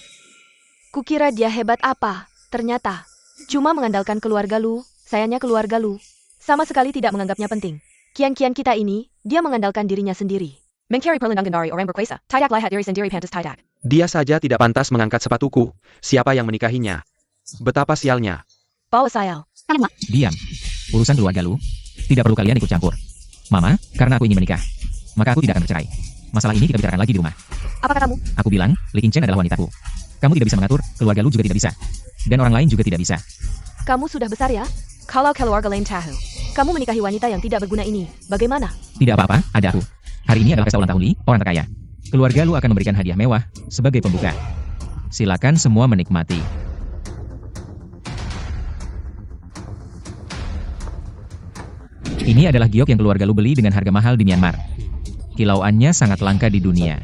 [SPEAKER 1] Kukira dia hebat apa, ternyata cuma mengandalkan keluarga Lu. Sayangnya keluarga Lu sama sekali tidak menganggapnya penting. Kian-kian kita ini, dia mengandalkan dirinya sendiri. Mencari perlindungan dari orang berkuasa. Tidak lihat diri sendiri pantas tidak.
[SPEAKER 3] Dia saja tidak pantas mengangkat sepatuku. Siapa yang menikahinya? Betapa sialnya.
[SPEAKER 1] Bawa sayal.
[SPEAKER 2] Kalian mak.
[SPEAKER 4] Diam. Urusan keluarga Lu, tidak perlu kalian ikut campur. Mama, karena aku ingin menikah, maka aku tidak akan bercerai. Masalah ini kita bicarakan lagi di rumah.
[SPEAKER 1] Apa katamu?
[SPEAKER 4] Aku bilang, Li Qingchen adalah wanitaku. Kamu tidak bisa mengatur, keluarga Lu juga tidak bisa. Dan orang lain juga tidak bisa.
[SPEAKER 1] Kamu sudah besar ya? Kalau keluarga lain tahu, kamu menikahi wanita yang tidak berguna ini, bagaimana?
[SPEAKER 4] Tidak apa-apa, ada aku. Hari ini adalah pesta ulang tahun Li, orang terkaya. Keluarga Lu akan memberikan hadiah mewah sebagai pembuka. Silakan semua menikmati. Ini adalah giok yang keluarga Lu beli dengan harga mahal di Myanmar. Kilauannya sangat langka di dunia.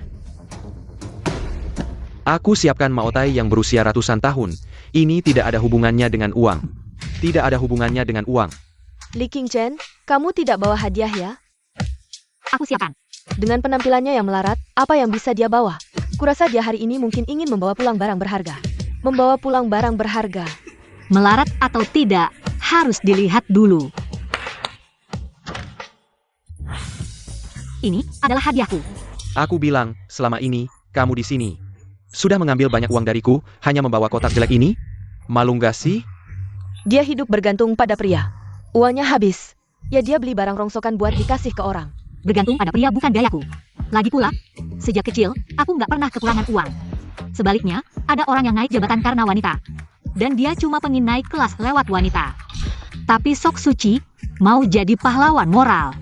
[SPEAKER 3] Aku siapkan Maotai yang berusia ratusan tahun. Ini tidak ada hubungannya dengan uang. Tidak ada hubungannya dengan uang.
[SPEAKER 1] Li Qingchen, kamu tidak bawa hadiah ya?
[SPEAKER 2] Aku siapkan.
[SPEAKER 1] Dengan penampilannya yang melarat, apa yang bisa dia bawa? Kurasa dia hari ini mungkin ingin membawa pulang barang berharga. Membawa pulang barang berharga.
[SPEAKER 2] Melarat atau tidak, harus dilihat dulu. Ini adalah hadiahku.
[SPEAKER 3] Aku bilang, selama ini, kamu di sini. Sudah mengambil banyak uang dariku, hanya membawa kotak jelek ini? Malu nggak sih?
[SPEAKER 1] Dia hidup bergantung pada pria. Uangnya habis. Ya dia beli barang rongsokan buat dikasih ke orang.
[SPEAKER 2] Bergantung pada pria bukan gayaku. Lagi pula, sejak kecil, aku nggak pernah kekurangan uang. Sebaliknya, ada orang yang naik jabatan karena wanita. Dan dia cuma pengen naik kelas lewat wanita. Tapi Sok Suci mau jadi pahlawan moral.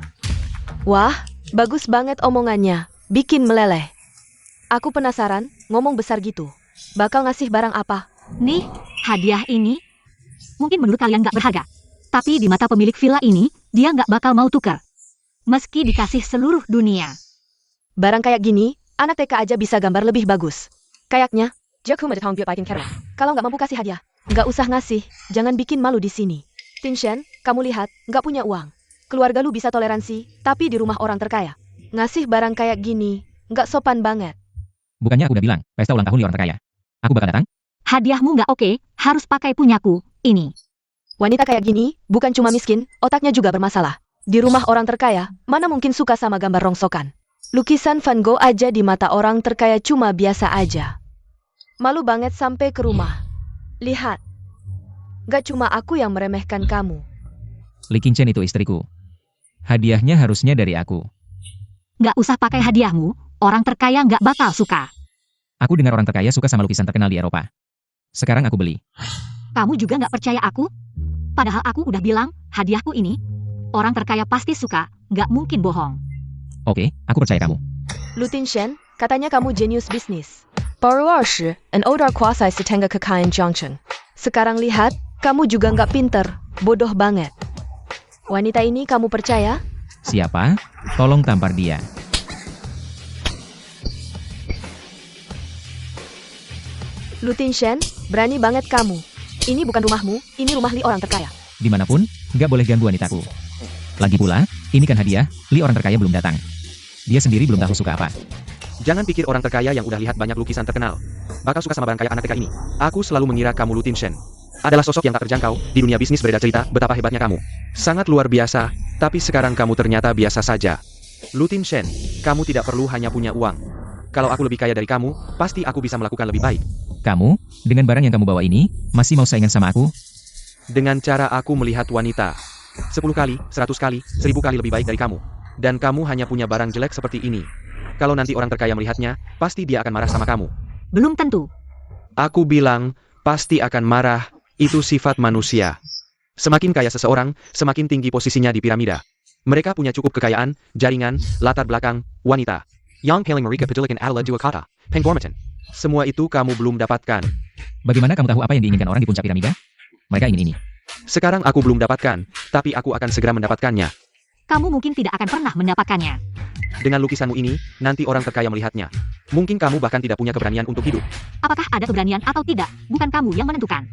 [SPEAKER 1] Wah, bagus banget omongannya. Bikin meleleh. Aku penasaran, ngomong besar gitu. Bakal ngasih barang apa?
[SPEAKER 2] Nih, hadiah ini mungkin menurut kalian nggak berharga. Tapi di mata pemilik villa ini, dia nggak bakal mau tukar. Meski dikasih seluruh dunia.
[SPEAKER 1] Barang kayak gini, anak TK aja bisa gambar lebih bagus. Kayaknya, kalau nggak mampu kasih hadiah, nggak usah ngasih. Jangan bikin malu di sini. Tinshen, kamu lihat, nggak punya uang. Keluarga lu bisa toleransi, tapi di rumah orang terkaya. Ngasih barang kayak gini, nggak sopan banget.
[SPEAKER 4] Bukannya aku udah bilang, pesta ulang tahun Li orang terkaya. Aku bakal datang?
[SPEAKER 2] Hadiahmu nggak oke, harus pakai punyaku, ini.
[SPEAKER 1] Wanita kayak gini, bukan cuma miskin, otaknya juga bermasalah. Di rumah orang terkaya, mana mungkin suka sama gambar rongsokan. Lukisan Van Gogh aja di mata orang terkaya cuma biasa aja. Malu banget sampai ke rumah. Lihat. Gak cuma aku yang meremehkan kamu.
[SPEAKER 4] Li Qingchen itu istriku. Hadiahnya harusnya dari aku.
[SPEAKER 2] Nggak usah pakai hadiahmu, orang terkaya nggak bakal suka.
[SPEAKER 4] Aku dengar orang terkaya suka sama lukisan terkenal di Eropa. Sekarang aku beli.
[SPEAKER 2] Kamu juga nggak percaya aku? Padahal aku udah bilang, hadiahku ini, orang terkaya pasti suka, nggak mungkin bohong.
[SPEAKER 4] Oke, aku percaya kamu.
[SPEAKER 1] Lu Tinshen, katanya kamu jenius bisnis. Shi, an odor kuasai setengah kekayaan Jiangcheng. Sekarang lihat, kamu juga nggak pinter, bodoh banget. Wanita ini kamu percaya?
[SPEAKER 4] Siapa? Tolong tampar dia.
[SPEAKER 1] Lu Tinshen, berani banget kamu. Ini bukan rumahmu, ini rumah Li orang terkaya.
[SPEAKER 4] Dimanapun, nggak boleh ganggu wanitaku. Lagi pula, ini kan hadiah, Li orang terkaya belum datang. Dia sendiri belum tahu suka apa.
[SPEAKER 3] Jangan pikir orang terkaya yang udah lihat banyak lukisan terkenal bakal suka sama barang kayak anak TK ini. Aku selalu mengira kamu Lu Tinshen adalah sosok yang tak terjangkau. Di dunia bisnis beredar cerita betapa hebatnya kamu. Sangat luar biasa, tapi sekarang kamu ternyata biasa saja. Lu Tinshen, kamu tidak perlu hanya punya uang. Kalau aku lebih kaya dari kamu, pasti aku bisa melakukan lebih baik.
[SPEAKER 4] Kamu, dengan barang yang kamu bawa ini, masih mau saingan sama aku?
[SPEAKER 3] Dengan cara aku melihat wanita 10 kali, 100 kali, 1000 kali lebih baik dari kamu. Dan kamu hanya punya barang jelek seperti ini. Kalau nanti orang terkaya melihatnya, pasti dia akan marah sama kamu.
[SPEAKER 2] Belum tentu.
[SPEAKER 3] Aku bilang, pasti akan marah. Itu sifat manusia. Semakin kaya seseorang, semakin tinggi posisinya di piramida. Mereka punya cukup kekayaan, jaringan, latar belakang, wanita. Yang paling mereka pedilikan adalah dua kata, penghormatan. Semua itu kamu belum dapatkan.
[SPEAKER 4] Bagaimana kamu tahu apa yang diinginkan orang di puncak piramida? Mereka ingin ini.
[SPEAKER 3] Sekarang aku belum dapatkan, tapi aku akan segera mendapatkannya.
[SPEAKER 2] Kamu mungkin tidak akan pernah mendapatkannya.
[SPEAKER 3] Dengan lukisanmu ini, nanti orang terkaya melihatnya. Mungkin kamu bahkan tidak punya keberanian untuk hidup.
[SPEAKER 2] Apakah ada keberanian atau tidak, bukan kamu yang menentukan.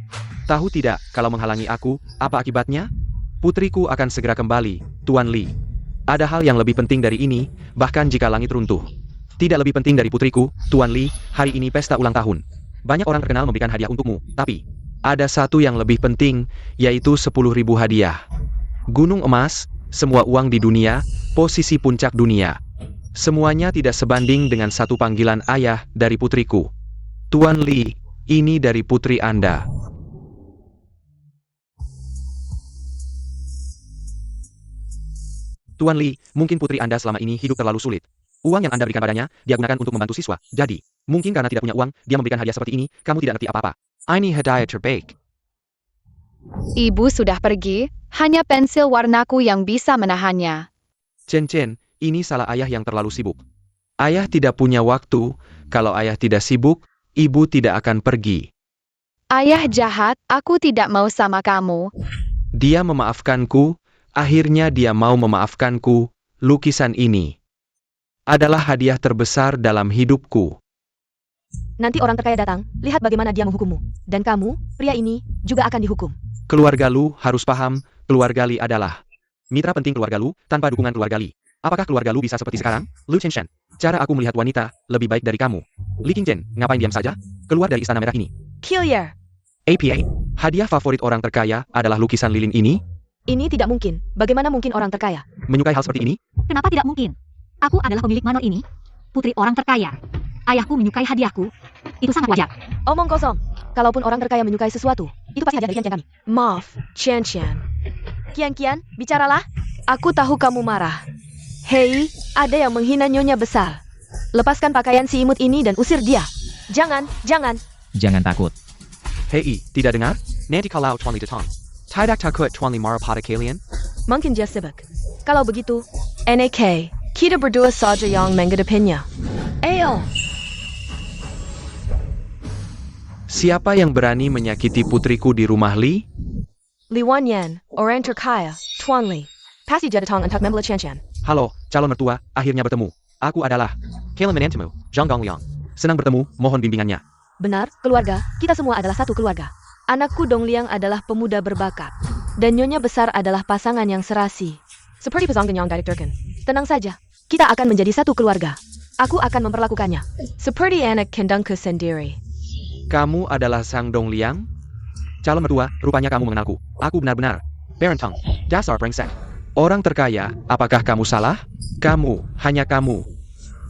[SPEAKER 3] Tahu tidak, kalau menghalangi aku, apa akibatnya? Putriku akan segera kembali, Tuan Li. Ada hal yang lebih penting dari ini, bahkan jika langit runtuh. Tidak lebih penting dari putriku, Tuan Li, hari ini pesta ulang tahun. Banyak orang terkenal memberikan hadiah untukmu, tapi ada satu yang lebih penting, yaitu 10.000 hadiah. Gunung emas, semua uang di dunia, posisi puncak dunia. Semuanya tidak sebanding dengan satu panggilan ayah dari putriku. Tuan Li, ini dari putri Anda. Tuan Li, mungkin putri Anda selama ini hidup terlalu sulit. Uang yang Anda berikan padanya, dia gunakan untuk membantu siswa. Jadi, mungkin karena tidak punya uang, dia memberikan hadiah seperti ini, kamu tidak ngerti apa-apa. Ini hadiah terbaik.
[SPEAKER 5] Ibu sudah pergi, hanya pensil warnaku yang bisa menahannya.
[SPEAKER 3] Chen, ini salah ayah yang terlalu sibuk. Ayah tidak punya waktu, kalau ayah tidak sibuk, ibu tidak akan pergi.
[SPEAKER 5] Ayah jahat, aku tidak mau sama kamu.
[SPEAKER 3] Dia memaafkanku, akhirnya dia mau memaafkanku. Lukisan ini adalah hadiah terbesar dalam hidupku.
[SPEAKER 1] Nanti orang terkaya datang, lihat bagaimana dia menghukummu. Dan kamu, pria ini, juga akan dihukum.
[SPEAKER 3] Keluarga Lu harus paham, keluarga Li adalah mitra penting keluarga Lu, tanpa dukungan keluarga Li. Apakah keluarga Lu bisa seperti sekarang? Lu Chen, cara aku melihat wanita, lebih baik dari kamu. Li Qingchen, ngapain diam saja? Keluar dari istana merah ini.
[SPEAKER 1] Killier,
[SPEAKER 3] APA, hadiah favorit orang terkaya adalah lukisan lilin ini.
[SPEAKER 1] ini tidak mungkin. Bagaimana mungkin orang terkaya?
[SPEAKER 3] Menyukai hal seperti ini?
[SPEAKER 2] Kenapa tidak mungkin? Aku adalah pemilik manor ini, putri orang terkaya. Ayahku menyukai hadiahku. Itu sangat wajar.
[SPEAKER 1] Omong kosong. Kalaupun orang terkaya menyukai sesuatu, itu pasti hadiah dari Kian kami. Maaf, Chen. Kian, bicaralah. Aku tahu kamu marah. Hei, ada yang menghina nyonya besar. Lepaskan pakaian si imut ini dan usir dia. Jangan.
[SPEAKER 4] Jangan takut.
[SPEAKER 3] Hei, tidak dengar? Nanti kalau Tuan Li datang. Tidak takut Tuan Li marah pada kalian?
[SPEAKER 1] Mungkin dia sibuk. Kalau begitu, NAK, kita berdua saja yang menghadapinya. Ayo.
[SPEAKER 3] Siapa yang berani menyakiti putriku di rumah Li?
[SPEAKER 1] Li Wanyan, orang terkaya, Tuan Li. Pasti dia datang untuk membela Chen.
[SPEAKER 3] Halo, calon mertua, akhirnya bertemu. Aku adalah Kalian menantumu, Zhang Gongliang. Senang bertemu, mohon bimbingannya.
[SPEAKER 1] Benar, keluarga, kita semua adalah satu keluarga. Anakku Dongliang adalah pemuda berbakat. Dan nyonya besar adalah pasangan yang serasi. Seperti pesanggen yang direkturkan. Tenang saja, kita akan menjadi satu keluarga. Aku akan memperlakukannya seperti anak kandungku sendiri.
[SPEAKER 3] Kamu adalah Sang Dongliang? Calon mertua, rupanya kamu mengenalku. Aku benar-benar Barentong, dasar brengsek. Orang terkaya, apakah kamu salah? Kamu, hanya kamu,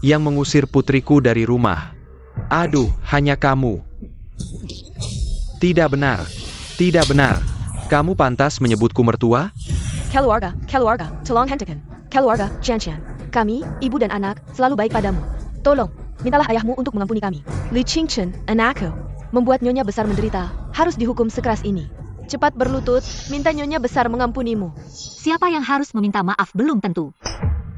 [SPEAKER 3] yang mengusir putriku dari rumah. Aduh, hanya kamu. Tidak benar. Kamu pantas menyebutku mertua?
[SPEAKER 1] Keluarga, tolong hentikan. Keluarga, Chen. Kami, ibu dan anak, selalu baik padamu. Tolong, mintalah ayahmu untuk mengampuni kami. Li Qingchen, anakku, membuat nyonya besar menderita, harus dihukum sekeras ini. Cepat berlutut, minta nyonya besar mengampunimu.
[SPEAKER 2] Siapa yang harus meminta maaf belum tentu.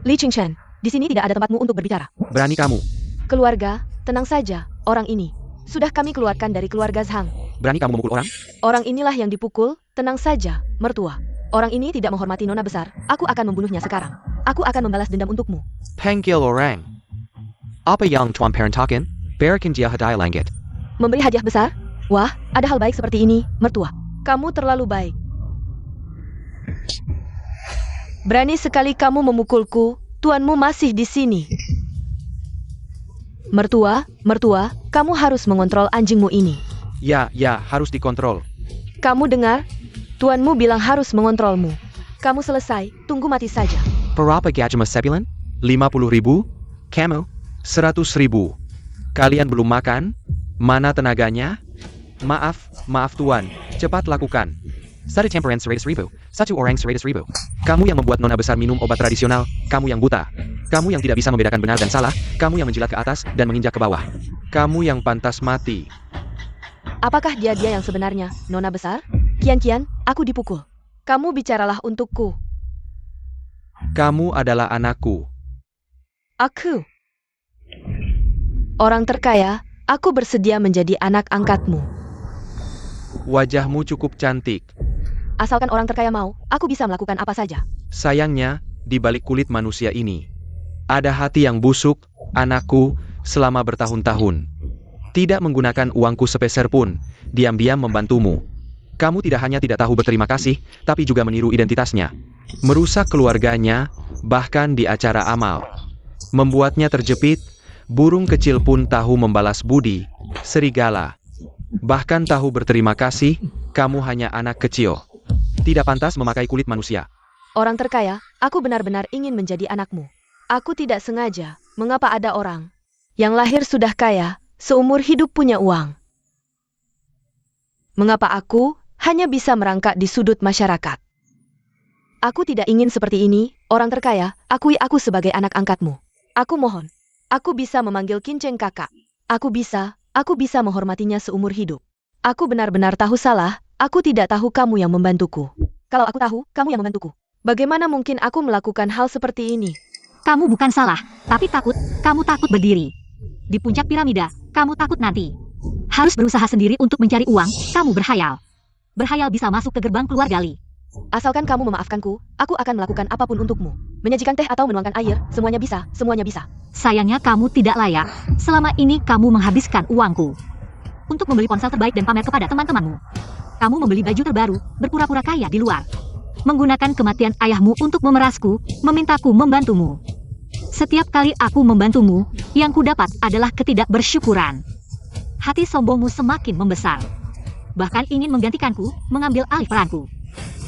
[SPEAKER 1] Li Qingchen, di sini tidak ada tempatmu untuk berbicara.
[SPEAKER 3] Berani kamu.
[SPEAKER 1] Keluarga, tenang saja, orang ini sudah kami keluarkan dari keluarga Zhang.
[SPEAKER 3] Berani kamu memukul orang?
[SPEAKER 1] Orang inilah yang dipukul, tenang saja, mertua. Orang ini tidak menghormati nona besar, aku akan membunuhnya sekarang. Aku akan membalas dendam untukmu.
[SPEAKER 3] Panggil orang. Apa yang Tuan Parentakan? Berikan dia hadiah langit.
[SPEAKER 1] Memberi hadiah besar? Wah, ada hal baik seperti ini, mertua. Kamu terlalu baik. Berani sekali kamu memukulku, tuanmu masih di sini. Mertua, kamu harus mengontrol anjingmu ini.
[SPEAKER 3] Ya, harus dikontrol.
[SPEAKER 1] Kamu dengar? Tuanmu bilang harus mengontrolmu. Kamu selesai, tunggu mati saja.
[SPEAKER 3] Berapa gaji Mas Sebilan? 50.000? Kamu? 100.000. Kalian belum makan? Mana tenaganya? Maaf tuan, cepat lakukan. Satu temperan 100.000, satu orang 100.000. Kamu yang membuat nona besar minum obat tradisional, kamu yang buta. Kamu yang tidak bisa membedakan benar dan salah, kamu yang menjilat ke atas dan menginjak ke bawah. Kamu yang pantas mati.
[SPEAKER 1] Apakah dia yang sebenarnya, nona besar? Kian, aku dipukul. Kamu bicaralah untukku.
[SPEAKER 3] Kamu adalah anakku.
[SPEAKER 1] Aku. Orang terkaya, aku bersedia menjadi anak angkatmu.
[SPEAKER 3] Wajahmu cukup cantik.
[SPEAKER 1] Asalkan orang terkaya mau, aku bisa melakukan apa saja.
[SPEAKER 3] Sayangnya, di balik kulit manusia ini, ada hati yang busuk, anakku, selama bertahun-tahun. Tidak menggunakan uangku sepeser pun, diam-diam membantumu. Kamu tidak hanya tidak tahu berterima kasih, tapi juga meniru identitasnya. merusak keluarganya, bahkan di acara amal. Membuatnya terjepit, burung kecil pun tahu membalas budi, serigala. Bahkan tahu berterima kasih, kamu hanya anak kecil. Tidak pantas memakai kulit manusia.
[SPEAKER 1] Orang terkaya, aku benar-benar ingin menjadi anakmu. Aku tidak sengaja, mengapa ada orang yang lahir sudah kaya, seumur hidup punya uang. Mengapa aku hanya bisa merangkak di sudut masyarakat? Aku tidak ingin seperti ini, orang terkaya, akui aku sebagai anak angkatmu. Aku mohon, aku bisa memanggil Kinceng kakak. Aku bisa menghormatinya seumur hidup. Aku benar-benar tahu salah, aku tidak tahu kamu yang membantuku. Kalau aku tahu, kamu yang membantuku. Bagaimana mungkin aku melakukan hal seperti ini?
[SPEAKER 2] Kamu bukan salah, tapi takut. Kamu takut berdiri di puncak piramida. Kamu takut nanti harus berusaha sendiri untuk mencari uang. Kamu berhayal. Berhayal bisa masuk ke gerbang keluarga Li.
[SPEAKER 1] Asalkan kamu memaafkanku, aku akan melakukan apapun untukmu. Menyajikan teh atau menuangkan air, semuanya bisa, semuanya bisa.
[SPEAKER 2] Sayangnya kamu tidak layak. Selama ini kamu menghabiskan uangku untuk membeli ponsel terbaik dan pamer kepada teman-temanmu. Kamu membeli baju terbaru, berpura-pura kaya di luar. Menggunakan kematian ayahmu untuk memerasku, memintaku membantumu. Setiap kali aku membantumu, yang kudapat adalah ketidakbersyukuran. Hati sombongmu semakin membesar. Bahkan ingin menggantikanku, mengambil alih peranku.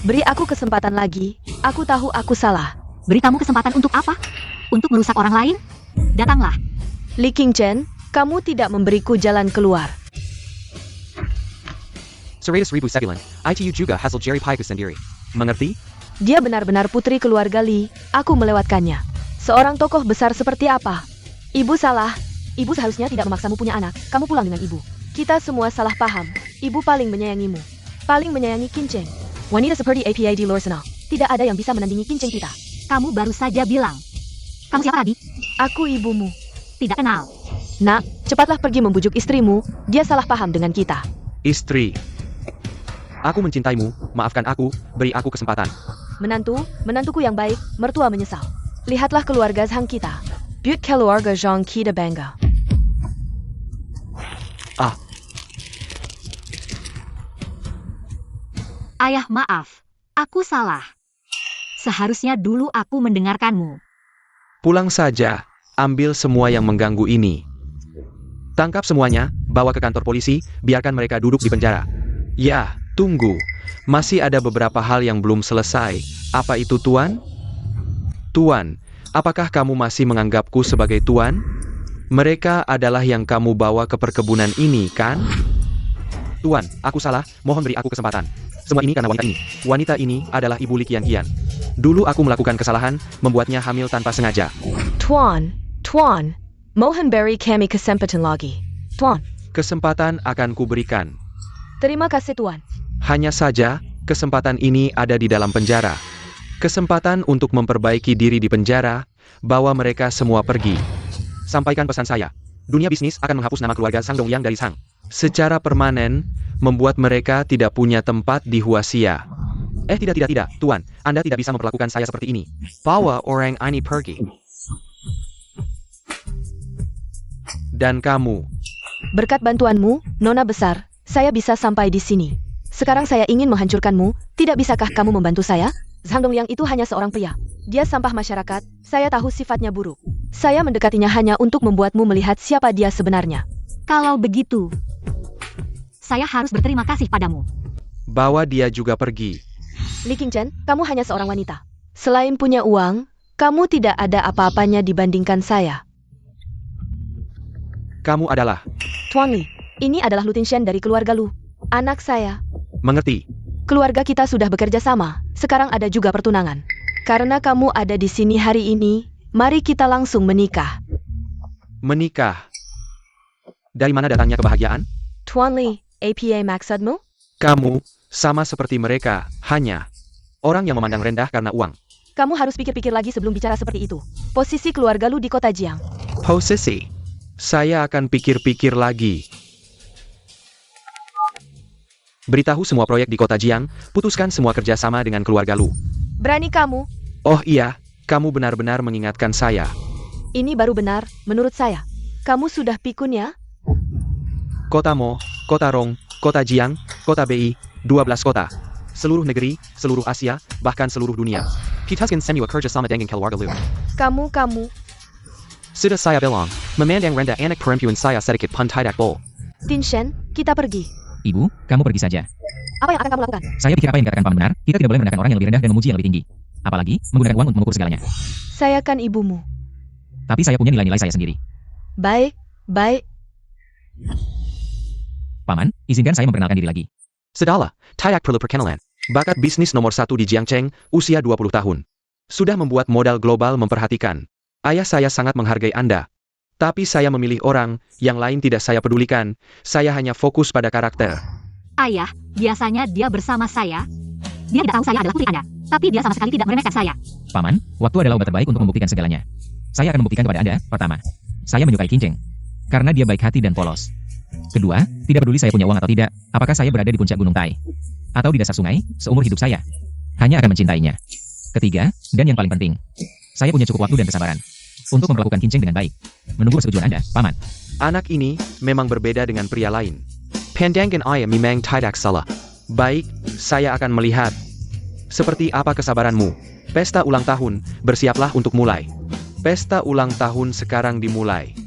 [SPEAKER 1] Beri aku kesempatan lagi, aku tahu aku salah.
[SPEAKER 2] Beri kamu kesempatan untuk apa? Untuk merusak orang lain? Datanglah.
[SPEAKER 1] Li Qingchen, kamu tidak memberiku jalan keluar.
[SPEAKER 3] 100,000 sebulan, ITU juga hasil Jerry Pikus sendiri. Mengerti?
[SPEAKER 1] Dia benar-benar putri keluarga Li, aku melewatkannya. Seorang tokoh besar seperti apa? Ibu salah. Ibu seharusnya tidak memaksamu punya anak, kamu pulang dengan ibu. Kita semua salah paham. Ibu paling menyayangimu. Paling menyayangi Kinceng. Wanita seperti APA di luar sana. Tidak ada yang bisa menandingi Kinceng kita.
[SPEAKER 2] Kamu baru saja bilang. Kamu siapa lagi?
[SPEAKER 1] Aku ibumu.
[SPEAKER 2] Tidak kenal.
[SPEAKER 1] Nak, cepatlah pergi membujuk istrimu, dia salah paham dengan kita.
[SPEAKER 3] Istri. Aku mencintaimu, maafkan aku, beri aku kesempatan.
[SPEAKER 1] Menantuku yang baik, mertua menyesal. Lihatlah keluarga Zhang kita. Buat keluarga Zhang kita bangga.
[SPEAKER 2] Ayah maaf. Aku salah. Seharusnya dulu aku mendengarkanmu.
[SPEAKER 3] Pulang saja, ambil semua yang mengganggu ini. Tangkap semuanya, bawa ke kantor polisi, biarkan mereka duduk di penjara. Ya, tunggu. Masih ada beberapa hal yang belum selesai. Apa itu, Tuan? Tuan, apakah kamu masih menganggapku sebagai Tuan? Mereka adalah yang kamu bawa ke perkebunan ini, kan? Tuan, aku salah, mohon beri aku kesempatan. Semua ini karena wanita ini. Wanita ini adalah Ibu Li Qian. Dulu aku melakukan kesalahan, membuatnya hamil tanpa sengaja.
[SPEAKER 1] Tuan, mohon beri kami kesempatan lagi. Tuan,
[SPEAKER 3] Kesempatan akan kuberikan.
[SPEAKER 1] terima kasih Tuan.
[SPEAKER 3] Hanya saja, kesempatan ini ada di dalam penjara. Kesempatan untuk memperbaiki diri di penjara, bawa mereka semua pergi. Sampaikan pesan saya. Dunia bisnis akan menghapus nama keluarga Sang Dongyang dari Sang. Secara permanen, membuat mereka tidak punya tempat di Huaxia. Tidak, Tuan. Anda tidak bisa memperlakukan saya seperti ini. Bawa orang ini pergi. Dan kamu.
[SPEAKER 1] Berkat bantuanmu, Nona besar, saya bisa sampai di sini. Sekarang saya ingin menghancurkanmu, tidak bisakah kamu membantu saya? Zhang Dongyang itu hanya seorang pria. Dia sampah masyarakat, saya tahu sifatnya buruk. Saya mendekatinya hanya untuk membuatmu melihat siapa dia sebenarnya.
[SPEAKER 2] Kalau begitu, saya harus berterima kasih padamu.
[SPEAKER 3] Bawa dia juga pergi.
[SPEAKER 1] Li Qingchen, kamu hanya seorang wanita. Selain punya uang, kamu tidak ada apa-apanya dibandingkan saya.
[SPEAKER 3] Kamu adalah.
[SPEAKER 1] Tuan Li, ini adalah Lu Tingshan dari keluarga Lu. Anak saya.
[SPEAKER 3] Mengerti.
[SPEAKER 1] Keluarga kita sudah bekerja sama, sekarang ada juga pertunangan. Karena kamu ada di sini hari ini, mari kita langsung menikah.
[SPEAKER 3] Menikah. Dari mana datangnya kebahagiaan?
[SPEAKER 1] Tuan Li, APA maksudmu?
[SPEAKER 3] Kamu, sama seperti mereka, hanya orang yang memandang rendah karena uang.
[SPEAKER 1] Kamu harus pikir-pikir lagi sebelum bicara seperti itu. Posisi keluarga Lu di kota Jiang.
[SPEAKER 3] Posisi. Saya akan pikir-pikir lagi. Beritahu semua proyek di kota Jiang, putuskan semua kerjasama dengan keluarga Lu.
[SPEAKER 1] Berani kamu?
[SPEAKER 3] Oh iya, kamu benar-benar mengingatkan saya.
[SPEAKER 1] Ini baru benar, menurut saya. Kamu sudah pikun ya?
[SPEAKER 3] Kota Mo, Kota Rong, Kota Jiang, Kota BI, 12 kota. seluruh negeri, seluruh Asia, bahkan seluruh dunia. Kitaskan semua kerja sama dengan keluarga lu.
[SPEAKER 1] Kamu,
[SPEAKER 3] Sudah saya bilang, memandang rendah anak perempuan saya sedikit pun tidak boleh.
[SPEAKER 1] Tinshen, kita pergi.
[SPEAKER 4] Ibu, kamu pergi saja.
[SPEAKER 1] Apa yang akan kamu lakukan?
[SPEAKER 4] Saya pikir apa yang dikatakan paman benar, kita tidak boleh merendahkan orang yang lebih rendah dan memuji yang lebih tinggi. Apalagi, menggunakan uang untuk mengukur segalanya.
[SPEAKER 1] Saya kan ibumu.
[SPEAKER 4] Tapi saya punya nilai-nilai saya sendiri.
[SPEAKER 1] Baik, baik.
[SPEAKER 4] Paman, izinkan saya memperkenalkan diri lagi.
[SPEAKER 3] Sudahlah, tidak perlu perkenalan. Bakat bisnis nomor 1 di Jiangcheng, usia 20 tahun. Sudah membuat modal global memperhatikan. Ayah saya sangat menghargai Anda. Tapi saya memilih orang, yang lain tidak saya pedulikan, saya hanya fokus pada karakter.
[SPEAKER 2] Ayah, biasanya dia bersama saya. Dia tidak tahu saya adalah putri Anda, tapi dia sama sekali tidak meremehkan saya.
[SPEAKER 4] Paman, waktu adalah obat terbaik untuk membuktikan segalanya. Saya akan membuktikan kepada Anda, pertama, saya menyukai Kinceng. Karena dia baik hati dan polos. Kedua, tidak peduli saya punya uang atau tidak, apakah saya berada di puncak Gunung Tai. Atau di dasar sungai, seumur hidup saya. Hanya akan mencintainya. Ketiga, dan yang paling penting, saya punya cukup waktu dan kesabaran untuk memperlakukan Kinceng dengan baik. Menunggu persetujuan Anda, Paman.
[SPEAKER 3] Anak ini memang berbeda dengan pria lain. Pandangan ayah memang tidak salah. Baik, saya akan melihat. Seperti apa kesabaranmu? Pesta ulang tahun, bersiaplah untuk mulai. Pesta ulang tahun sekarang dimulai.